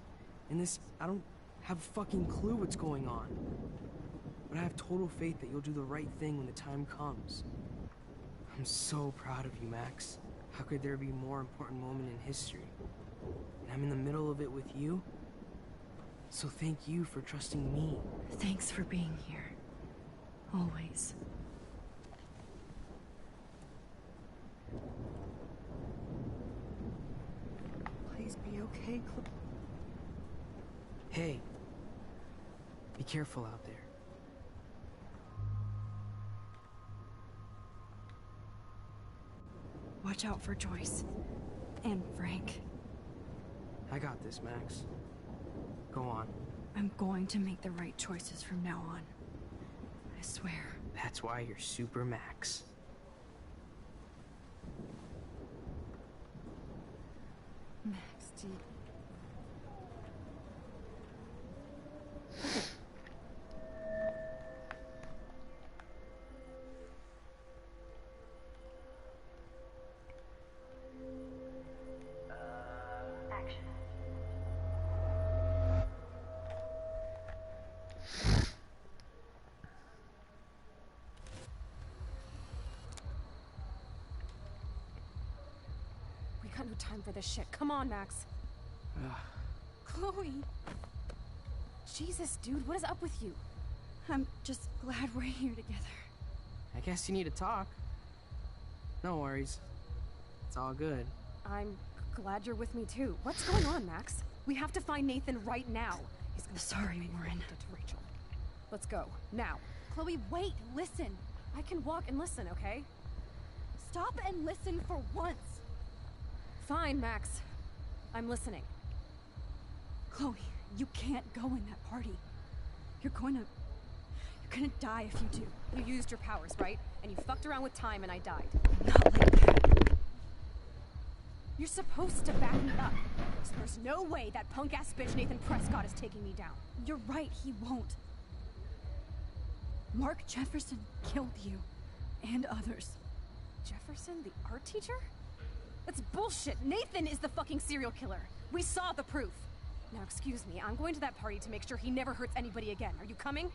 I don't have a fucking clue what's going on. but I have total faith that you'll do the right thing when the time comes. I'm so proud of you, Max. How could there be a more important moment in history? And I'm in the middle of it with you. So thank you for trusting me. Thanks for being here. Always. Please be okay, Hey, be careful out there. Watch out for Joyce. And Frank. I got this, Max. Go on. I'm going to make the right choices from now on. I swear. That's why you're Super Max. Max, do you... Action. We got no time for this shit. Come on, Max. Chloe. Jesus, dude, what is up with you? I'm just glad we're here together. I guess you need to talk. No worries. It's all good. I'm glad you're with me too. What's going on, Max? We have to find Nathan right now. He's gonna Sorry, Warren. to Rachel. Let's go now. Chloe, wait, listen. I can walk and listen, okay? Stop and listen for once. Fine, Max. I'm listening. Chloe, you can't go in that party. You're gonna die if you do. You used your powers, right? And you fucked around with time and I died. Not like that. You're supposed to back me up. So there's no way that punk-ass bitch Nathan Prescott is taking me down. You're right, he won't. Mark Jefferson killed you. And others. Jefferson, the art teacher? That's bullshit. Nathan is the fucking serial killer. We saw the proof. Now, excuse me, I'm going to that party to make sure he never hurts anybody again. Are you coming?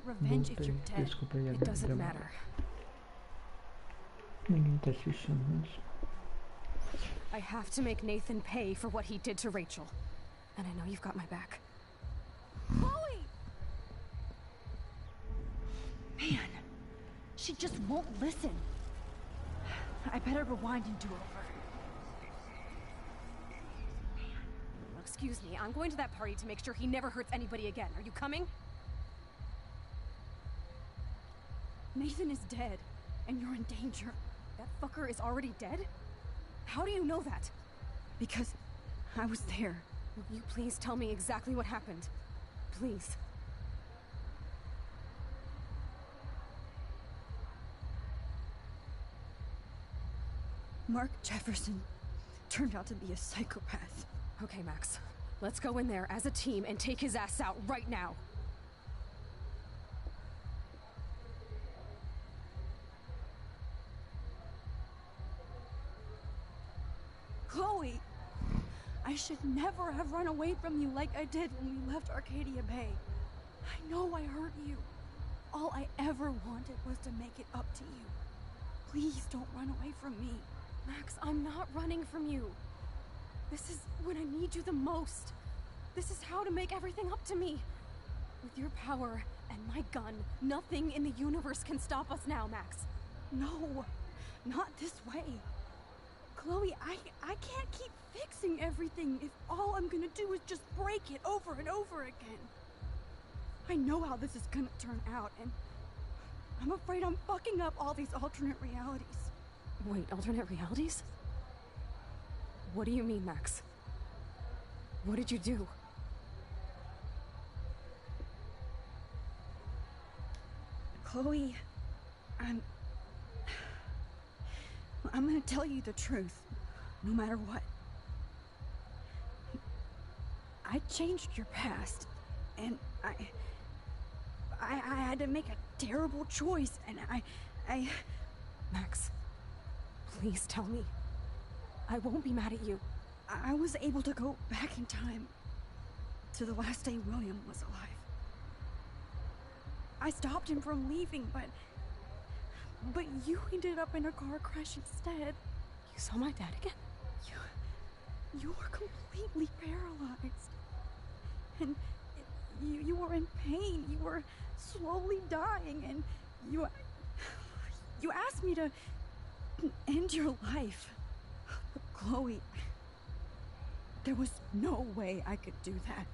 Revenge if you're dead. Desculpa aí a It doesn't demora. matter. Ninguém tá assistindo mesmo. I have to make Nathan pay for what he did to Rachel. And I know you've got my back. Chloe! Man, she just won't listen. I better rewind and do over. Excuse me, I'm going to that party to make sure he never hurts anybody again. Are you coming? Nathan is dead, and you're in danger. That fucker is already dead? How do you know that? Because I was there. Will you please tell me exactly what happened? Please. Mark Jefferson turned out to be a psychopath. Okay, Max. Let's go in there as a team and take his ass out right now. Chloe! I should never have run away from you like I did when we left Arcadia Bay. I know I hurt you. All I ever wanted was to make it up to you. Please don't run away from me. Max, I'm not running from you. This is when I need you the most. This is how to make everything up to me. With your power and my gun, nothing in the universe can stop us now, Max. No, not this way. Chloe, I can't keep fixing everything if all I'm gonna do is just break it over and over again. I know how this is gonna turn out, and I'm afraid I'm fucking up all these alternate realities. Wait, alternate realities? What do you mean, Max? What did you do? Chloe, I'm gonna tell you the truth, no matter what. I changed your past, and I had to make a terrible choice, and I... Max, please tell me. I won't be mad at you. I was able to go back in time to the last day William was alive. I stopped him from leaving, but you ended up in a car crash instead. You saw my dad again? You were completely paralyzed. And you were in pain. You were slowly dying, and you asked me to end your life. Chloe, there was no way I could do that.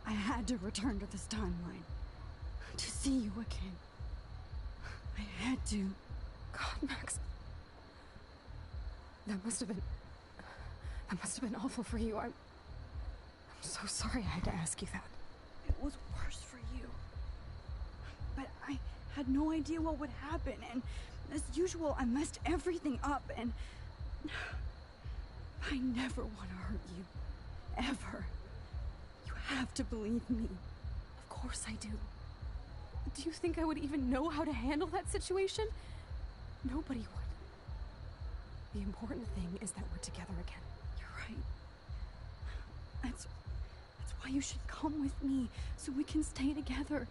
I had to return to this timeline to see you again. I had to. God, Max. That must have been awful for you. I'm so sorry I had to ask you that. It was worse for you. But I had no idea what would happen, and as usual, I messed everything up, and I never want to hurt you. Ever. You have to believe me. Of course I do. Do you think I would even know how to handle that situation? Nobody would. The important thing is that we're together again. You're right. That's why you should come with me, so we can stay together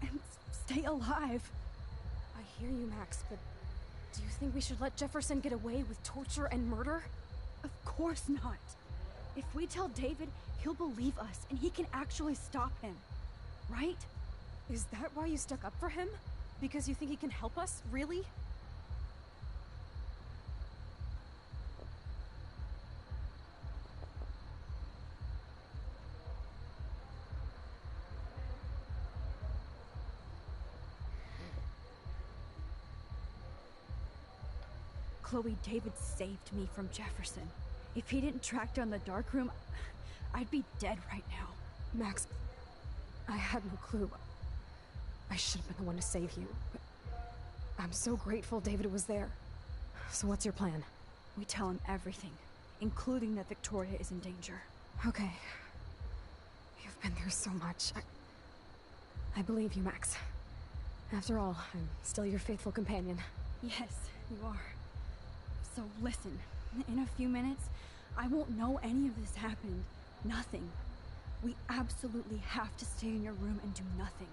and stay alive. I hear you, Max, but do you think we should let Jefferson get away with torture and murder? Of course not. If we tell David, he'll believe us and he can actually stop him. Right? Is that why you stuck up for him? Because you think he can help us? Really? Chloe, David saved me from Jefferson. If he didn't track down the dark room, I'd be dead right now. Max, I had no clue. I should have been the one to save you. But I'm so grateful David was there. So what's your plan? We tell him everything, including that Victoria is in danger. Okay. You've been through so much. I believe you, Max. After all, I'm still your faithful companion. Yes, you are. So listen, in a few minutes, I won't know any of this happened. Nothing. We absolutely have to stay in your room and do nothing.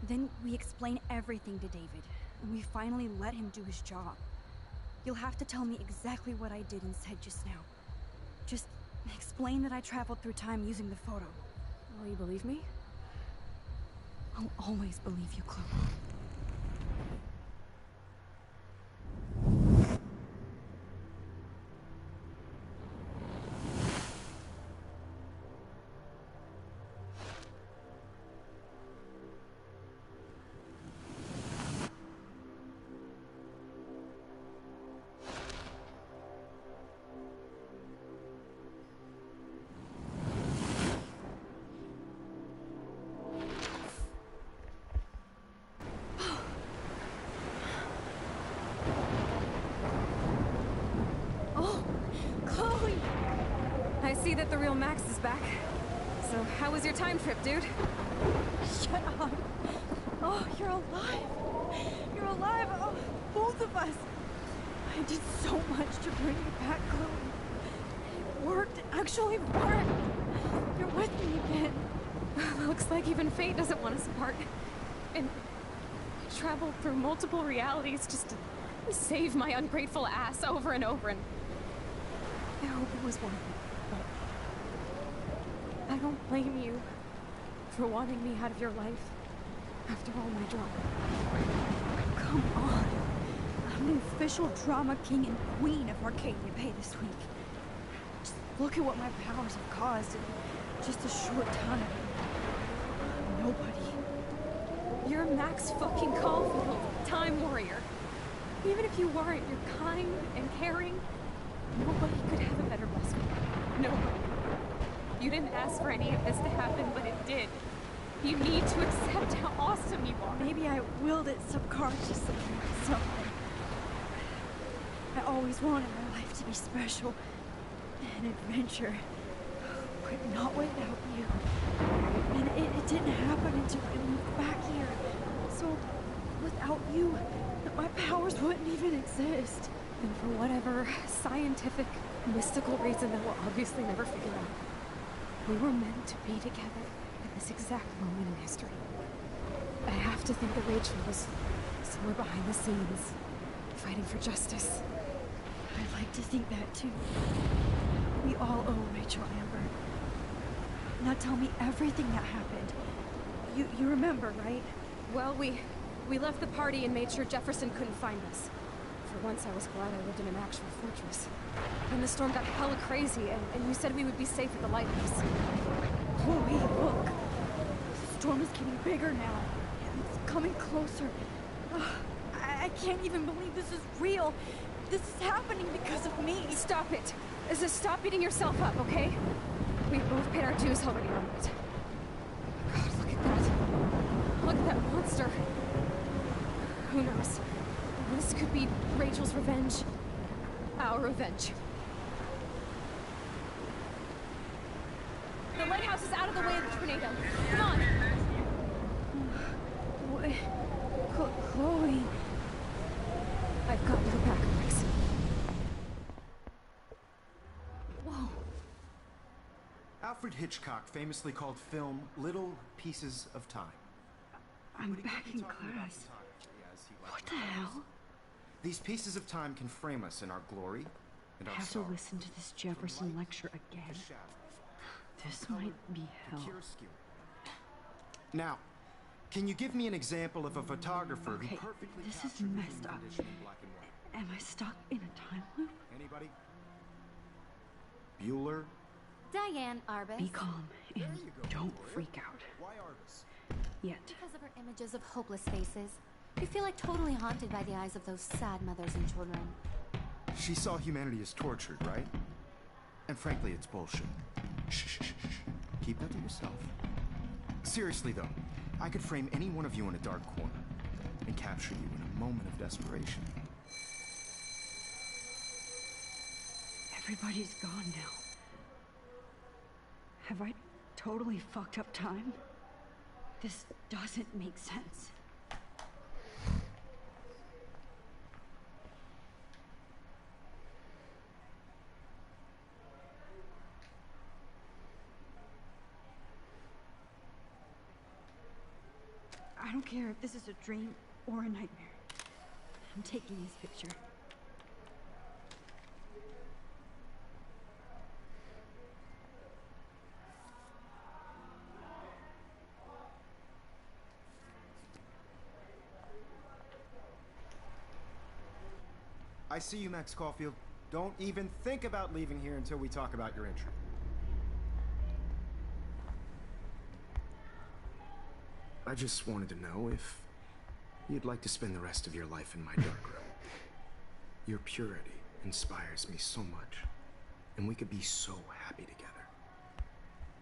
Then we explain everything to David, and we finally let him do his job. You'll have to tell me exactly what I did and said just now. Just explain that I traveled through time using the photo. Will you believe me? I'll always believe you, Chloe. real Max is back. So, how was your time trip, dude? Shut up. Oh, you're alive. You're alive. Oh, both of us. I did so much to bring you back, Chloe. It worked. It actually worked. You're with me again. Looks like even fate doesn't want us apart. And I traveled through multiple realities just to save my ungrateful ass over and over, and I hope it was worth it. But I don't blame you for wanting me out of your life after all my drama. Come on. I'm the official drama king and queen of Arcadia Bay this week. Just look at what my powers have caused in just a short time. Nobody. You're Max fucking Caulfield, Time Warrior. Even if you weren't, you're kind and caring. Nobody could have a better best friend. Nobody. You didn't ask for any of this to happen, but it did. You need to accept how awesome you are. Maybe I willed it subconsciously or something. I always wanted my life to be special. An adventure. But not without you. And it didn't happen until I moved back here. So, without you, my powers wouldn't even exist. And for whatever scientific, mystical reason that we'll obviously never figure out, we were meant to be together at this exact moment in history. I have to think that Rachel was somewhere behind the scenes, fighting for justice. I'd like to think that too. We all owe Rachel Amber. Now tell me everything that happened. You remember, right? Well, we left the party and made sure Jefferson couldn't find us. For once, I was glad I lived in an actual fortress. Then the storm got hella crazy, and you said we would be safe at the lighthouse. Chloe, look. The storm is getting bigger now. It's coming closer. I can't even believe this is real. This is happening because of me. Stop it. Just stop beating yourself up, okay? We've both paid our dues already on it. God, look at that. Look at that monster. Who knows? This could be Rachel's revenge. Our revenge. The lighthouse is out of the way of the tornado. Come on! What? Chloe... I've got your back, Max. Whoa. Alfred Hitchcock famously called film little pieces of time. I'm back in class. What the hell? These pieces of time can frame us in our glory and our I have to listen to this Jefferson lecture again. This might be hell. Now, can you give me an example of a photographer who perfectly this is messed up. Am I stuck in a time loop? Anybody? Bueller? Diane Arbus. Be calm and don't freak out. Why Arbus? Yet. Because of her images of hopeless faces. You feel like totally haunted by the eyes of those sad mothers and children. She saw humanity as tortured, right? And frankly, it's bullshit. Shh, shh, shh, shh. Keep that to yourself. Seriously, though, I could frame any one of you in a dark corner and capture you in a moment of desperation. Everybody's gone now. Have I totally fucked up time? This doesn't make sense. I don't care if this is a dream or a nightmare. I'm taking this picture. I see you, Max Caulfield. Don't even think about leaving here until we talk about your entry. I just wanted to know if you'd like to spend the rest of your life in my dark room. Your purity inspires me so much, and we could be so happy together.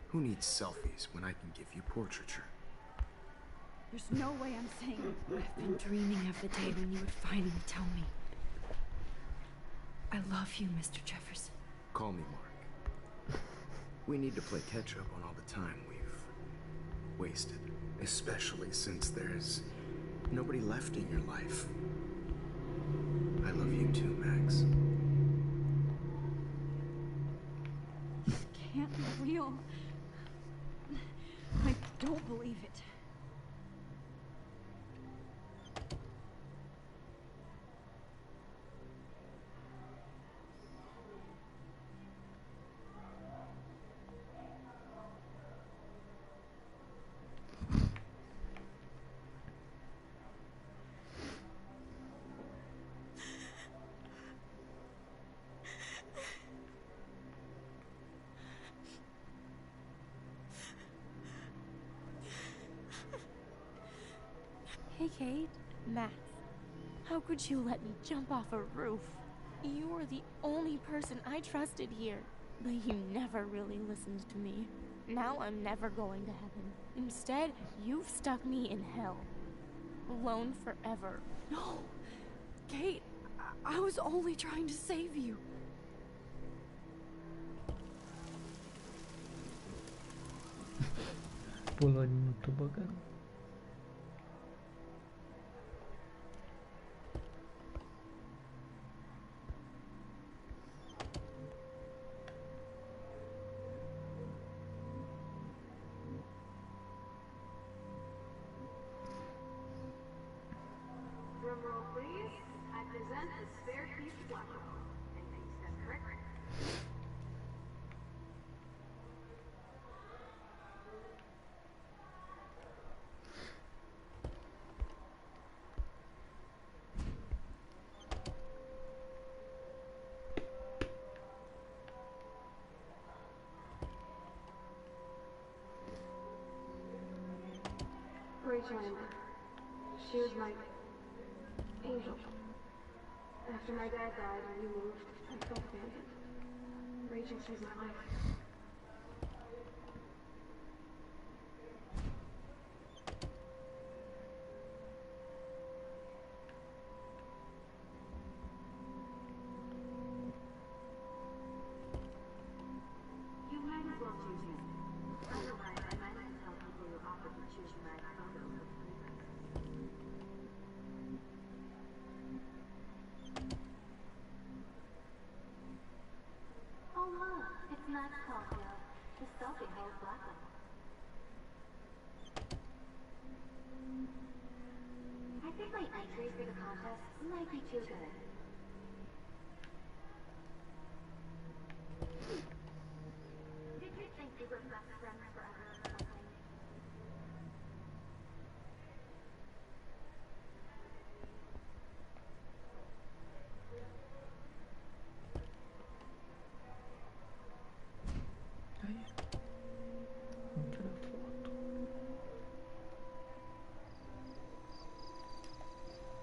Who needs selfies when I can give you portraiture? There's no way I'm saying it. I've been dreaming of the day when you would finally tell me. I love you, Mr. Jefferson. Call me Mark. We need to play catch up on all the time we've wasted. Especially since there's nobody left in your life. I love you too, Max. This can't be real. I don't believe it. Hey, Kate. Max. How could you let me jump off a roof? You were the only person I trusted here. But you never really listened to me. Now I'm never going to heaven. Instead, you've stuck me in hell. Alone forever. No! Kate, I was only trying to save you. Pulou no tobogã. Drumroll, please. I present the spare PS4. And please step correctly. Rachel Amber. She was my angel. After my dad died and we moved, I felt abandoned. Rachel saved my life. You might as well choose me. Otherwise, I might have to tell people you offered to choose my photo. Oh look, it's Max Caulfield. His selfie holds Blackwell. I think my entry for the contest might be too good. Did you think we were best friends forever or something?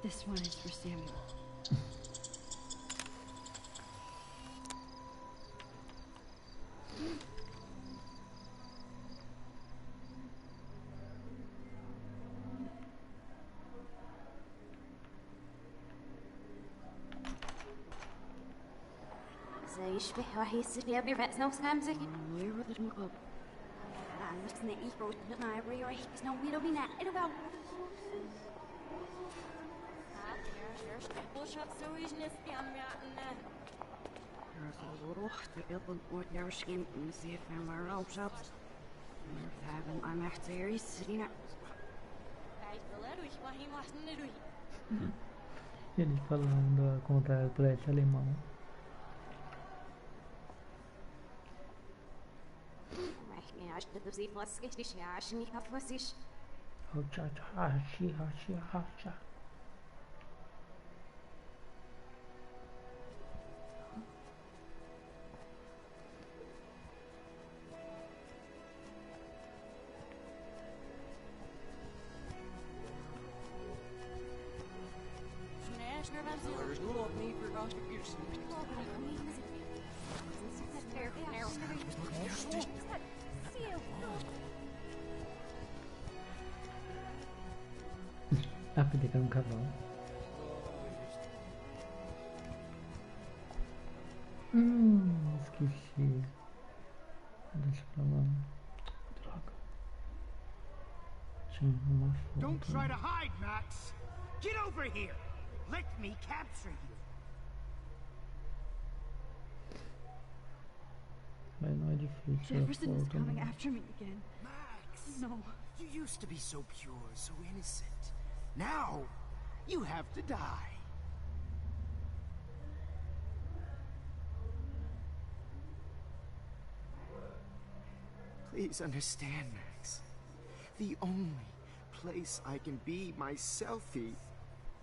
This one is for Samuel. زي يشبه وهي السرية برأس نفس نمزك ويرد المقاب لسنا إيكو تبقى ريوي سنو ويلو بينا إلو Rocht de ilpen wordt jouw schim en zie van waar op zat. Maar we hebben aan echt series zien. Eles falando contra o prédio alemão. Ja, als je dat ziet, wat is het? Ja, als je niet gaat, wat is Hacha. There's no need for contributions. Aplicar um cavalo. Esqueci. Deixa pra lá. Droga. Tinha uma foto. Don't try to hide, Max. Get over here. Let me capture you. Mas não é difícil. Jefferson is foto, coming né? after me again. Max. No. You used to be so pure, so innocent. Now, you have to die. Please understand, Max. The only place I can be myself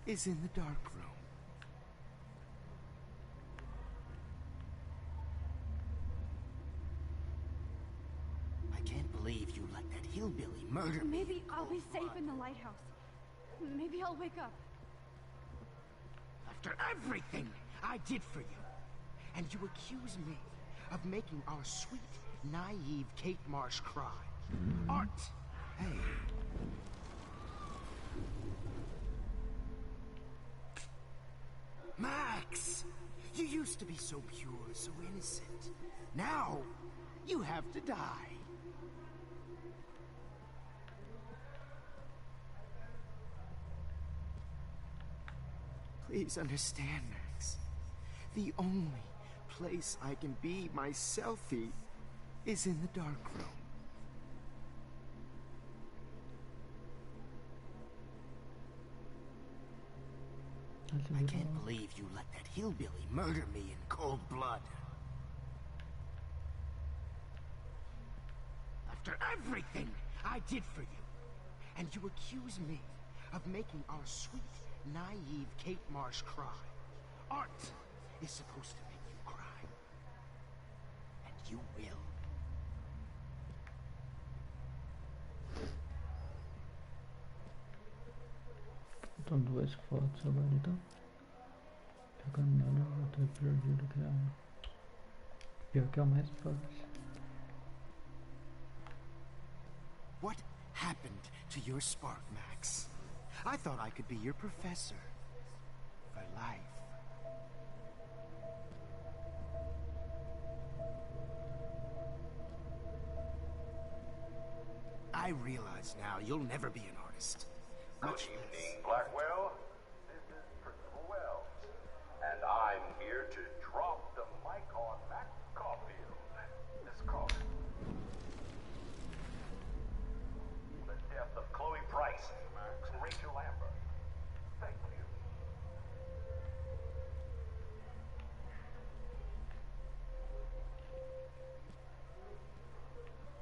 is in the dark room. I can't believe you let that hillbilly murder me. Maybe I'll be safe in the lighthouse. Maybe I'll wake up. After everything I did for you, and you accuse me of making our sweet, naive Kate Marsh cry. Art! Hey. Max! You used to be so pure, so innocent. Now, you have to die. Please understand, Max. The only place I can be myself is in the dark room. I can't believe you let that hillbilly murder me in cold blood. After everything I did for you, and you accuse me of making our sweet, naive Kate Marsh cry. Art is supposed to make you cry. And you will. Faltam duas fotos agora então. Pegando nada, eu vou ter perdido que é. Pior que é o mais fácil. What happened to your spark, Max? I thought I could be your professor. For life. I realize now you'll never be an artist. Good evening, Blackwell. This is Principal Wells, and I'm here to drop the mic on Max Caulfield. This call. The death of Chloe Price, Max, and Rachel Lambert. Thank you.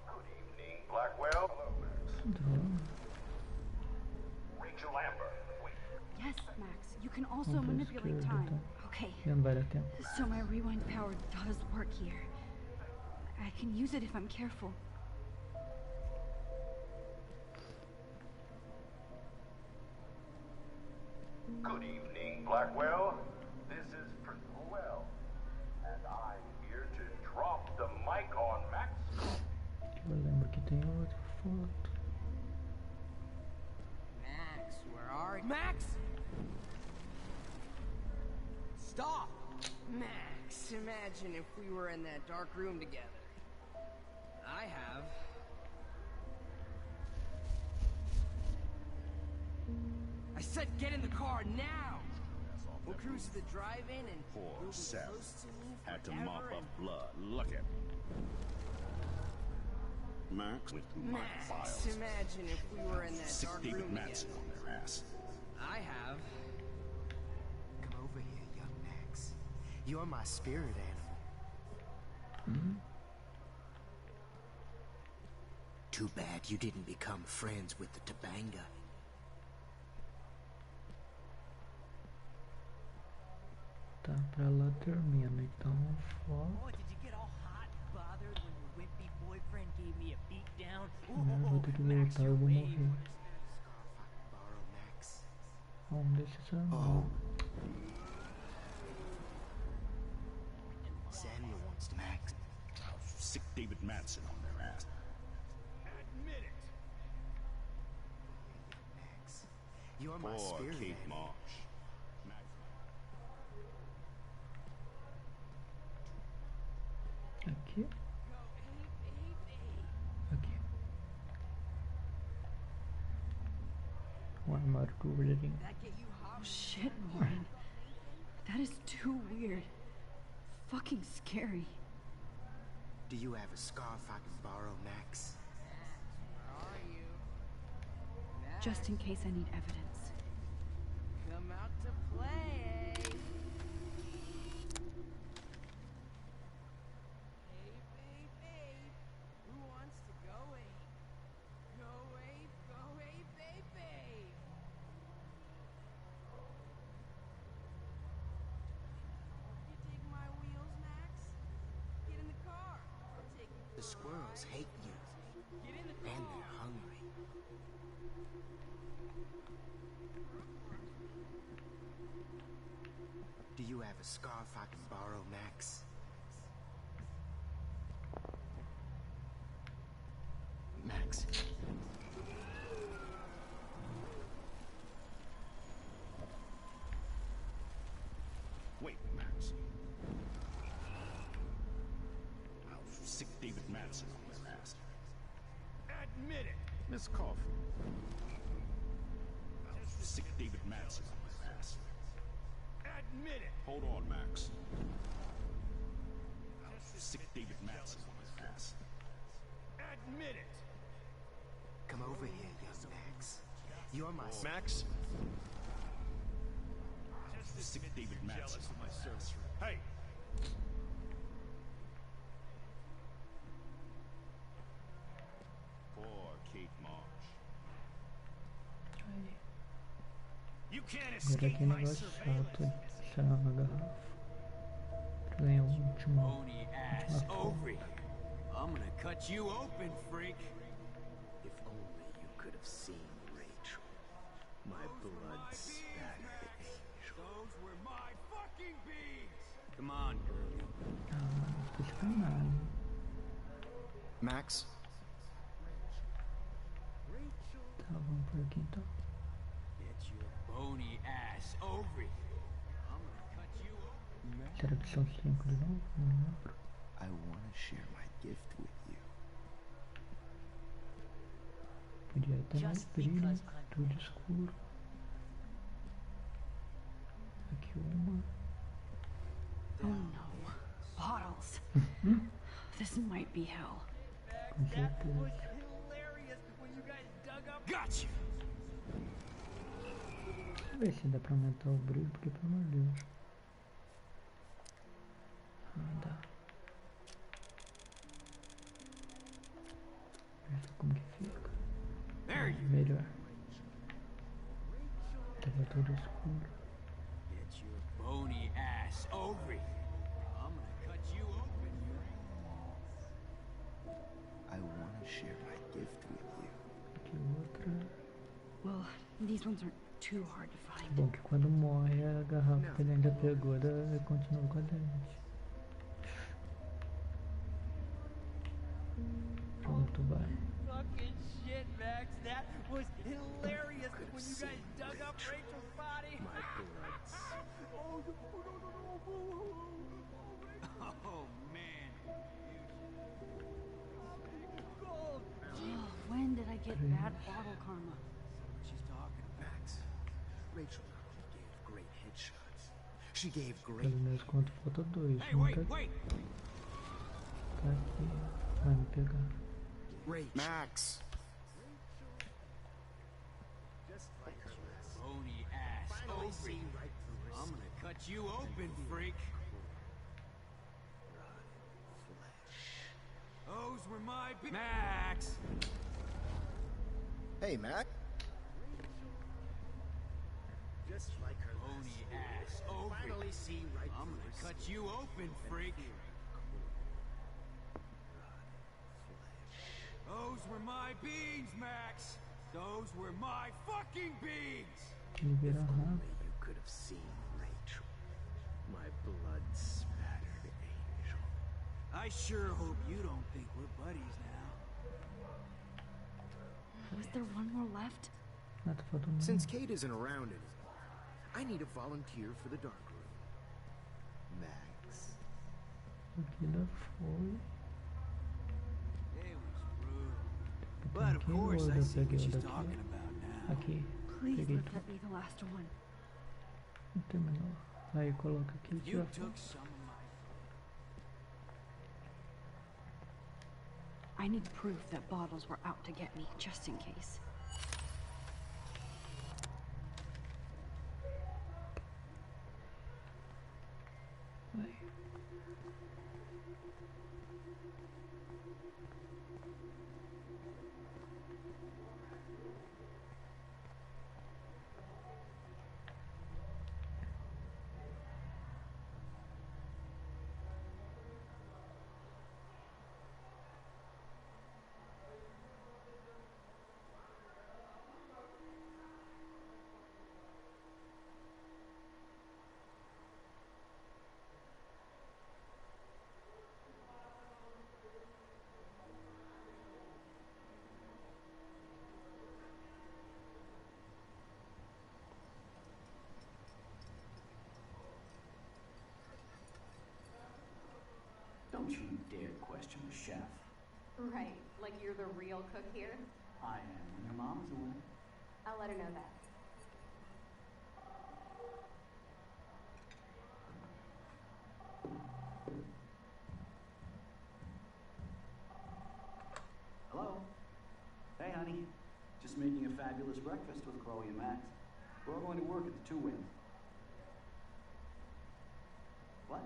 Good evening, Blackwell. Hello, Max. Rachel Lambert. Wait. Yes, Max. You can also manipulate time. Okay. Já não vai dar tempo. So my rewind power does work here. I can use it if I'm careful. Good evening, Blackwell. This is Principal Wells, and I'm here to drop the mic on Max. Eu lembro que tem outra foto. Max, where are you? Max! Stop! Max, imagine if we were in that dark room together. I have. I said get in the car now! We'll cruise to the drive-in and Poor you'll be Seth. close to me Had to forever mop up and- blood. Look at me. Max went through my Max, files. imagine if we were in that Sick dark David room Madsen together. on their ass. I have. Come over here, young Max. You're my spirit animal. Too bad you didn't become friends with the Tobanga. Tá, pra lá termina, então foto. Oh, did you get all hot and bothered when your wimpy boyfriend gave me a beat down? Eu vou ter que voltar, eu vou morrer. Vamos deixar isso não. Samuel wants to Max. Sick David Madsen on their ass. Admit it. Max, you're my Poor spirit Kate animal. Marsh. Aqui. um armário que o olheirinho. Oh shit, Lauren. That is too weird. Fucking scary. Do you have a scarf I can borrow, Max? Just in case I need evidence. Come out to play. Hey, babe. Who wants to go ape? Go ape, babe. You dig my wheels, Max? Get in the car. I'll take you. The squirrels hate you. Get in the car. And they're hungry. Do you have a scarf I can borrow, Max? Max. Wait, Max. I'll sick David Madison on their ass. Admit it! Miss Coffee. I'll sick David Madison on their ass. Admit it! Hold on, Max. I'll sick David Madison on their ass. Admit it! Come over here, young Max. You're my... Max? Sick David Madison on my ass. Hey! Poor Kate Marsh. You can't Agora escape aqui my negócio surveillance. chato de tirar uma garrafa pra ganhar o último. Bony ass over here. I'm gonna cut you open, freak. If only you could have seen Rachel. My blood-spattered angel. Those were my fucking beans. Come on, girl. Ah, tô de canalha. Max? Tá, vamos por aqui então. Get your bony ass over here. I'm gonna cut you open. Será que são 5 de novo? Não lembro. I want to share my gift with you. Podia ter mais brilho, tudo escuro. Aqui uma. Oh no. Bottles. This might be hell. Com certeza. Gotcha. Deixa eu ver se dá pra aumentar o brilho, porque pelo amor de Deus. Ah, dá. Ver como que fica. Melhor. Tava tudo escuro. Get your bony ass over here. I'm gonna cut you open. I want to share my gift with you. Aqui outra. Well, these ones aren't too hard to Que find. bom que quando morre a garrafa que ele ainda pegou, continua com a gente. Pronto, vai. Fucking shit, Max. That was hilarious when you guys dug up Rachel's body. My blood. Oh, man. Oh, when did I get bad bottle karma? She's talking about. Max, Rachel not only gave great headshots, she gave great... Pelo menos quanto falta 2. Hey, wait. Tá aqui. Vai me pegar. Max! Bony ass over here. I'm gonna cut you open, freak. Those were my Max! Hey, Mac. Just like her Bony ass over here. finally see right I'm through gonna her cut you open, freak. Those were my beans, Max! Those were my fucking beans! Libera rápido. You could have seen Rachel. My blood-spattered angel. I sure hope you don't think we're buddies now. Was there one more left? Ah, tá faltando Since Kate isn't around anymore, I need a volunteer for the dark room. Max. aqui já foi. It was brutal. But of course I see what she's talking about now. Aqui. Please Peguei look tudo. at me the last one. Não tem menor. Aí coloca aqui e tira You a foto. took some of my... I need proof that bottles were out to get me, just in case. Vai. Don't you dare question the chef. Right, like you're the real cook here? I am when your mom's away. I'll let her know that. Hello? Hey, honey. Just making a fabulous breakfast with Chloe and Max. We're all going to work at the Two Wings. What?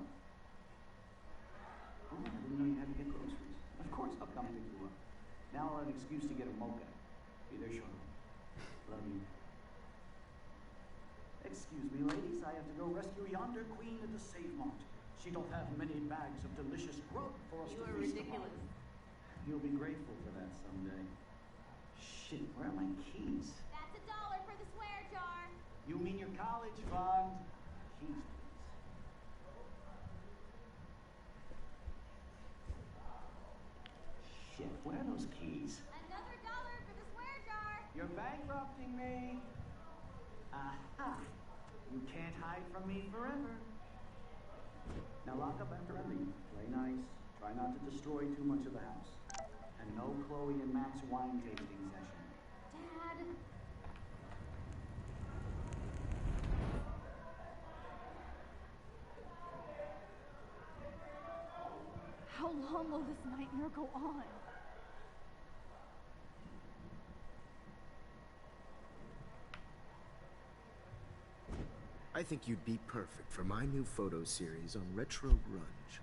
Oh, I didn't know you had to get groceries. Of course I'll come pick you up. Now I'll have an excuse to get a mocha. Be there shortly. Love you. Excuse me, ladies. I have to go rescue yonder queen at the Save Mart. She don't have many bags of delicious grub for us to feast upon. You'll be grateful for that someday. Shit, where are my keys? That's $1 for the swear jar. You mean your college fund? Keys, please. Shit, where are those keys? Another $1 for the swear jar. You're bankrupting me. Aha! You can't hide from me forever. Now lock up after I leave. Play nice. Try not to destroy too much of the house. And no Chloe and Max wine tasting session. Dad. How long will this nightmare go on? I think you'd be perfect for my new photo series on retro grunge.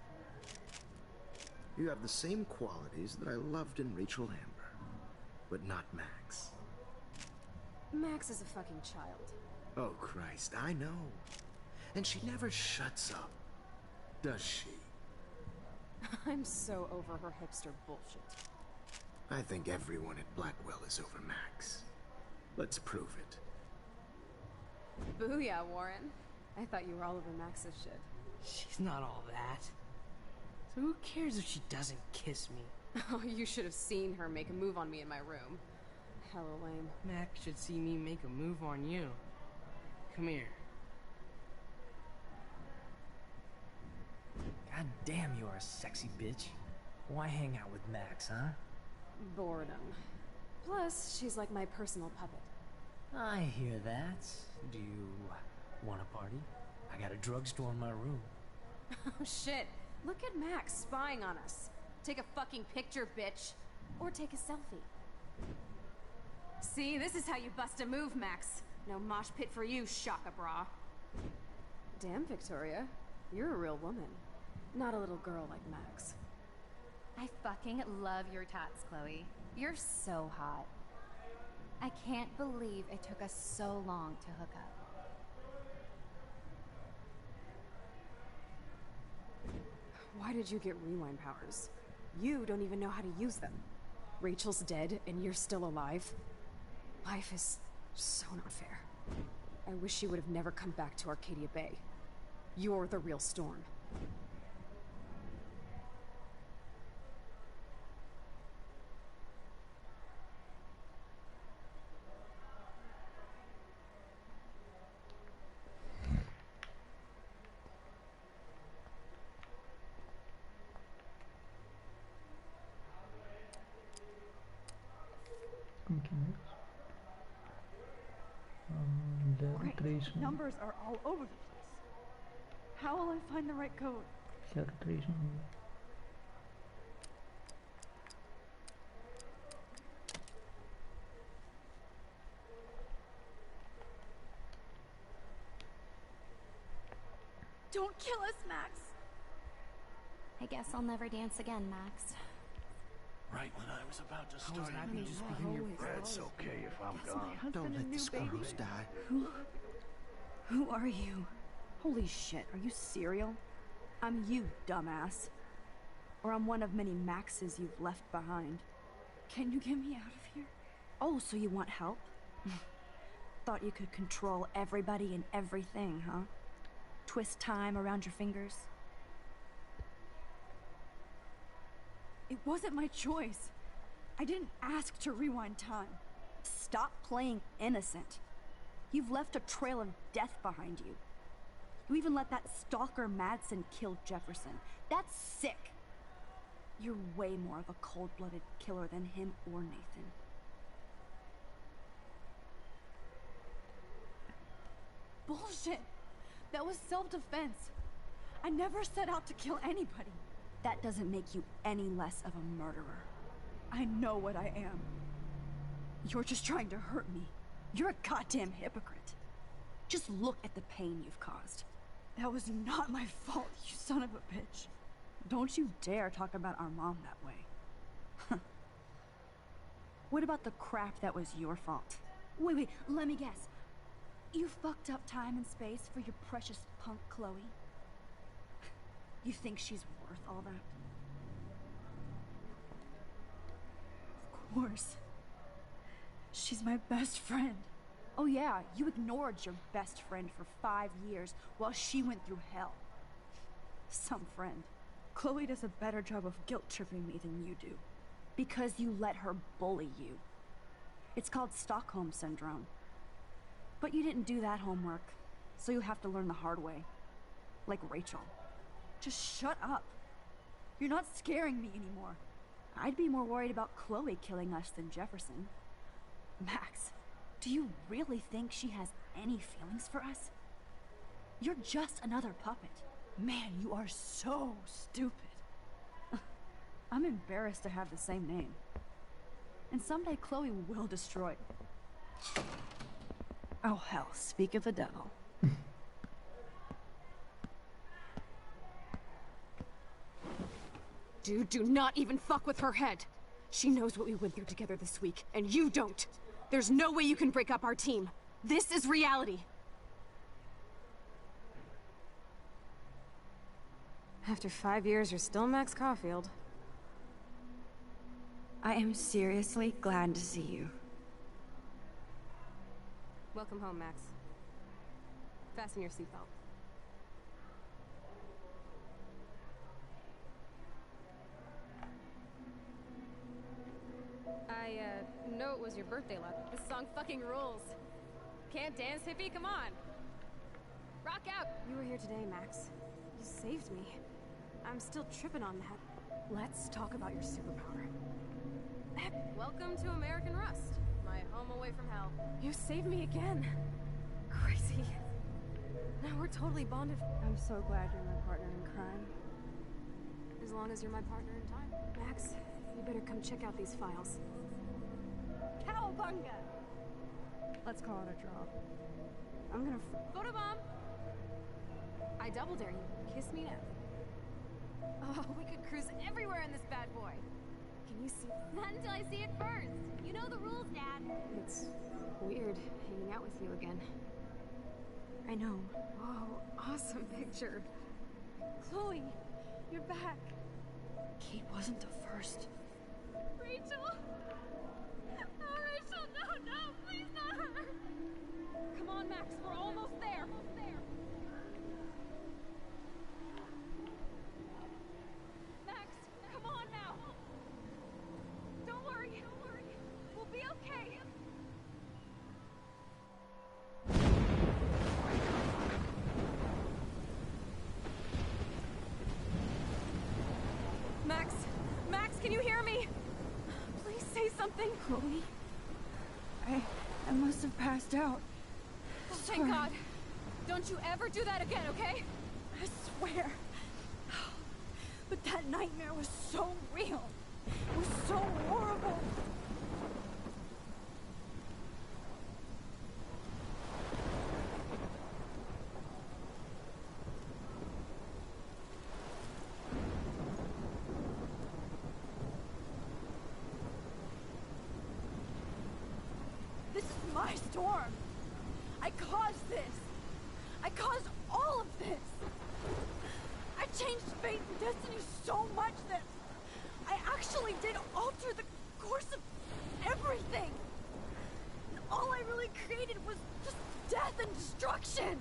You have the same qualities that I loved in Rachel Amber, but not Max. Max is a fucking child. Oh, Christ, I know. And she never shuts up, does she? I'm so over her hipster bullshit. I think everyone at Blackwell is over Max. Let's prove it. Booyah, Warren. I thought you were all over Max's shit. She's not all that. So who cares if she doesn't kiss me? Oh, you should have seen her make a move on me in my room. Hella lame. Max should see me make a move on you. Come here. God damn, you are a sexy bitch. Why hang out with Max, huh? Boredom. Plus, she's like my personal puppet. I hear that. Do you want a party? I got a drugstore in my room. Oh shit. Look at Max spying on us. Take a fucking picture, bitch. Or take a selfie. See, this is how you bust a move, Max. No mosh pit for you, Shaka Bra. Damn, Victoria. You're a real woman. Not a little girl like Max. I fucking love your tats, Chloe. You're so hot. I can't believe it took us so long to hook up. Why did you get rewind powers? You don't even know how to use them. Rachel's dead and you're still alive. Life is so not fair. I wish she would have never come back to Arcadia Bay. You're the real Storm. Como que é mesmo? Great. 031. Numbers are all over the place. How will I find the right code? 031. Don't kill us, Max. I guess I'll never dance again, Max. Right when I was about to start. happy just being your friend. It's okay if I'm gone. Don't let the squirrels die. Who are you? Holy shit, are you serial? I'm you, dumbass. Or I'm one of many Maxes you've left behind. Can you get me out of here? Oh, so you want help? Thought you could control everybody and everything, huh? Twist time around your fingers? It wasn't my choice. I didn't ask to rewind time. Stop playing innocent. You've left a trail of death behind you. You even let that stalker Madsen kill Jefferson. That's sick. You're way more of a cold-blooded killer than him or Nathan. Bullshit! That was self-defense. I never set out to kill anybody. That doesn't make you any less of a murderer. I know what I am. You're just trying to hurt me. You're a goddamn hypocrite. Just look at the pain you've caused. That was not my fault, you son of a bitch. Don't you dare talk about our mom that way. What about the crap that was your fault? Wait, let me guess. You fucked up time and space for your precious punk Chloe? You think she's worth all that? Of course. She's my best friend. Oh yeah, you ignored your best friend for 5 years while she went through hell. Some friend. Chloe does a better job of guilt-tripping me than you do. Because you let her bully you. It's called Stockholm Syndrome. But you didn't do that homework, so you have to learn the hard way. Like Rachel. Just shut up. You're not scaring me anymore. I'd be more worried about Chloe killing us than Jefferson. Max, do you really think she has any feelings for us? You're just another puppet. Man, you are so stupid. I'm embarrassed to have the same name. And someday Chloe will destroy me. Oh hell, speak of the devil. Dude, do not even fuck with her head. She knows what we went through together this week, and you don't. There's no way you can break up our team. This is reality. After 5 years, you're still Max Caulfield. I am seriously glad to see you. Welcome home, Max. Fasten your seatbelt. I know it was your birthday lap. This song fucking rules. Can't dance, hippie? Come on. Rock out! You were here today, Max. You saved me. I'm still tripping on that. Let's talk about your superpower. Welcome to American Rust, my home away from hell. You saved me again. Crazy. Now we're totally bonded. I'm so glad you're my partner in crime. As long as you're my partner in time. Max, you better come check out these files. Cowabunga! Let's call it a draw. I'm gonna photobomb! I double dare you. Kiss me now. Oh, we could cruise everywhere in this bad boy. Can you see? Not until I see it first. You know the rules, Dad. It's weird hanging out with you again. I know. Whoa, awesome picture. Chloe, you're back. Kate wasn't the first. Rachel? Oh, Rachel, no, please not her. Come on, Max, we're almost there. Max, come on now. Don't worry. We'll be okay. Max, can you hear me? Please say something. Chloe? I must have passed out. Thank God. Don't you ever do that again, okay? I swear. But that nightmare was so real. It was so horrible. This is my storm. I caused this. I caused all of this. I changed fate and destiny so much that I actually did alter the course of everything. And all I really created was just death and destruction.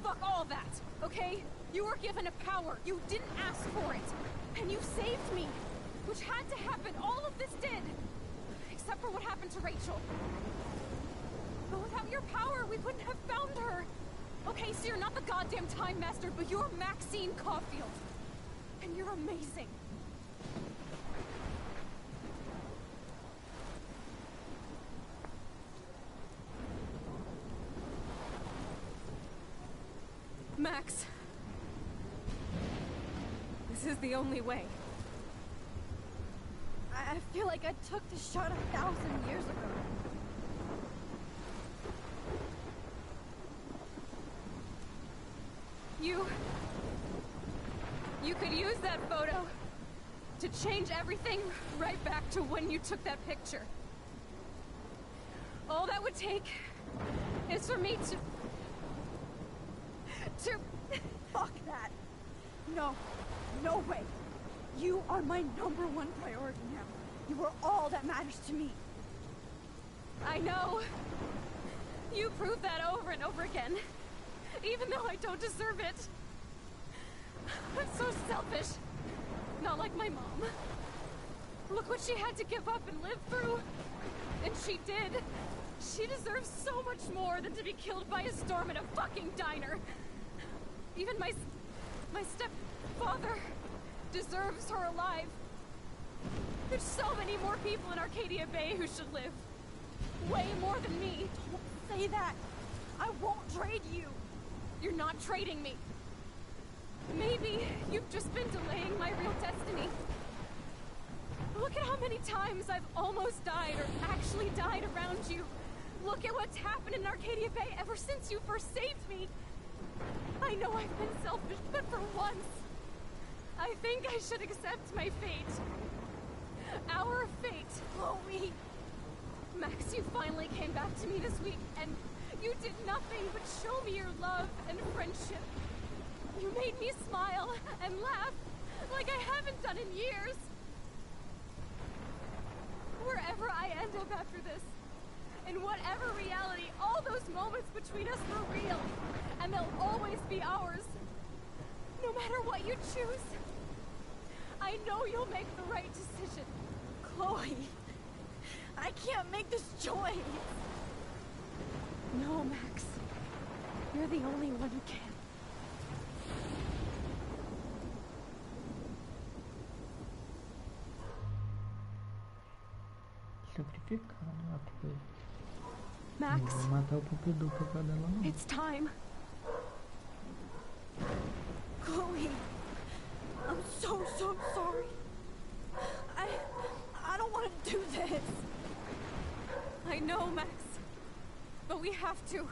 Fuck all that, okay? You were given a power. You didn't ask for it. And you saved me. Which had to happen. All of this did. Except for what happened to Rachel. But without your power, we wouldn't have found her. Okay, so you're not the goddamn Time Master, but you're Maxine Caulfield. And you're amazing. Max. This is the only way. I feel like I took the shot 1,000 years ago. You could use that photo to change everything right back to when you took that picture. All that would take is for me to... Fuck that. No. No way. You are my #1 priority now. You are all that matters to me. I know. You prove that over and over again. Even though I don't deserve it. I'm so selfish. Not like my mom. Look what she had to give up and live through. And she did. She deserves so much more than to be killed by a storm in a fucking diner. Even my stepfather deserves her alive. There's so many more people in Arcadia Bay who should live. Way more than me. Don't say that. I won't trade you. You're not trading me. Maybe you've just been delaying my real destiny. Look at how many times I've almost died or actually died around you. Look at what's happened in Arcadia Bay ever since you first saved me. I know I've been selfish, but for once, I think I should accept my fate. Our fate, Chloe. Max, you finally came back to me this week, and you did nothing but show me your love and friendship. You made me smile and laugh like I haven't done in years. Wherever I end up after this, in whatever reality, all those moments between us were real, and they'll always be ours. No matter what you choose, I know you'll make the right decision. Chloe, I can't make this choice. No, Max. You're the only one who can. Sacrificar, né? Porque Max, não vou matar o Pompidou por causa dela, não. it's time. Chloe, I'm so sorry. I don't want to do this. I know, Max. But we have to.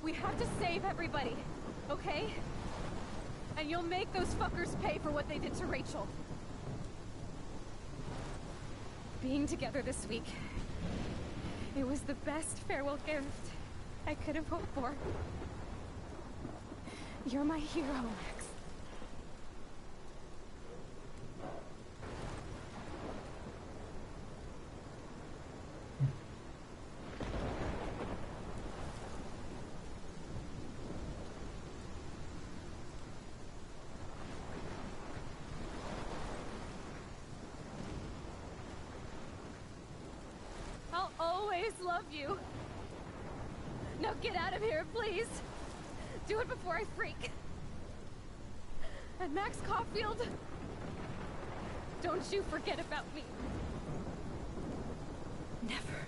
We have to save everybody, okay? And you'll make those fuckers pay for what they did to Rachel. Being together this week, it was the best farewell gift I could have hoped for. You're my hero, Max. I'll always love you. Now get out of here, please. Do it before I freak. And Max Caulfield, don't you forget about me. Never.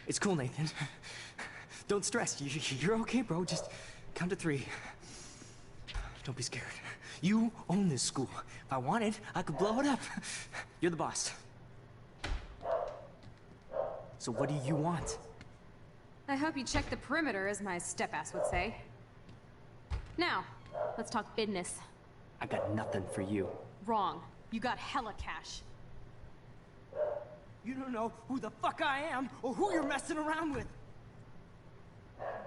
It's cool, Nathan. Don't stress. You're okay, bro. Just count to 3. Don't be scared. You own this school. If I wanted, I could blow it up. You're the boss. So what do you want? I hope you check the perimeter, as my step-ass would say. Now, let's talk business. I got nothing for you. Wrong. You got hella cash. You don't know who the fuck I am or who you're messing around with.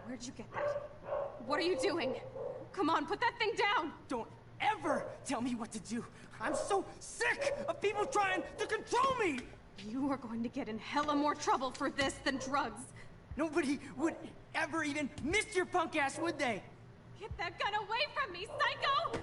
Where'd you get that? What are you doing? Come on, put that thing down! Don't ever tell me what to do. I'm so sick of people trying to control me! You are going to get in hella more trouble for this than drugs. Nobody would ever even miss your punk ass, would they? Get that gun away from me, psycho!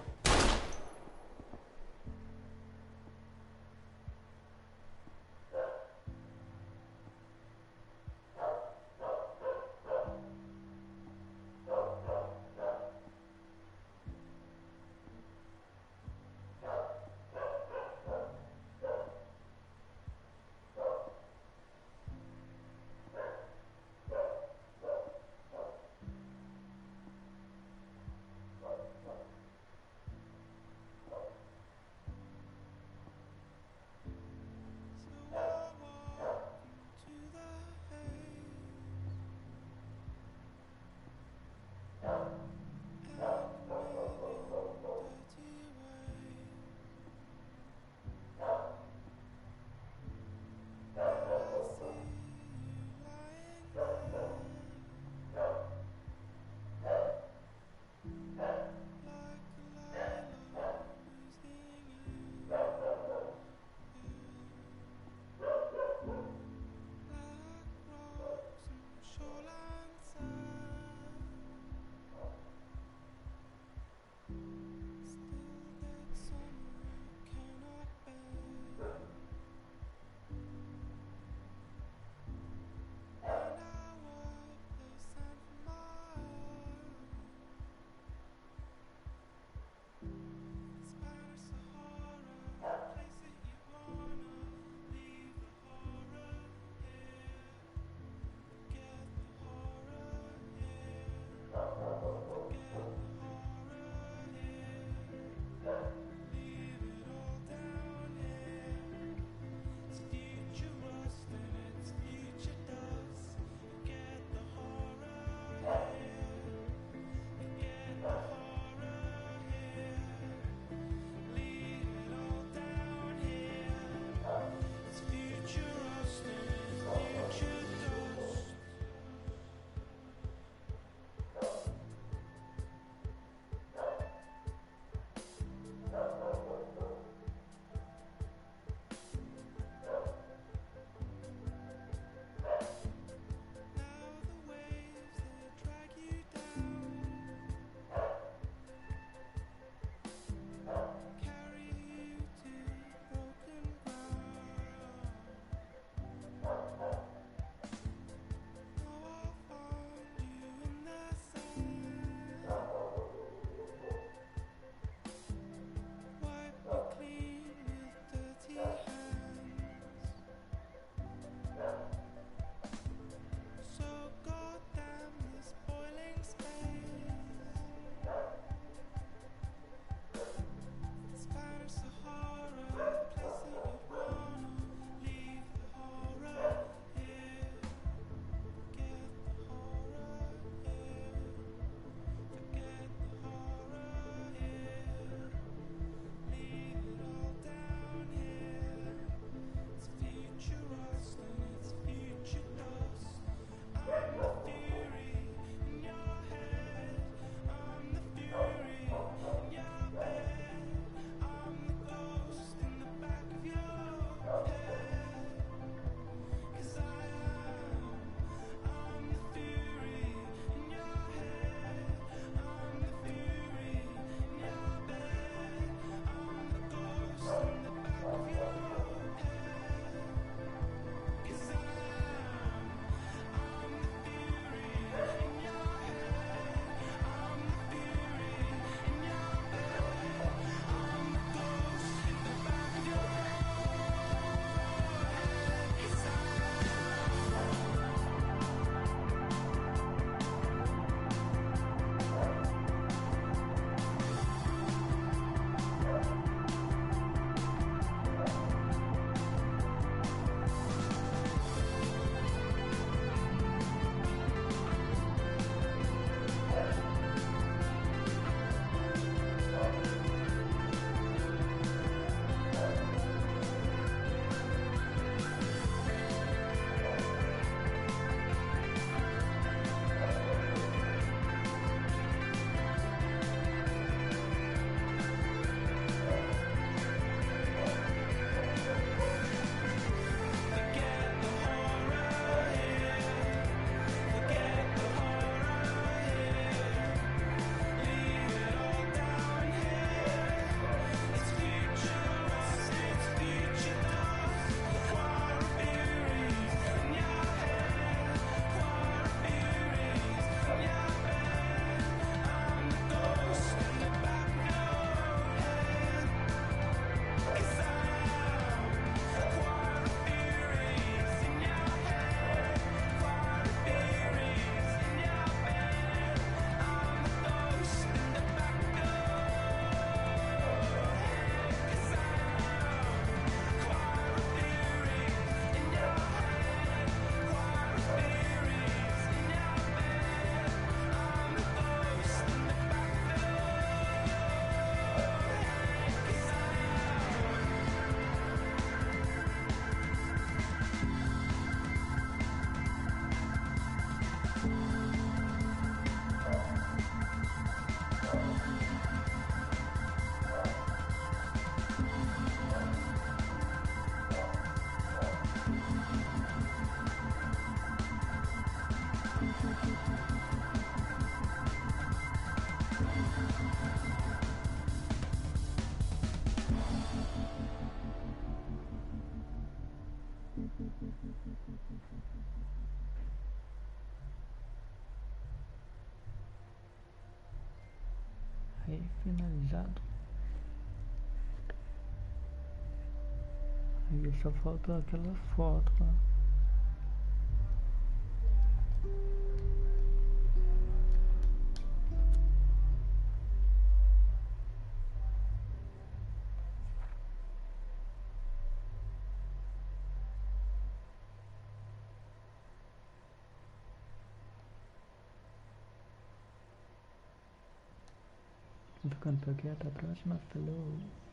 Aí, finalizado. Aí só falta aquela foto lá. Vou ficando por aqui, até a próxima, falou!